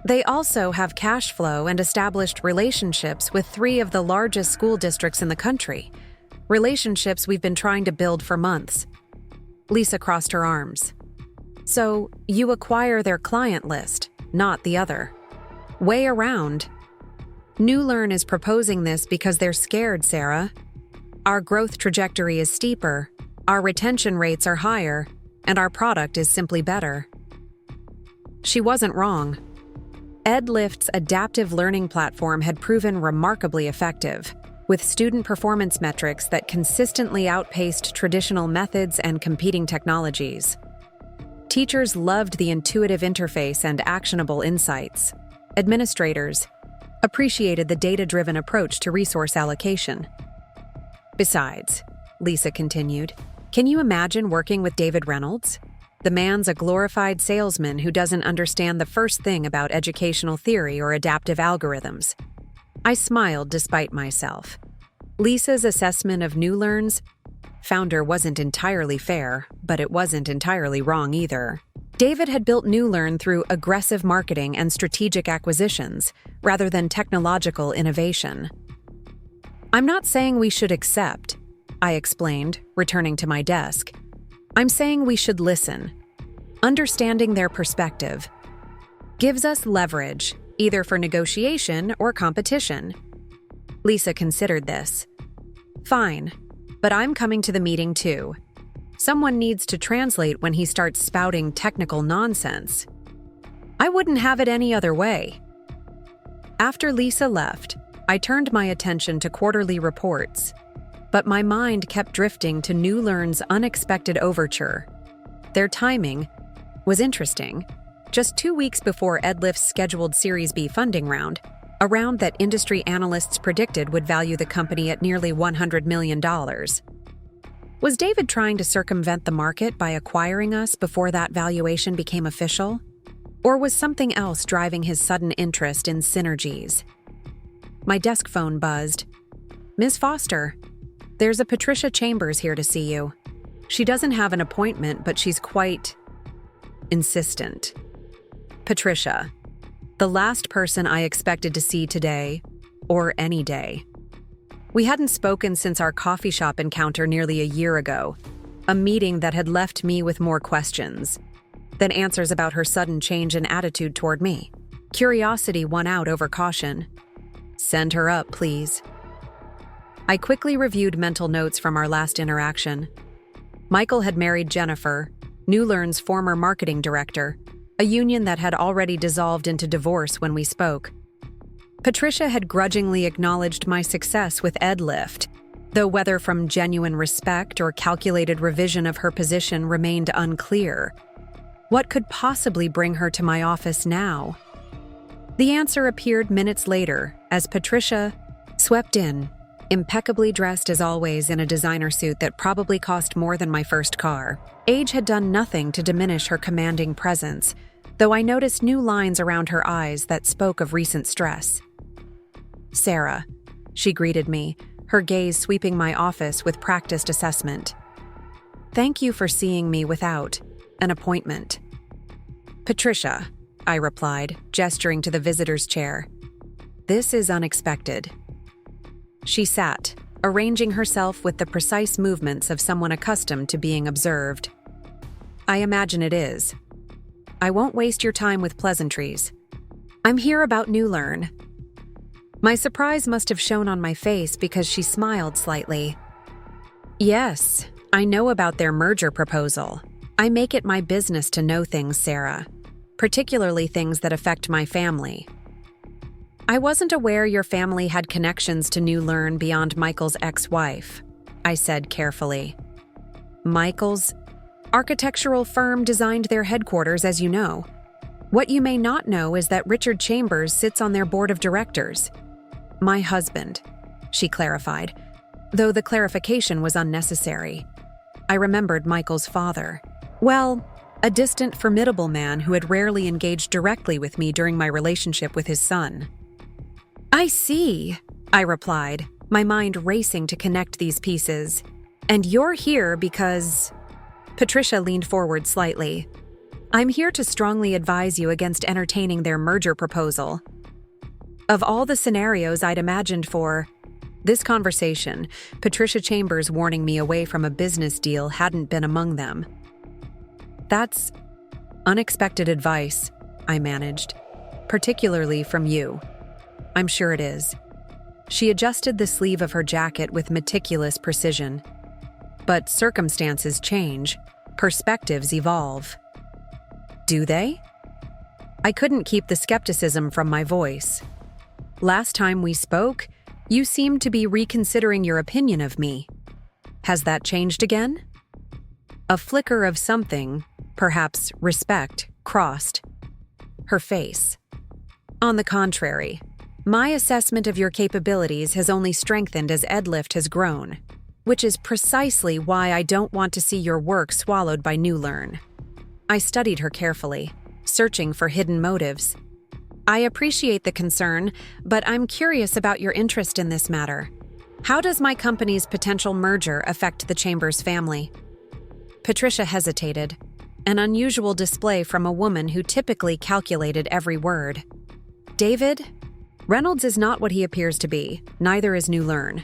They also have cash flow and established relationships with 3 of the largest school districts in the country. Relationships we've been trying to build for months." Lisa crossed her arms. "So, you acquire their client list, not the other. Way around." New Learn is proposing this because they're scared, Sarah. Our growth trajectory is steeper, our retention rates are higher, and our product is simply better. She wasn't wrong. EdLift's adaptive learning platform had proven remarkably effective, with student performance metrics that consistently outpaced traditional methods and competing technologies. Teachers loved the intuitive interface and actionable insights. Administrators appreciated the data-driven approach to resource allocation. Besides, Lisa continued, can you imagine working with David Reynolds? The man's a glorified salesman who doesn't understand the first thing about educational theory or adaptive algorithms. I smiled despite myself. Lisa's assessment of New Learn's founder wasn't entirely fair, but it wasn't entirely wrong either. David had built New Learn through aggressive marketing and strategic acquisitions, rather than technological innovation. I'm not saying we should accept, I explained, returning to my desk. I'm saying we should listen. Understanding their perspective gives us leverage, either for negotiation or competition. Lisa considered this. Fine, but I'm coming to the meeting too. Someone needs to translate when he starts spouting technical nonsense. I wouldn't have it any other way. After Lisa left, I turned my attention to quarterly reports, but my mind kept drifting to New Learn's unexpected overture. Their timing was interesting. Just 2 weeks before EdLift's scheduled Series B funding round, a round that industry analysts predicted would value the company at nearly $100 million. Was David trying to circumvent the market by acquiring us before that valuation became official? Or was something else driving his sudden interest in synergies? My desk phone buzzed. Ms. Foster, there's a Patricia Chambers here to see you. She doesn't have an appointment, but she's quite insistent. Patricia, the last person I expected to see today, or any day. We hadn't spoken since our coffee shop encounter nearly a year ago, a meeting that had left me with more questions than answers about her sudden change in attitude toward me. Curiosity won out over caution. Send her up, please. I quickly reviewed mental notes from our last interaction. Michael had married Jennifer, New Learn's former marketing director, a union that had already dissolved into divorce when we spoke. Patricia had grudgingly acknowledged my success with EdLift, though whether from genuine respect or calculated revision of her position remained unclear. What could possibly bring her to my office now? The answer appeared minutes later as Patricia swept in, impeccably dressed as always in a designer suit that probably cost more than my first car. Age had done nothing to diminish her commanding presence, though I noticed new lines around her eyes that spoke of recent stress. Sarah, she greeted me, her gaze sweeping my office with practiced assessment. Thank you for seeing me without an appointment. Patricia, I replied, gesturing to the visitor's chair. This is unexpected. She sat, arranging herself with the precise movements of someone accustomed to being observed. I imagine it is. I won't waste your time with pleasantries. I'm here about New Learn. My surprise must have shown on my face because she smiled slightly. Yes, I know about their merger proposal. I make it my business to know things, Sarah, particularly things that affect my family. I wasn't aware your family had connections to New Learn beyond Michael's ex-wife, I said carefully. Michael's architectural firm designed their headquarters, as you know. What you may not know is that Richard Chambers sits on their board of directors. My husband, she clarified, though the clarification was unnecessary. I remembered Michael's father. Well, a distant, formidable man who had rarely engaged directly with me during my relationship with his son. I see, I replied, my mind racing to connect these pieces. And you're here because... Patricia leaned forward slightly. I'm here to strongly advise you against entertaining their merger proposal. Of all the scenarios I'd imagined for this conversation, Patricia Chambers warning me away from a business deal hadn't been among them. That's unexpected advice, I managed, particularly from you. I'm sure it is. She adjusted the sleeve of her jacket with meticulous precision. But circumstances change. Perspectives evolve. Do they? I couldn't keep the skepticism from my voice. Last time we spoke, you seemed to be reconsidering your opinion of me. Has that changed again? A flicker of something, perhaps respect, crossed her face. On the contrary, my assessment of your capabilities has only strengthened as Edlift has grown, which is precisely why I don't want to see your work swallowed by New Learn. I studied her carefully, searching for hidden motives. I appreciate the concern, but I'm curious about your interest in this matter. How does my company's potential merger affect the Chambers family? Patricia hesitated, an unusual display from a woman who typically calculated every word. David, Reynolds is not what he appears to be, neither is New Learn.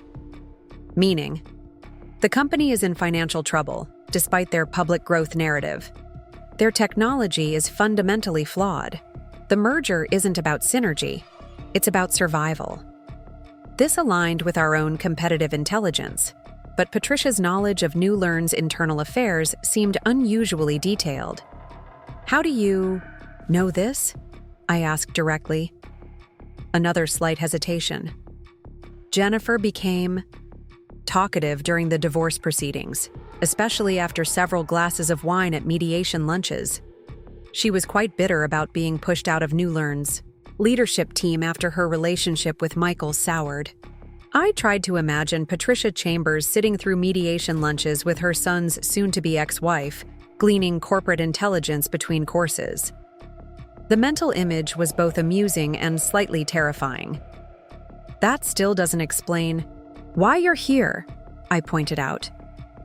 Meaning, the company is in financial trouble, despite their public growth narrative. Their technology is fundamentally flawed. The merger isn't about synergy, it's about survival. This aligned with our own competitive intelligence, but Patricia's knowledge of New Learn's internal affairs seemed unusually detailed. How do you know this? I asked directly. Another slight hesitation. Jennifer became talkative during the divorce proceedings, especially after several glasses of wine at mediation lunches. She was quite bitter about being pushed out of New Learn's leadership team after her relationship with Michael soured. I tried to imagine Patricia Chambers sitting through mediation lunches with her son's soon-to-be ex-wife, gleaning corporate intelligence between courses. The mental image was both amusing and slightly terrifying. That still doesn't explain why you're here, I pointed out.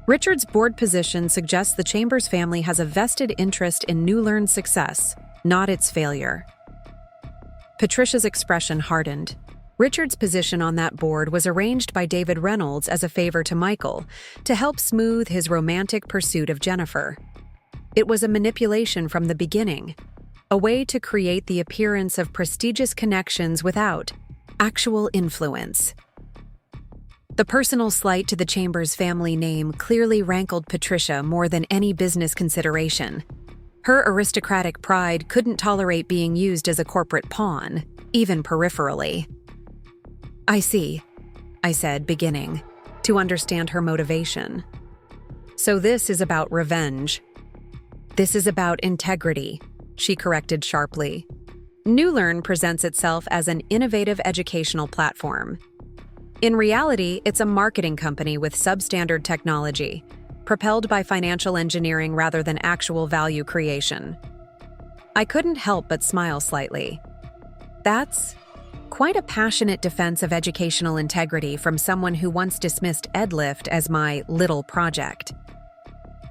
Richard's board position suggests the Chambers family has a vested interest in New Learn's success, not its failure. Patricia's expression hardened. Richard's position on that board was arranged by David Reynolds as a favor to Michael to help smooth his romantic pursuit of Jennifer. It was a manipulation from the beginning, a way to create the appearance of prestigious connections without actual influence. The personal slight to the Chambers family name clearly rankled Patricia more than any business consideration. Her aristocratic pride couldn't tolerate being used as a corporate pawn, even peripherally. I see, I said, beginning to understand her motivation. So this is about revenge. This is about integrity, she corrected sharply. New Learn presents itself as an innovative educational platform. In reality, it's a marketing company with substandard technology, propelled by financial engineering rather than actual value creation. I couldn't help but smile slightly. That's quite a passionate defense of educational integrity from someone who once dismissed Edlift as my little project.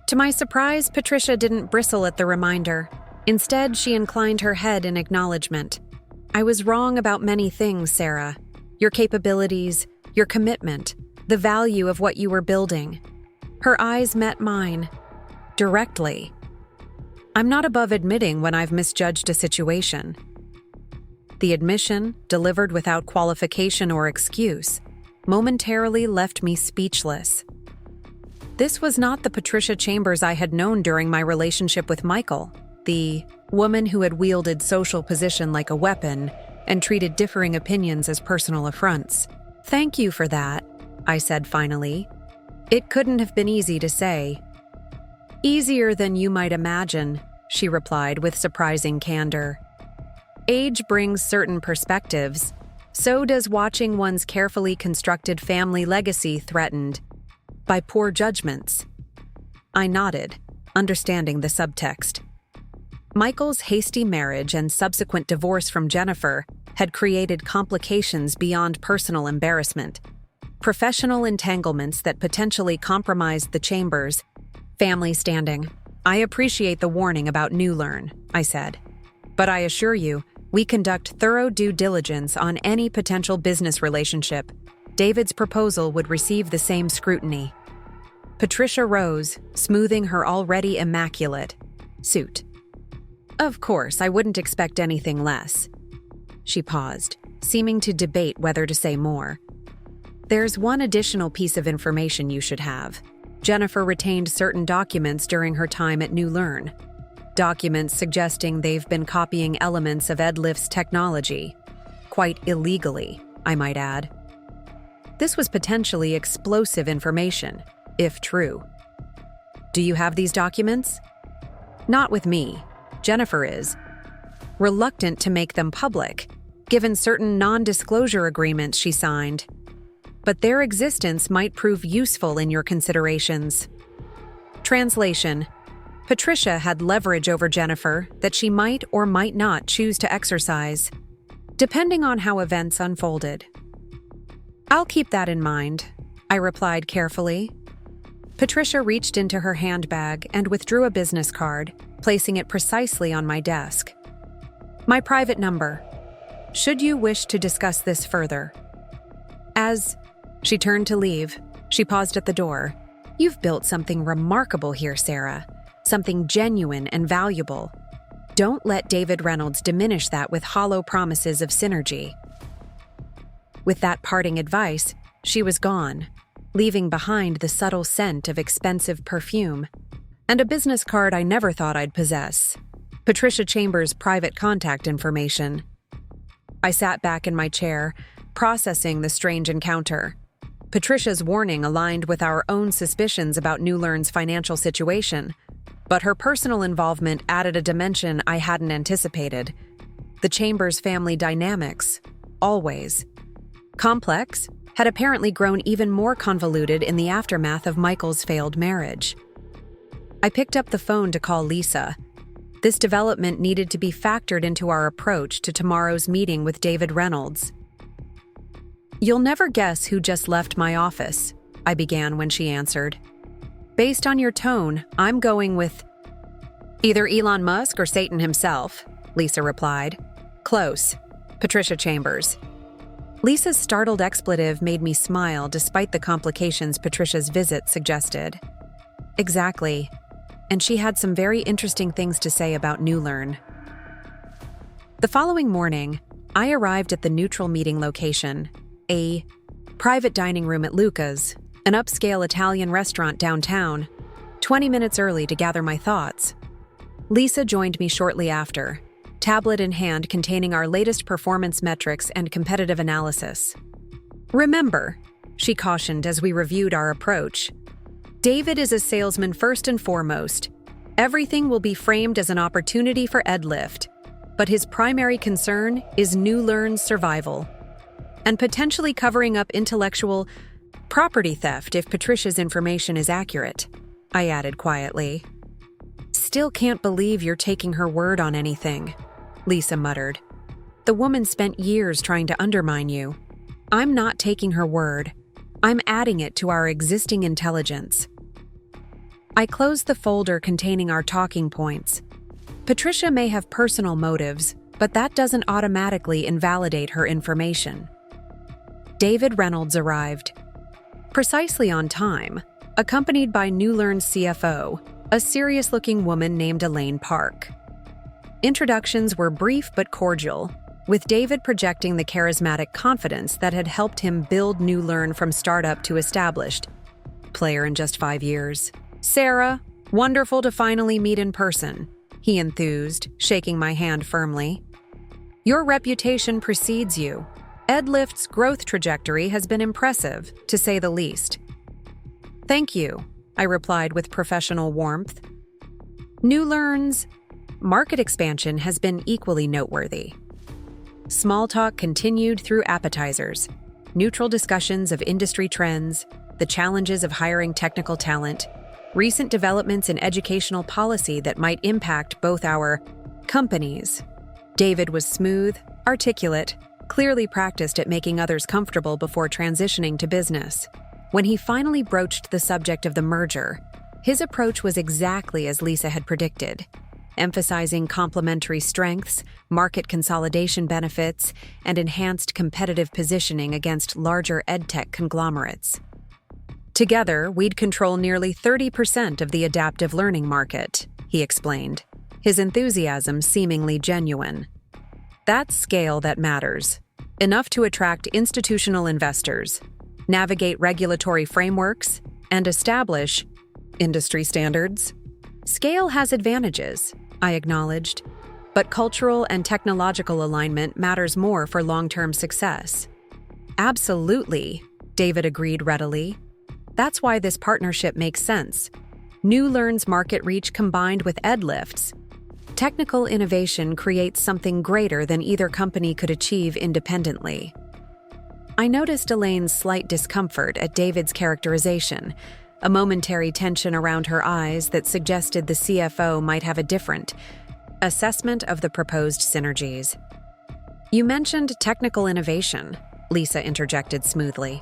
To my surprise, Patricia didn't bristle at the reminder. Instead, she inclined her head in acknowledgement. I was wrong about many things, Sarah. Your capabilities, your commitment, the value of what you were building. Her eyes met mine, directly. I'm not above admitting when I've misjudged a situation. The admission, delivered without qualification or excuse, momentarily left me speechless. This was not the Patricia Chambers I had known during my relationship with Michael, the woman who had wielded social position like a weapon and treated differing opinions as personal affronts. Thank you for that, I said finally. It couldn't have been easy to say. Easier than you might imagine, she replied with surprising candor. Age brings certain perspectives. So does watching one's carefully constructed family legacy threatened by poor judgments. I nodded, understanding the subtext. Michael's hasty marriage and subsequent divorce from Jennifer had created complications beyond personal embarrassment, professional entanglements that potentially compromised the Chambers' family standing. I appreciate the warning about New Learn, I said, but I assure you, we conduct thorough due diligence on any potential business relationship. David's proposal would receive the same scrutiny. Patricia rose, smoothing her already immaculate suit. Of course, I wouldn't expect anything less. She paused, seeming to debate whether to say more. There's one additional piece of information you should have. Jennifer retained certain documents during her time at New Learn. Documents suggesting they've been copying elements of EdLift's technology. Quite illegally, I might add. This was potentially explosive information, if true. Do you have these documents? Not with me. Jennifer is. Reluctant to make them public, given certain non-disclosure agreements she signed. But their existence might prove useful in your considerations. Translation: Patricia had leverage over Jennifer that she might or might not choose to exercise, depending on how events unfolded. I'll keep that in mind, I replied carefully. Patricia reached into her handbag and withdrew a business card, placing it precisely on my desk. My private number. Should you wish to discuss this further. As she turned to leave, she paused at the door. You've built something remarkable here, Sarah. Something genuine and valuable. Don't let David Reynolds diminish that with hollow promises of synergy. With that parting advice, she was gone, leaving behind the subtle scent of expensive perfume and a business card I never thought I'd possess. Patricia Chambers' private contact information. I sat back in my chair, processing the strange encounter. Patricia's warning aligned with our own suspicions about New Learn's financial situation, but her personal involvement added a dimension I hadn't anticipated. The Chambers family dynamics, always complex, had apparently grown even more convoluted in the aftermath of Michael's failed marriage. I picked up the phone to call Lisa. This development needed to be factored into our approach to tomorrow's meeting with David Reynolds. You'll never guess who just left my office, I began when she answered. Based on your tone, I'm going with either Elon Musk or Satan himself, Lisa replied. Close. Patricia Chambers. Lisa's startled expletive made me smile despite the complications Patricia's visit suggested. Exactly. And she had some very interesting things to say about New Learn. The following morning, I arrived at the neutral meeting location, a private dining room at Luca's, an upscale Italian restaurant downtown, 20 minutes early to gather my thoughts. Lisa joined me shortly after, tablet in hand containing our latest performance metrics and competitive analysis. Remember, she cautioned as we reviewed our approach, David is a salesman first and foremost. Everything will be framed as an opportunity for EdLift, but his primary concern is New Learn's survival and potentially covering up intellectual property theft if Patricia's information is accurate, I added quietly. Still can't believe you're taking her word on anything, Lisa muttered. The woman spent years trying to undermine you. I'm not taking her word. I'm adding it to our existing intelligence. I closed the folder containing our talking points. Patricia may have personal motives, but that doesn't automatically invalidate her information. David Reynolds arrived, precisely on time, accompanied by New Learn's CFO, a serious-looking woman named Elaine Park. Introductions were brief but cordial, with David projecting the charismatic confidence that had helped him build New Learn from startup to established player in just 5 years. Sarah, wonderful to finally meet in person, he enthused, shaking my hand firmly. Your reputation precedes you. EdLift's growth trajectory has been impressive, to say the least. Thank you, I replied with professional warmth. New Learn's market expansion has been equally noteworthy. Small talk continued through appetizers, neutral discussions of industry trends, the challenges of hiring technical talent, recent developments in educational policy that might impact both our companies. David was smooth, articulate, clearly practiced at making others comfortable before transitioning to business. When he finally broached the subject of the merger, his approach was exactly as Lisa had predicted, emphasizing complementary strengths, market consolidation benefits, and enhanced competitive positioning against larger edtech conglomerates. Together, we'd control nearly 30% of the adaptive learning market, he explained, his enthusiasm seemingly genuine. That's scale that matters. enough to attract institutional investors, navigate regulatory frameworks, and establish industry standards. Scale has advantages, I acknowledged, but cultural and technological alignment matters more for long-term success. Absolutely, David agreed readily. That's why this partnership makes sense. NewLearn's market reach combined with EdLift's technical innovation creates something greater than either company could achieve independently. I noticed Elaine's slight discomfort at David's characterization, a momentary tension around her eyes that suggested the CFO might have a different assessment of the proposed synergies. You mentioned technical innovation, Lisa interjected smoothly.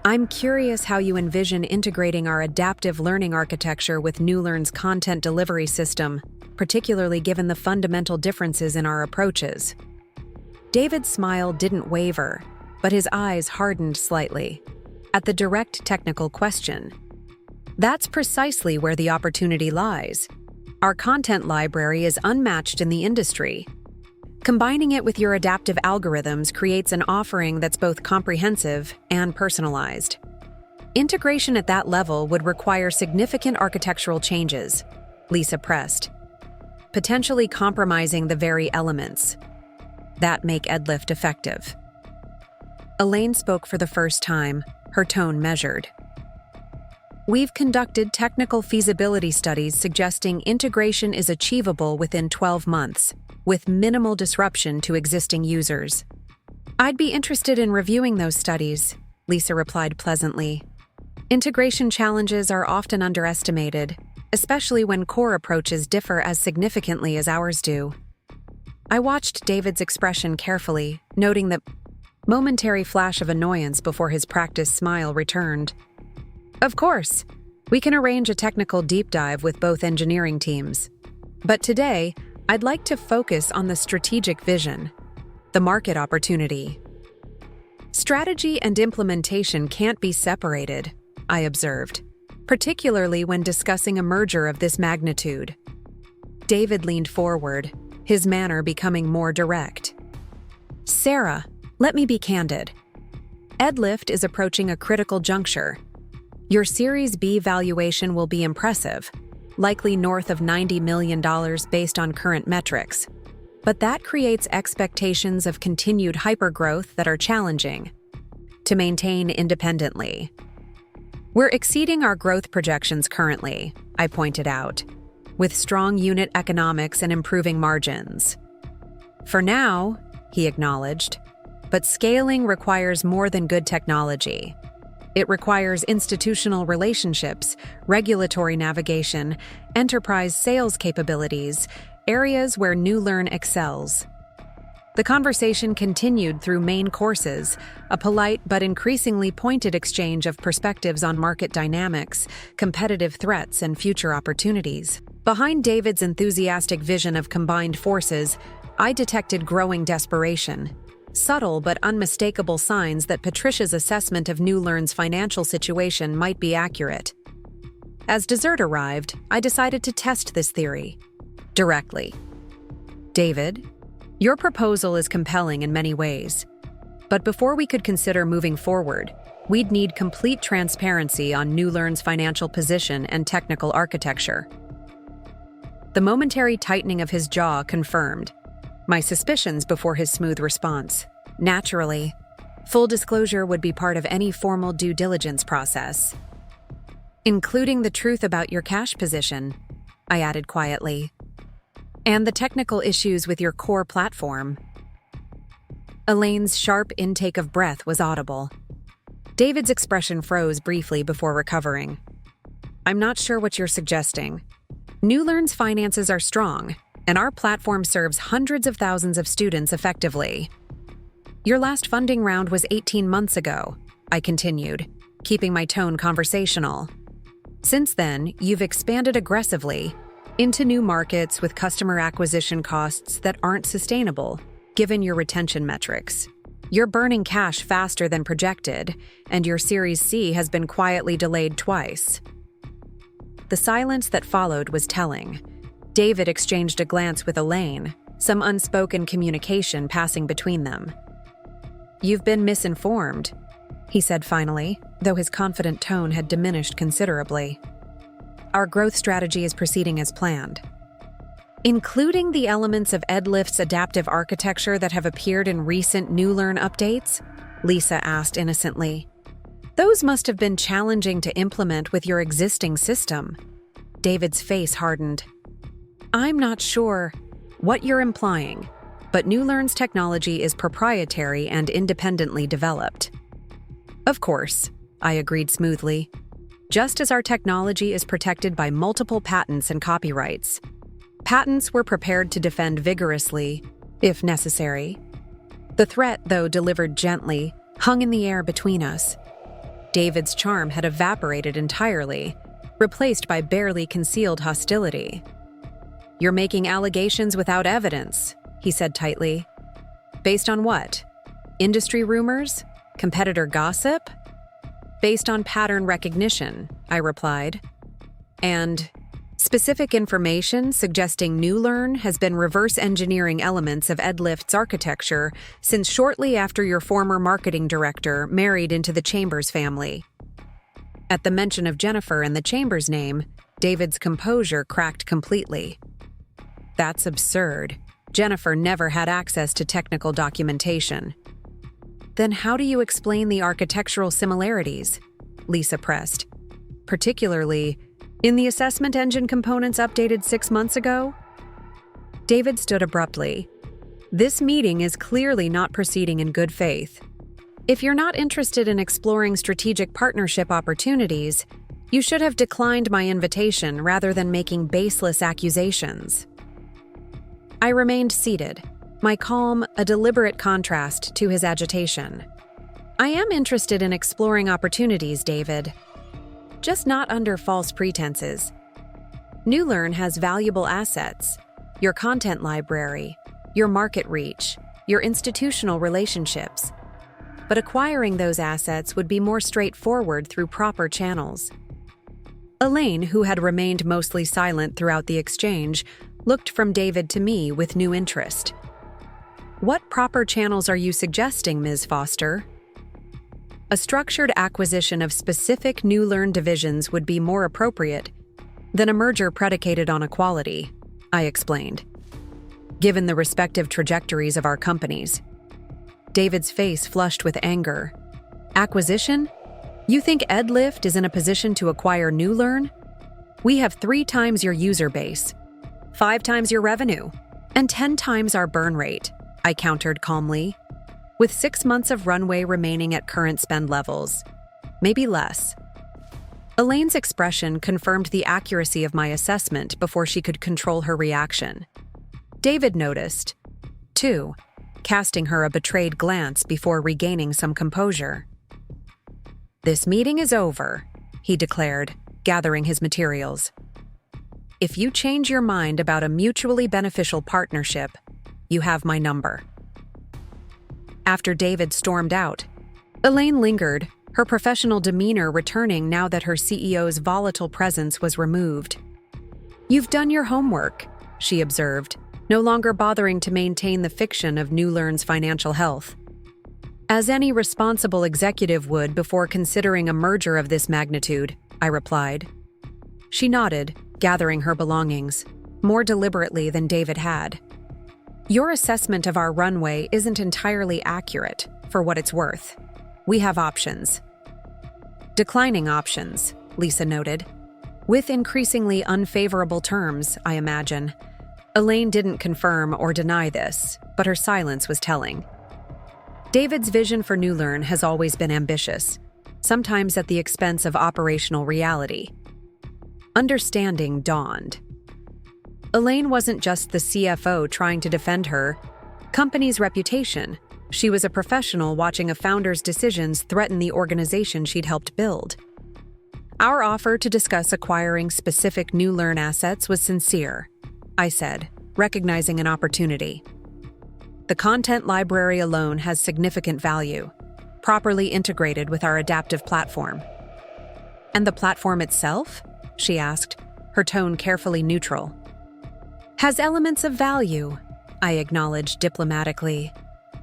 I'm curious how you envision integrating our adaptive learning architecture with NewLearn's content delivery system, particularly given the fundamental differences in our approaches. David's smile didn't waver, but his eyes hardened slightly at the direct technical question. That's precisely where the opportunity lies. Our content library is unmatched in the industry. Combining it with your adaptive algorithms creates an offering that's both comprehensive and personalized. Integration at that level would require significant architectural changes, Lisa pressed, potentially compromising the very elements that make EdLift effective. Elaine spoke for the first time, her tone measured. We've conducted technical feasibility studies suggesting integration is achievable within 12 months, with minimal disruption to existing users. I'd be interested in reviewing those studies, Lisa replied pleasantly. Integration challenges are often underestimated, especially when core approaches differ as significantly as ours do. I watched David's expression carefully, noting the momentary flash of annoyance before his practiced smile returned. Of course, we can arrange a technical deep dive with both engineering teams. But today, I'd like to focus on the strategic vision, the market opportunity. Strategy and implementation can't be separated, I observed, particularly when discussing a merger of this magnitude. David leaned forward, his manner becoming more direct. Sarah, let me be candid. EdLift is approaching a critical juncture. Your Series B valuation will be impressive, likely north of $90 million based on current metrics. But that creates expectations of continued hypergrowth that are challenging to maintain independently. We're exceeding our growth projections currently, I pointed out, with strong unit economics and improving margins. For now, he acknowledged, but scaling requires more than good technology. It requires institutional relationships, regulatory navigation, enterprise sales capabilities, areas where NewLearn excels. The conversation continued through main courses, a polite but increasingly pointed exchange of perspectives on market dynamics, competitive threats, and future opportunities. Behind David's enthusiastic vision of combined forces, I detected growing desperation. Subtle but unmistakable signs that Patricia's assessment of NewLearn's financial situation might be accurate. As dessert arrived, I decided to test this theory directly. David, your proposal is compelling in many ways, but before we could consider moving forward, we'd need complete transparency on NewLearn's financial position and technical architecture. The momentary tightening of his jaw confirmed my suspicions before his smooth response. Naturally, full disclosure would be part of any formal due diligence process, including the truth about your cash position, I added quietly, and the technical issues with your core platform. Elaine's sharp intake of breath was audible. David's expression froze briefly before recovering. I'm not sure what you're suggesting. NewLearn's finances are strong, and our platform serves hundreds of thousands of students effectively. Your last funding round was 18 months ago, I continued, keeping my tone conversational. Since then, you've expanded aggressively into new markets with customer acquisition costs that aren't sustainable, given your retention metrics. You're burning cash faster than projected, and your Series C has been quietly delayed twice. The silence that followed was telling. David exchanged a glance with Elaine, some unspoken communication passing between them. You've been misinformed, he said finally, though his confident tone had diminished considerably. Our growth strategy is proceeding as planned. Including the elements of EdLift's adaptive architecture that have appeared in recent NewLearn updates? Lisa asked innocently. Those must have been challenging to implement with your existing system. David's face hardened. I'm not sure what you're implying, but NewLearn's technology is proprietary and independently developed. Of course, I agreed smoothly. Just as our technology is protected by multiple patents and copyrights. Patents were prepared to defend vigorously, if necessary. The threat, though delivered gently, hung in the air between us. David's charm had evaporated entirely, replaced by barely concealed hostility. You're making allegations without evidence, he said tightly. Based on what? Industry rumors? Competitor gossip? Based on pattern recognition, I replied. And specific information suggesting NewLearn has been reverse engineering elements of EdLift's architecture since shortly after your former marketing director married into the Chambers family. At the mention of Jennifer and the Chambers name, David's composure cracked completely. That's absurd. Jennifer never had access to technical documentation. Then how do you explain the architectural similarities? Lisa pressed. Particularly, in the assessment engine components updated 6 months ago? David stood abruptly. This meeting is clearly not proceeding in good faith. If you're not interested in exploring strategic partnership opportunities, you should have declined my invitation rather than making baseless accusations. I remained seated, my calm a deliberate contrast to his agitation. I am interested in exploring opportunities, David. Just not under false pretenses. NewLearn has valuable assets, your content library, your market reach, your institutional relationships. But acquiring those assets would be more straightforward through proper channels. Elaine, who had remained mostly silent throughout the exchange, looked from David to me with new interest. What proper channels are you suggesting, Ms. Foster? A structured acquisition of specific NewLearn divisions would be more appropriate than a merger predicated on equality, I explained, given the respective trajectories of our companies. David's face flushed with anger. Acquisition? You think EdLift is in a position to acquire NewLearn? We have 3 times your user base, 5 times your revenue, and 10 times our burn rate, I countered calmly. With 6 months of runway remaining at current spend levels, maybe less. Elaine's expression confirmed the accuracy of my assessment before she could control her reaction. David noticed, too, casting her a betrayed glance before regaining some composure. This meeting is over, he declared, gathering his materials. If you change your mind about a mutually beneficial partnership, you have my number. After David stormed out, Elaine lingered, her professional demeanor returning now that her CEO's volatile presence was removed. You've done your homework, she observed, no longer bothering to maintain the fiction of NewLearn's financial health. As any responsible executive would before considering a merger of this magnitude, I replied. She nodded, gathering her belongings, more deliberately than David had. Your assessment of our runway isn't entirely accurate, for what it's worth. We have options. Declining options, Lisa noted. With increasingly unfavorable terms, I imagine. Elaine didn't confirm or deny this, but her silence was telling. David's vision for NewLearn has always been ambitious, sometimes at the expense of operational reality. Understanding dawned. Elaine wasn't just the CFO trying to defend her company's reputation. She was a professional watching a founder's decisions threaten the organization she'd helped build. Our offer to discuss acquiring specific NewLearn assets was sincere, I said, recognizing an opportunity. The content library alone has significant value, properly integrated with our adaptive platform. And the platform itself? She asked, her tone carefully neutral. Has elements of value, I acknowledged diplomatically.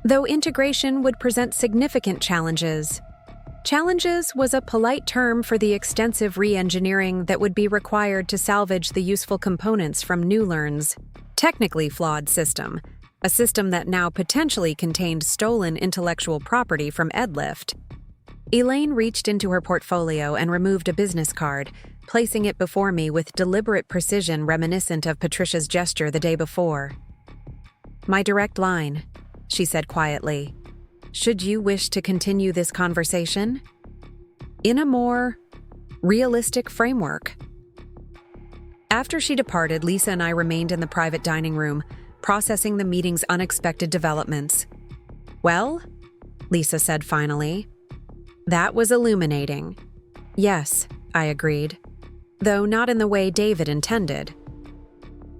though integration would present significant challenges. Challenges was a polite term for the extensive re-engineering that would be required to salvage the useful components from NewLearn's technically flawed system, a system that now potentially contained stolen intellectual property from Edlift. Elaine reached into her portfolio and removed a business card, placing it before me with deliberate precision reminiscent of Patricia's gesture the day before. "My direct line," she said quietly. "Should you wish to continue this conversation in a more realistic framework." After she departed, Lisa and I remained in the private dining room, processing the meeting's unexpected developments. "Well," Lisa said finally, "that was illuminating." "Yes," I agreed, though not in the way David intended.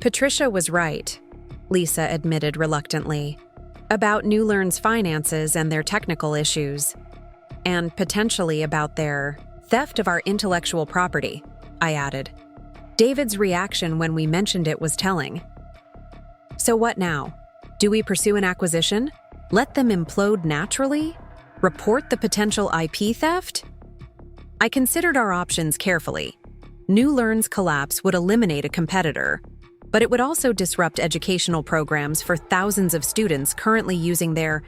"Patricia was right," Lisa admitted reluctantly, "about NewLearn's finances and their technical issues, and potentially about their theft of our intellectual property," I added. David's reaction when we mentioned it was telling. "So what now? Do we pursue an acquisition? Let them implode naturally? Report the potential IP theft?" I considered our options carefully. NewLearn's collapse would eliminate a competitor, but it would also disrupt educational programs for thousands of students currently using their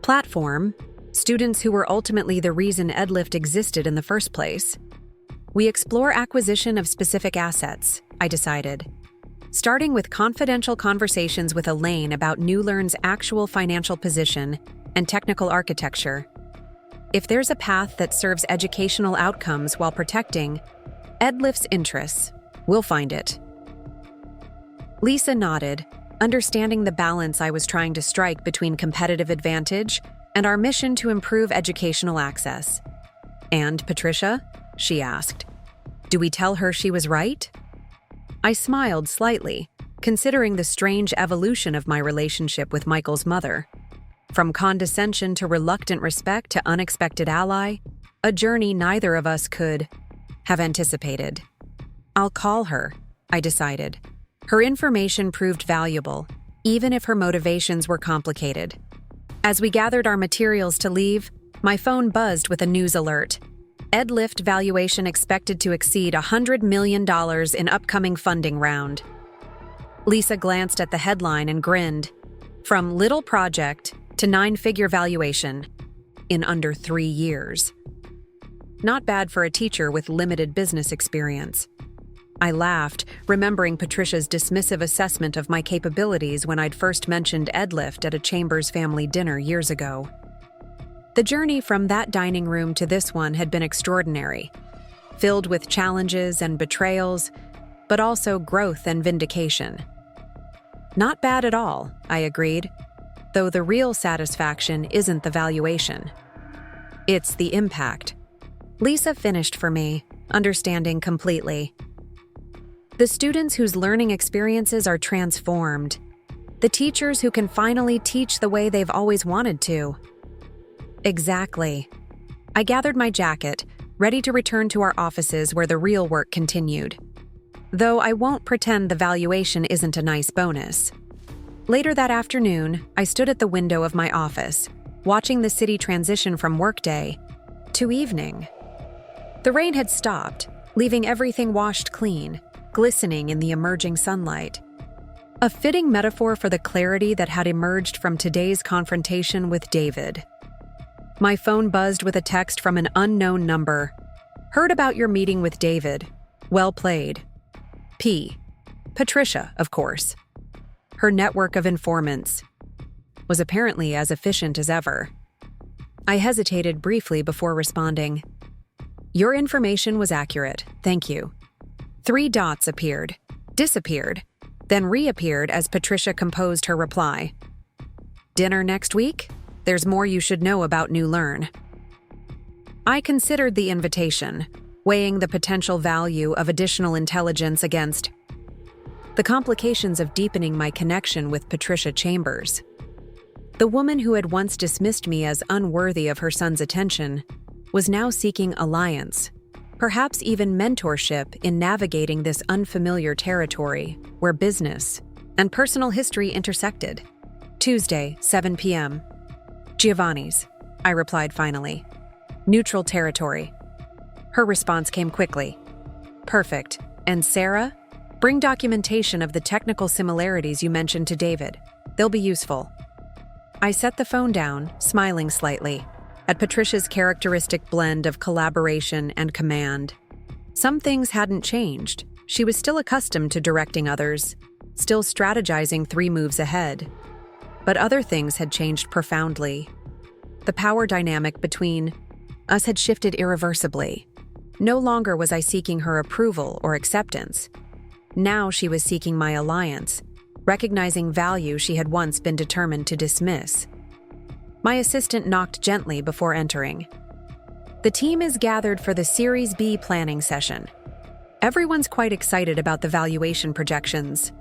platform, students who were ultimately the reason Edlift existed in the first place. We explore acquisition of specific assets, I decided, starting with confidential conversations with Elaine about NewLearn's actual financial position and technical architecture. If there's a path that serves educational outcomes while protecting Edlift's interests, we'll find it. Lisa nodded, understanding the balance I was trying to strike between competitive advantage and our mission to improve educational access. "And Patricia?" she asked. "Do we tell her she was right?" I smiled slightly, considering the strange evolution of my relationship with Michael's mother. From condescension to reluctant respect to unexpected ally, a journey neither of us could have anticipated. "I'll call her," I decided. Her information proved valuable, even if her motivations were complicated. As we gathered our materials to leave, my phone buzzed with a news alert. Edlift valuation expected to exceed $100 million in upcoming funding round. Lisa glanced at the headline and grinned. From little project to 9-figure valuation in under 3 years. Not bad for a teacher with limited business experience. I laughed, remembering Patricia's dismissive assessment of my capabilities when I'd first mentioned Edlift at a Chambers family dinner years ago. The journey from that dining room to this one had been extraordinary, filled with challenges and betrayals, but also growth and vindication. Not bad at all, I agreed, though the real satisfaction isn't the valuation. It's the impact. Lisa finished for me, understanding completely. The students whose learning experiences are transformed. The teachers who can finally teach the way they've always wanted to. Exactly. I gathered my jacket, ready to return to our offices where the real work continued. Though I won't pretend the valuation isn't a nice bonus. Later that afternoon, I stood at the window of my office, watching the city transition from workday to evening. The rain had stopped, leaving everything washed clean, glistening in the emerging sunlight. A fitting metaphor for the clarity that had emerged from today's confrontation with David. My phone buzzed with a text from an unknown number. "Heard about your meeting with David. Well played. P. Patricia, of course." Her network of informants was apparently as efficient as ever. I hesitated briefly before responding. "Your information was accurate, thank you." 3 dots appeared, disappeared, then reappeared as Patricia composed her reply. "Dinner next week? There's more you should know about NewLearn." I considered the invitation, weighing the potential value of additional intelligence against the complications of deepening my connection with Patricia Chambers. The woman who had once dismissed me as unworthy of her son's attention was now seeking alliance, perhaps even mentorship in navigating this unfamiliar territory where business and personal history intersected. Tuesday, 7 p.m. Giovanni's, I replied finally. Neutral territory. Her response came quickly. Perfect. And Sarah? Bring documentation of the technical similarities you mentioned to David. They'll be useful. I set the phone down, smiling slightly, at Patricia's characteristic blend of collaboration and command. Some things hadn't changed. She was still accustomed to directing others, still strategizing 3 moves ahead. But other things had changed profoundly. The power dynamic between us had shifted irreversibly. No longer was I seeking her approval or acceptance. Now she was seeking my alliance, recognizing value she had once been determined to dismiss. My assistant knocked gently before entering. The team is gathered for the Series B planning session. Everyone's quite excited about the valuation projections.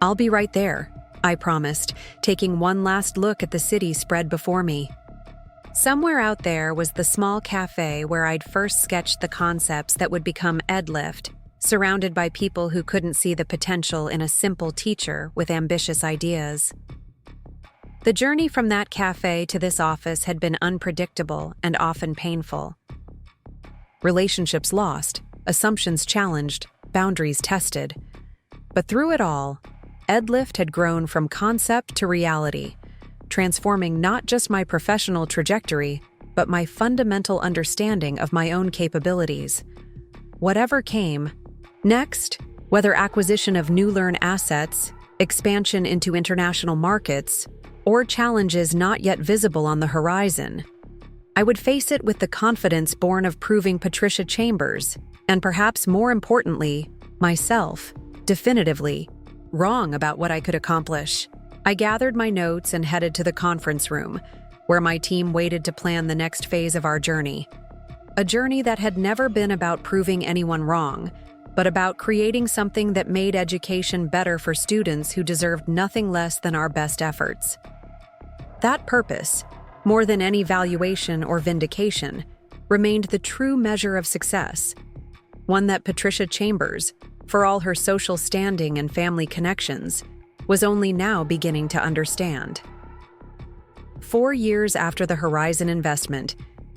I'll be right there, I promised, taking one last look at the city spread before me. Somewhere out there was the small café where I'd first sketched the concepts that would become EdLift, surrounded by people who couldn't see the potential in a simple teacher with ambitious ideas. The journey from that café to this office had been unpredictable and often painful. Relationships lost, assumptions challenged, boundaries tested. But through it all, EdLift had grown from concept to reality, transforming not just my professional trajectory, but my fundamental understanding of my own capabilities. Whatever came next, whether acquisition of new learn assets, expansion into international markets, or challenges not yet visible on the horizon, I would face it with the confidence born of proving Patricia Chambers, and perhaps more importantly, myself, definitively, wrong about what I could accomplish. I gathered my notes and headed to the conference room, where my team waited to plan the next phase of our journey. A journey that had never been about proving anyone wrong, but about creating something that made education better for students who deserved nothing less than our best efforts. That purpose, more than any valuation or vindication, remained the true measure of success, one that Patricia Chambers, for all her social standing and family connections, was only now beginning to understand. 4 years after the Horizon investment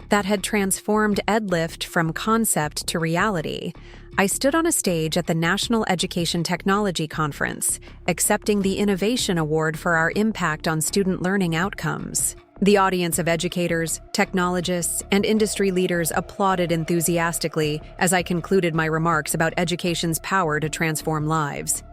that had transformed EdLift from concept to reality, I stood on a stage at the National Education Technology Conference, accepting the Innovation Award for our impact on student learning outcomes. The audience of educators, technologists, and industry leaders applauded enthusiastically as I concluded my remarks about education's power to transform lives.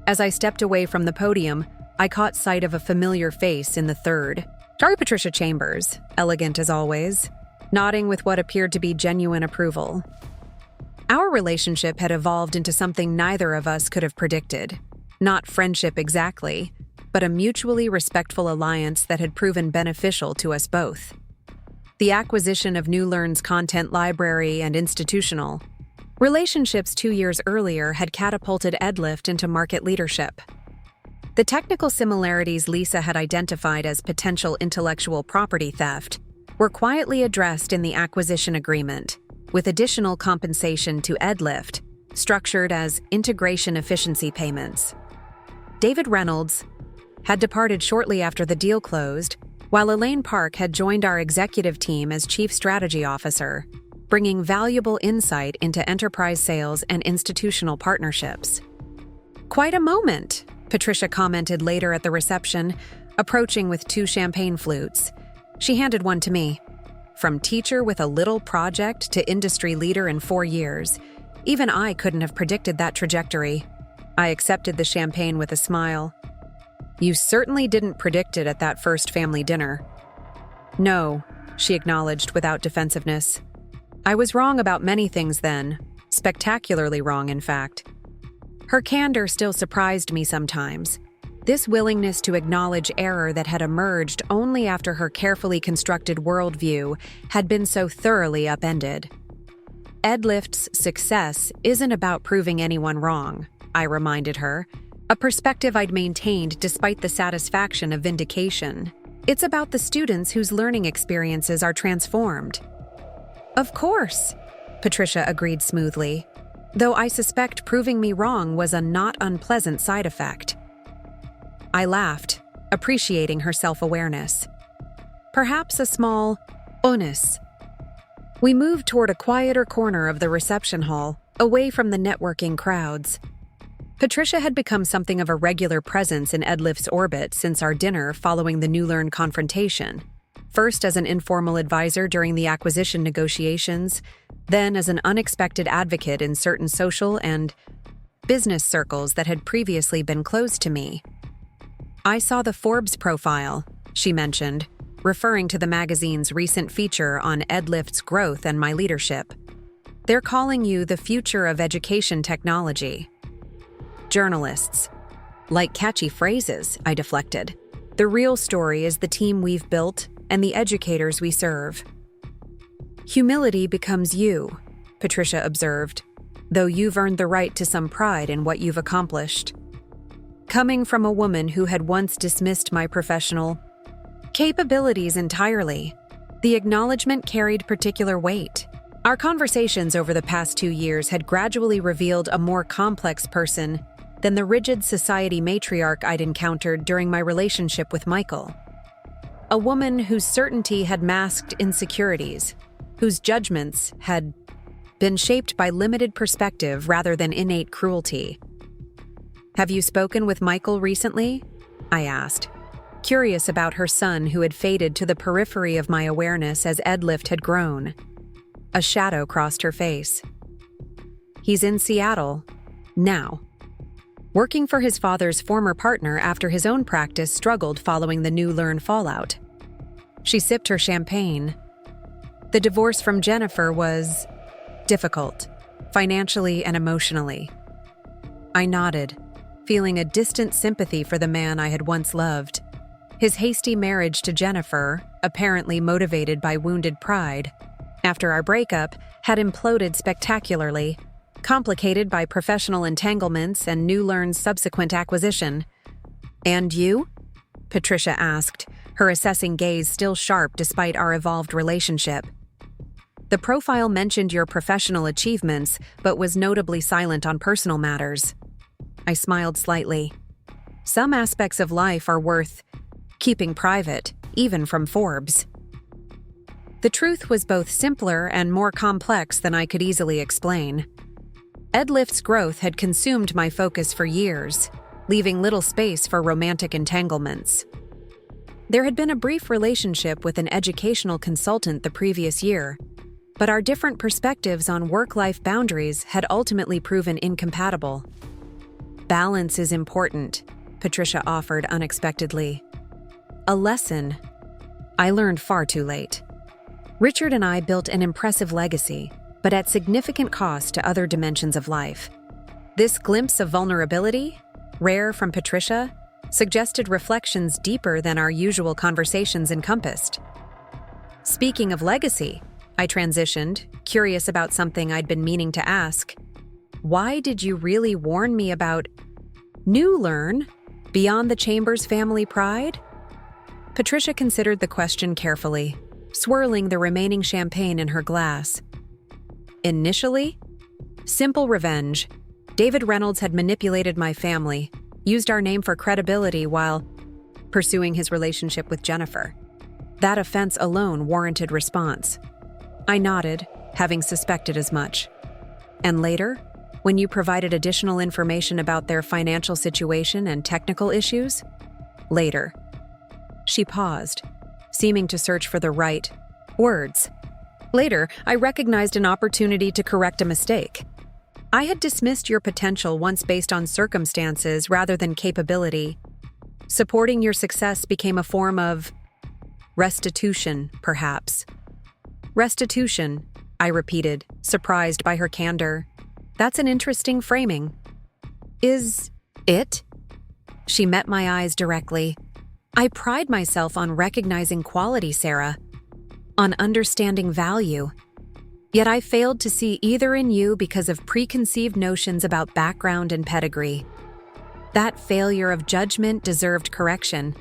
As I stepped away from the podium, I caught sight of a familiar face in the third. Sorry, Patricia Chambers, elegant as always, nodding with what appeared to be genuine approval. Our relationship had evolved into something neither of us could have predicted. Not friendship exactly, but a mutually respectful alliance that had proven beneficial to us both. The acquisition of New Learn's content library and institutional relationships 2 years earlier had catapulted EdLift into market leadership. The technical similarities Lisa had identified as potential intellectual property theft were quietly addressed in the acquisition agreement, with additional compensation to EdLift, structured as integration efficiency payments. David Reynolds had departed shortly after the deal closed, while Elaine Park had joined our executive team as Chief Strategy Officer, bringing valuable insight into enterprise sales and institutional partnerships. Quite a moment, Patricia commented later at the reception, approaching with 2 champagne flutes. She handed one to me. From teacher with a little project to industry leader in 4 years, even I couldn't have predicted that trajectory. I accepted the champagne with a smile. You certainly didn't predict it at that first family dinner. No, she acknowledged without defensiveness. I was wrong about many things then, spectacularly wrong, in fact. Her candor still surprised me sometimes. This willingness to acknowledge error that had emerged only after her carefully constructed worldview had been so thoroughly upended. EdLift's success isn't about proving anyone wrong, I reminded her, a perspective I'd maintained despite the satisfaction of vindication. It's about the students whose learning experiences are transformed. Of course, Patricia agreed smoothly, though I suspect proving me wrong was a not unpleasant side effect. I laughed, appreciating her self-awareness. perhaps a small onus. We moved toward a quieter corner of the reception hall, away from the networking crowds. Patricia had become something of a regular presence in Edlift's orbit since our dinner following the New Learn confrontation. First as an informal advisor during the acquisition negotiations, then as an unexpected advocate in certain social and business circles that had previously been closed to me. "I saw the Forbes profile," she mentioned, referring to the magazine's recent feature on Edlift's growth and my leadership. "They're calling you the future of education technology." Journalists. Like catchy phrases, I deflected. The real story is the team we've built and the educators we serve. "Humility becomes you," Patricia observed, "though you've earned the right to some pride in what you've accomplished." Coming from a woman who had once dismissed my professional capabilities entirely, the acknowledgement carried particular weight. Our conversations over the past 2 years had gradually revealed a more complex person than the rigid society matriarch I'd encountered during my relationship with Michael. A woman whose certainty had masked insecurities, whose judgments had been shaped by limited perspective rather than innate cruelty. "Have you spoken with Michael recently?" I asked, curious about her son who had faded to the periphery of my awareness as Edlift had grown. A shadow crossed her face. "He's in Seattle, now. Working for his father's former partner after his own practice struggled following the New Learn fallout." She sipped her champagne. "The divorce from Jennifer was difficult, financially and emotionally." I nodded, feeling a distant sympathy for the man I had once loved. His hasty marriage to Jennifer, apparently motivated by wounded pride, after our breakup, had imploded spectacularly, complicated by professional entanglements and New Learn's subsequent acquisition. "And you?" Patricia asked, her assessing gaze still sharp despite our evolved relationship. "The profile mentioned your professional achievements, but was notably silent on personal matters." I smiled slightly. "Some aspects of life are worth keeping private, even from Forbes." The truth was both simpler and more complex than I could easily explain. Edlift's growth had consumed my focus for years, leaving little space for romantic entanglements. There had been a brief relationship with an educational consultant the previous year, but our different perspectives on work-life boundaries had ultimately proven incompatible. "Balance is important," Patricia offered unexpectedly. A lesson I learned far too late. Richard and I built an impressive legacy, but at significant cost to other dimensions of life. This glimpse of vulnerability, rare from Patricia, suggested reflections deeper than our usual conversations encompassed. "Speaking of legacy," I transitioned, curious about something I'd been meaning to ask. "Why did you really warn me about New Learn beyond the Chambers family pride?" Patricia considered the question carefully, swirling the remaining champagne in her glass. "Initially, simple revenge. David Reynolds had manipulated my family, used our name for credibility while pursuing his relationship with Jennifer. That offense alone warranted response." I nodded, having suspected as much. "And later, when you provided additional information about their financial situation and technical issues?" "Later." She paused, seeming to search for the right words. "Later, I recognized an opportunity to correct a mistake. I had dismissed your potential once based on circumstances rather than capability. Supporting your success became a form of restitution, perhaps." "Restitution," I repeated, surprised by her candor. "That's an interesting framing." "Is it?" She met my eyes directly. "I pride myself on recognizing quality, Sarah, on understanding value. Yet I failed to see either in you because of preconceived notions about background and pedigree. That failure of judgment deserved correction."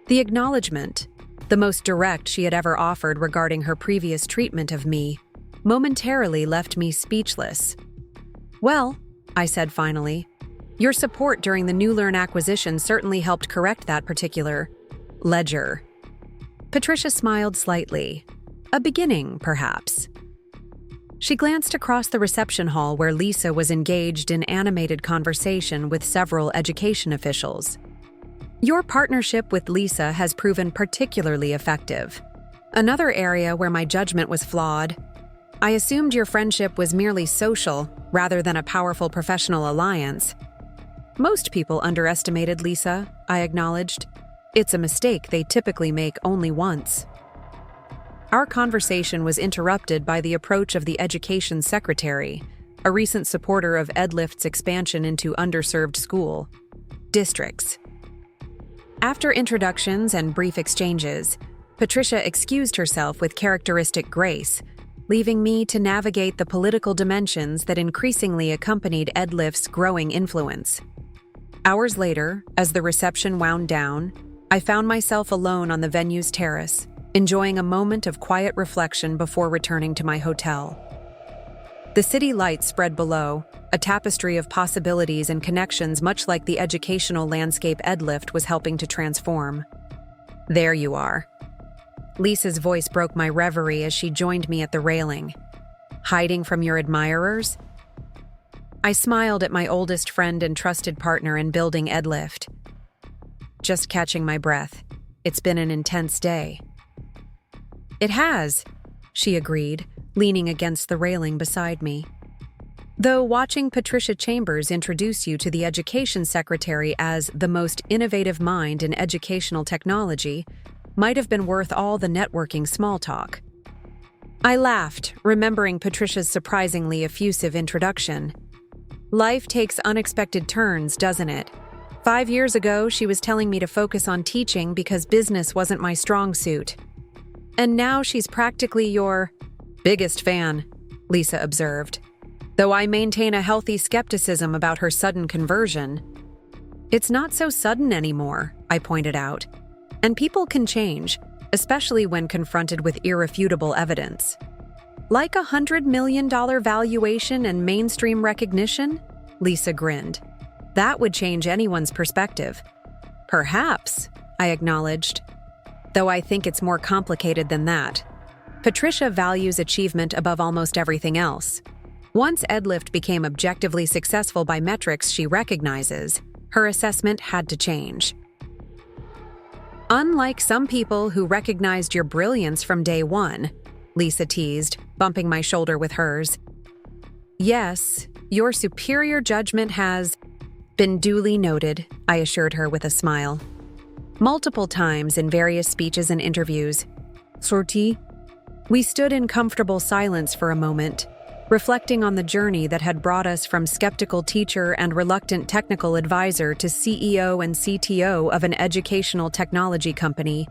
The acknowledgement, the most direct she had ever offered regarding her previous treatment of me, momentarily left me speechless. "Well," I said finally, "your support during the New Learn acquisition certainly helped correct that particular ledger." Patricia smiled slightly. A beginning, perhaps. She glanced across the reception hall where Lisa was engaged in animated conversation with several education officials. Your partnership with Lisa has proven particularly effective. Another area where my judgment was flawed. I assumed your friendship was merely social rather than a powerful professional alliance. Most people underestimated Lisa, I acknowledged. It's a mistake they typically make only once. Our conversation was interrupted by the approach of the education secretary, a recent supporter of EdLift's expansion into underserved school districts. After introductions and brief exchanges, Patricia excused herself with characteristic grace, leaving me to navigate the political dimensions that increasingly accompanied EdLift's growing influence. Hours later, as the reception wound down, I found myself alone on the venue's terrace, enjoying a moment of quiet reflection before returning to my hotel. The city lights spread below, a tapestry of possibilities and connections much like the educational landscape EdLift was helping to transform. There you are. Lisa's voice broke my reverie as she joined me at the railing. Hiding from your admirers? I smiled at my oldest friend and trusted partner in building EdLift. Just catching my breath. It's been an intense day. It has, she agreed, leaning against the railing beside me. Though watching Patricia Chambers introduce you to the education secretary as the most innovative mind in educational technology might have been worth all the networking small talk. I laughed, remembering Patricia's surprisingly effusive introduction. Life takes unexpected turns, doesn't it? 5 years ago, she was telling me to focus on teaching because business wasn't my strong suit. And now she's practically your biggest fan, Lisa observed. Though I maintain a healthy skepticism about her sudden conversion. It's not so sudden anymore, I pointed out. And people can change, especially when confronted with irrefutable evidence. Like a $100 million valuation and mainstream recognition? Lisa grinned. That would change anyone's perspective. Perhaps, I acknowledged. Though I think it's more complicated than that. Patricia values achievement above almost everything else. Once EdLift became objectively successful by metrics she recognizes, her assessment had to change. Unlike some people who recognized your brilliance from day one, Lisa teased, bumping my shoulder with hers. Yes, your superior judgment has been duly noted, I assured her with a smile. Multiple times in various speeches and interviews. Sortie? We stood in comfortable silence for a moment, reflecting on the journey that had brought us from skeptical teacher and reluctant technical advisor to CEO and CTO of an educational technology company,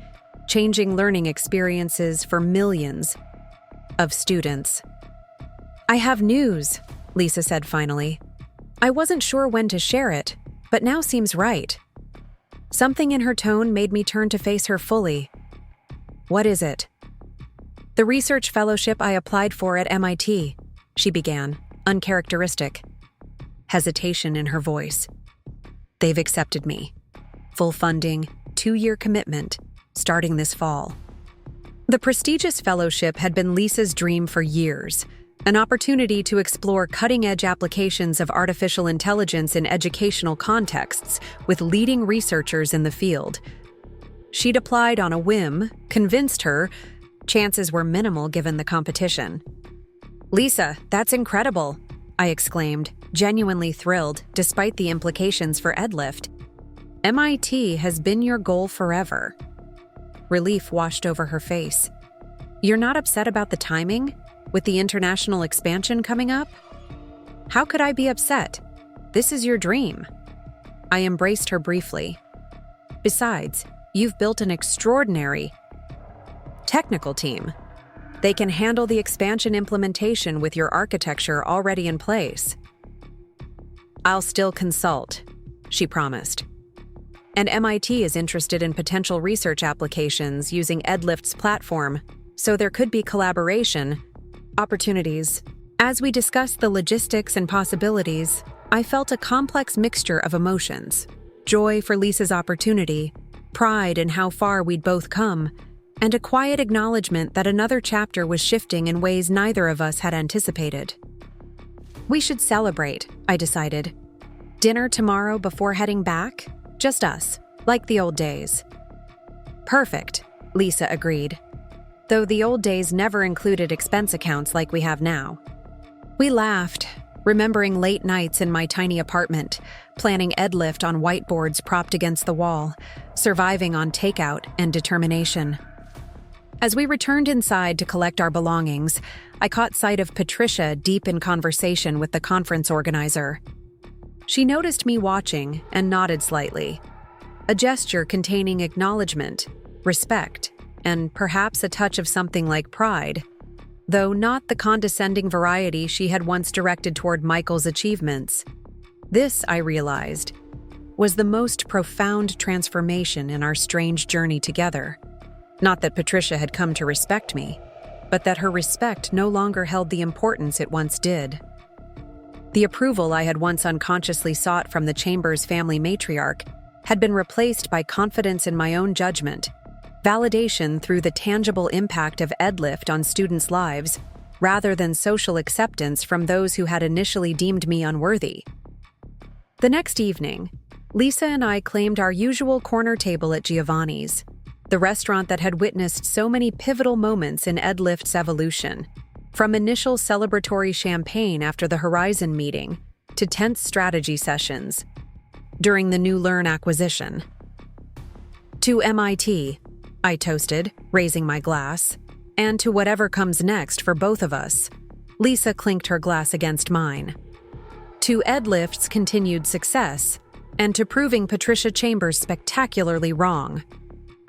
changing learning experiences for millions of students. I have news, Lisa said finally. I wasn't sure when to share it, but now seems right. Something in her tone made me turn to face her fully. What is it? The research fellowship I applied for at MIT, she began, uncharacteristic. Hesitation in her voice. They've accepted me. Full funding, 2-year commitment, starting this fall. The prestigious fellowship had been Lisa's dream for years, an opportunity to explore cutting-edge applications of artificial intelligence in educational contexts with leading researchers in the field. She'd applied on a whim, convinced her, chances were minimal given the competition. Lisa, that's incredible, I exclaimed, genuinely thrilled despite the implications for EdLift. MIT has been your goal forever. Relief washed over her face. You're not upset about the timing? With the international expansion coming up? How could I be upset? This is your dream. I embraced her briefly. Besides, you've built an extraordinary technical team. They can handle the expansion implementation with your architecture already in place. I'll still consult, she promised. And MIT is interested in potential research applications using EdLift's platform, so there could be collaboration opportunities. As we discussed the logistics and possibilities, I felt a complex mixture of emotions. Joy for Lisa's opportunity, pride in how far we'd both come, and a quiet acknowledgement that another chapter was shifting in ways neither of us had anticipated. We should celebrate, I decided. Dinner tomorrow before heading back? Just us, like the old days. Perfect, Lisa agreed, though the old days never included expense accounts like we have now. We laughed, remembering late nights in my tiny apartment, planning EdLift on whiteboards propped against the wall, surviving on takeout and determination. As we returned inside to collect our belongings, I caught sight of Patricia deep in conversation with the conference organizer. She noticed me watching and nodded slightly, a gesture containing acknowledgement, respect, and perhaps a touch of something like pride, though not the condescending variety she had once directed toward Michael's achievements. This, I realized, was the most profound transformation in our strange journey together. Not that Patricia had come to respect me, but that her respect no longer held the importance it once did. The approval I had once unconsciously sought from the Chambers family matriarch had been replaced by confidence in my own judgment, validation through the tangible impact of EdLift on students' lives, rather than social acceptance from those who had initially deemed me unworthy. The next evening, Lisa and I claimed our usual corner table at Giovanni's, the restaurant that had witnessed so many pivotal moments in EdLift's evolution, from initial celebratory champagne after the Horizon meeting to tense strategy sessions during the New Learn acquisition. To MIT, I toasted, raising my glass, and to whatever comes next for both of us. Lisa clinked her glass against mine. To EdLift's continued success, and to proving Patricia Chambers spectacularly wrong.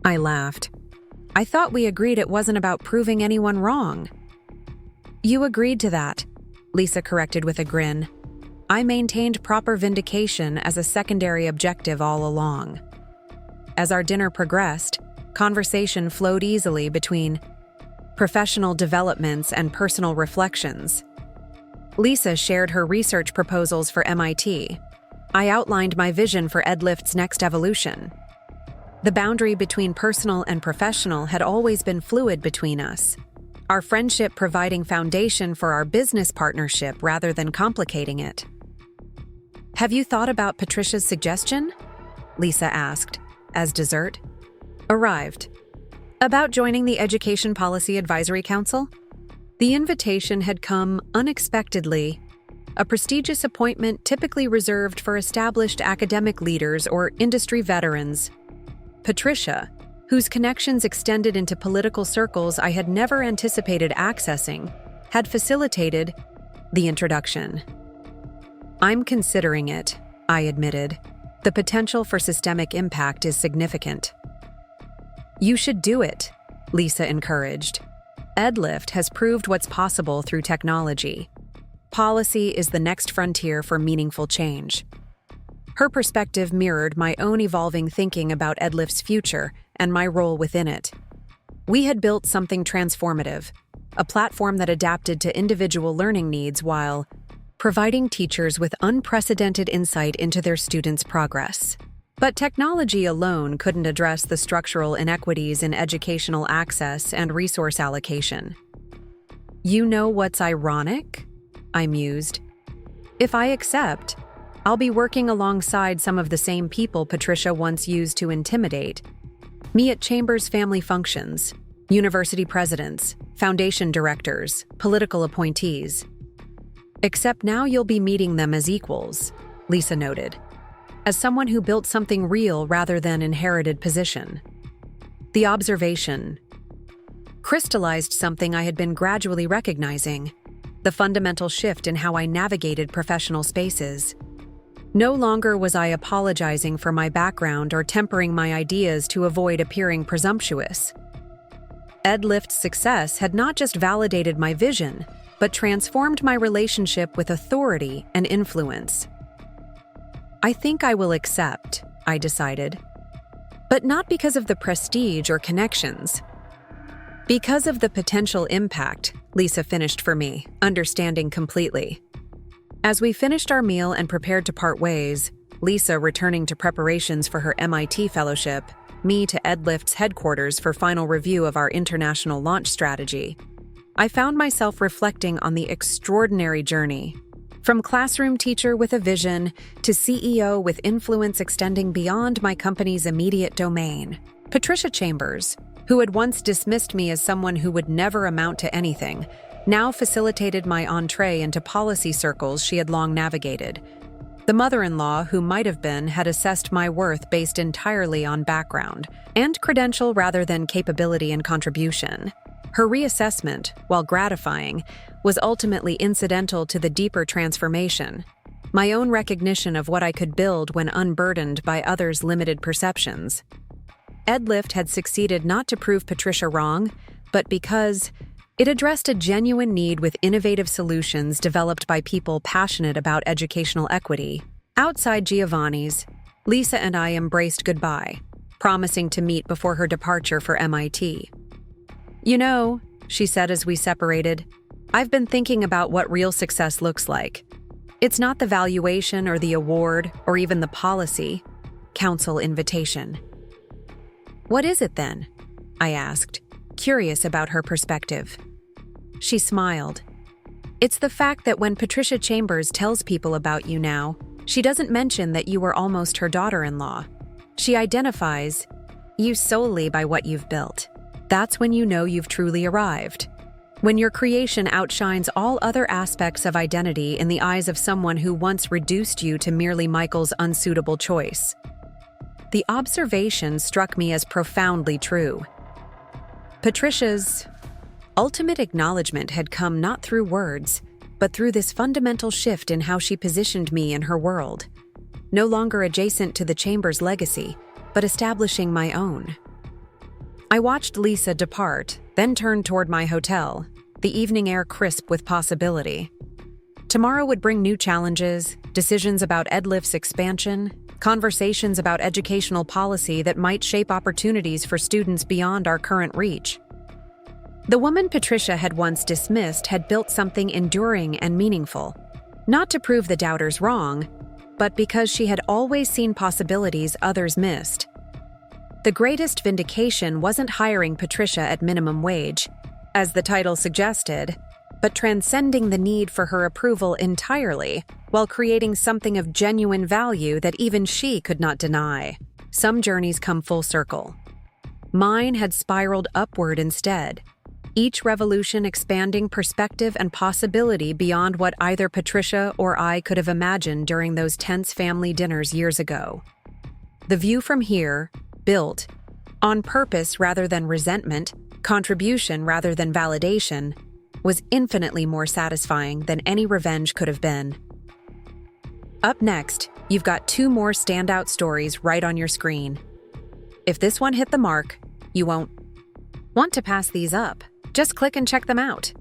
I laughed. I thought we agreed it wasn't about proving anyone wrong. You agreed to that, Lisa corrected with a grin. I maintained proper vindication as a secondary objective all along. As our dinner progressed, conversation flowed easily between professional developments and personal reflections. Lisa shared her research proposals for MIT. I outlined my vision for EdLift's next evolution. The boundary between personal and professional had always been fluid between us, our friendship providing foundation for our business partnership rather than complicating it. Have you thought about Patricia's suggestion? Lisa asked, as dessert arrived. About joining the Education Policy Advisory Council? The invitation had come unexpectedly, a prestigious appointment typically reserved for established academic leaders or industry veterans. Patricia, whose connections extended into political circles I had never anticipated accessing, had facilitated the introduction. I'm considering it, I admitted. The potential for systemic impact is significant. You should do it, Lisa encouraged. EdLift has proved what's possible through technology. Policy is the next frontier for meaningful change. Her perspective mirrored my own evolving thinking about EdLift's future and my role within it. We had built something transformative, a platform that adapted to individual learning needs while providing teachers with unprecedented insight into their students' progress. But technology alone couldn't address the structural inequities in educational access and resource allocation. You know what's ironic? I mused. If I accept, I'll be working alongside some of the same people Patricia once used to intimidate me at Chambers family functions, university presidents, foundation directors, political appointees. Except now you'll be meeting them as equals, Lisa noted, as someone who built something real rather than inherited position. The observation crystallized something I had been gradually recognizing, the fundamental shift in how I navigated professional spaces. No longer was I apologizing for my background or tempering my ideas to avoid appearing presumptuous. EdLift's success had not just validated my vision, but transformed my relationship with authority and influence. I think I will accept, I decided. But not because of the prestige or connections. Because of the potential impact, Lisa finished for me, understanding completely. As we finished our meal and prepared to part ways, Lisa returning to preparations for her MIT fellowship, me to EdLift's headquarters for final review of our international launch strategy, I found myself reflecting on the extraordinary journey. From classroom teacher with a vision to CEO with influence extending beyond my company's immediate domain. Patricia Chambers, who had once dismissed me as someone who would never amount to anything, now facilitated my entree into policy circles she had long navigated. The mother-in-law who might have been had assessed my worth based entirely on background and credential rather than capability and contribution. Her reassessment, while gratifying, was ultimately incidental to the deeper transformation, my own recognition of what I could build when unburdened by others' limited perceptions. EdLift had succeeded not to prove Patricia wrong, but because it addressed a genuine need with innovative solutions developed by people passionate about educational equity. Outside Giovanni's, Lisa and I embraced goodbye, promising to meet before her departure for MIT. "You know," she said as we separated, "I've been thinking about what real success looks like. It's not the valuation or the award or even the policy, council invitation." "What is it then?" I asked, curious about her perspective. She smiled. "It's the fact that when Patricia Chambers tells people about you now, she doesn't mention that you were almost her daughter-in-law. She identifies you solely by what you've built. That's when you know you've truly arrived. When your creation outshines all other aspects of identity in the eyes of someone who once reduced you to merely Michael's unsuitable choice." The observation struck me as profoundly true. Patricia's ultimate acknowledgement had come not through words, but through this fundamental shift in how she positioned me in her world. No longer adjacent to the Chambers legacy, but establishing my own. I watched Lisa depart, then turned toward my hotel, the evening air crisp with possibility. Tomorrow would bring new challenges, decisions about EdLift's expansion, conversations about educational policy that might shape opportunities for students beyond our current reach. The woman Patricia had once dismissed had built something enduring and meaningful, not to prove the doubters wrong, but because she had always seen possibilities others missed. The greatest vindication wasn't hiring Patricia at minimum wage, as the title suggested, but transcending the need for her approval entirely while creating something of genuine value that even she could not deny. Some journeys come full circle. Mine had spiraled upward instead, each revolution expanding perspective and possibility beyond what either Patricia or I could have imagined during those tense family dinners years ago. The view from here, built on purpose rather than resentment, contribution rather than validation, was infinitely more satisfying than any revenge could have been. Up next, you've got 2 more standout stories right on your screen. If this one hit the mark, you won't want to pass these up. Just click and check them out.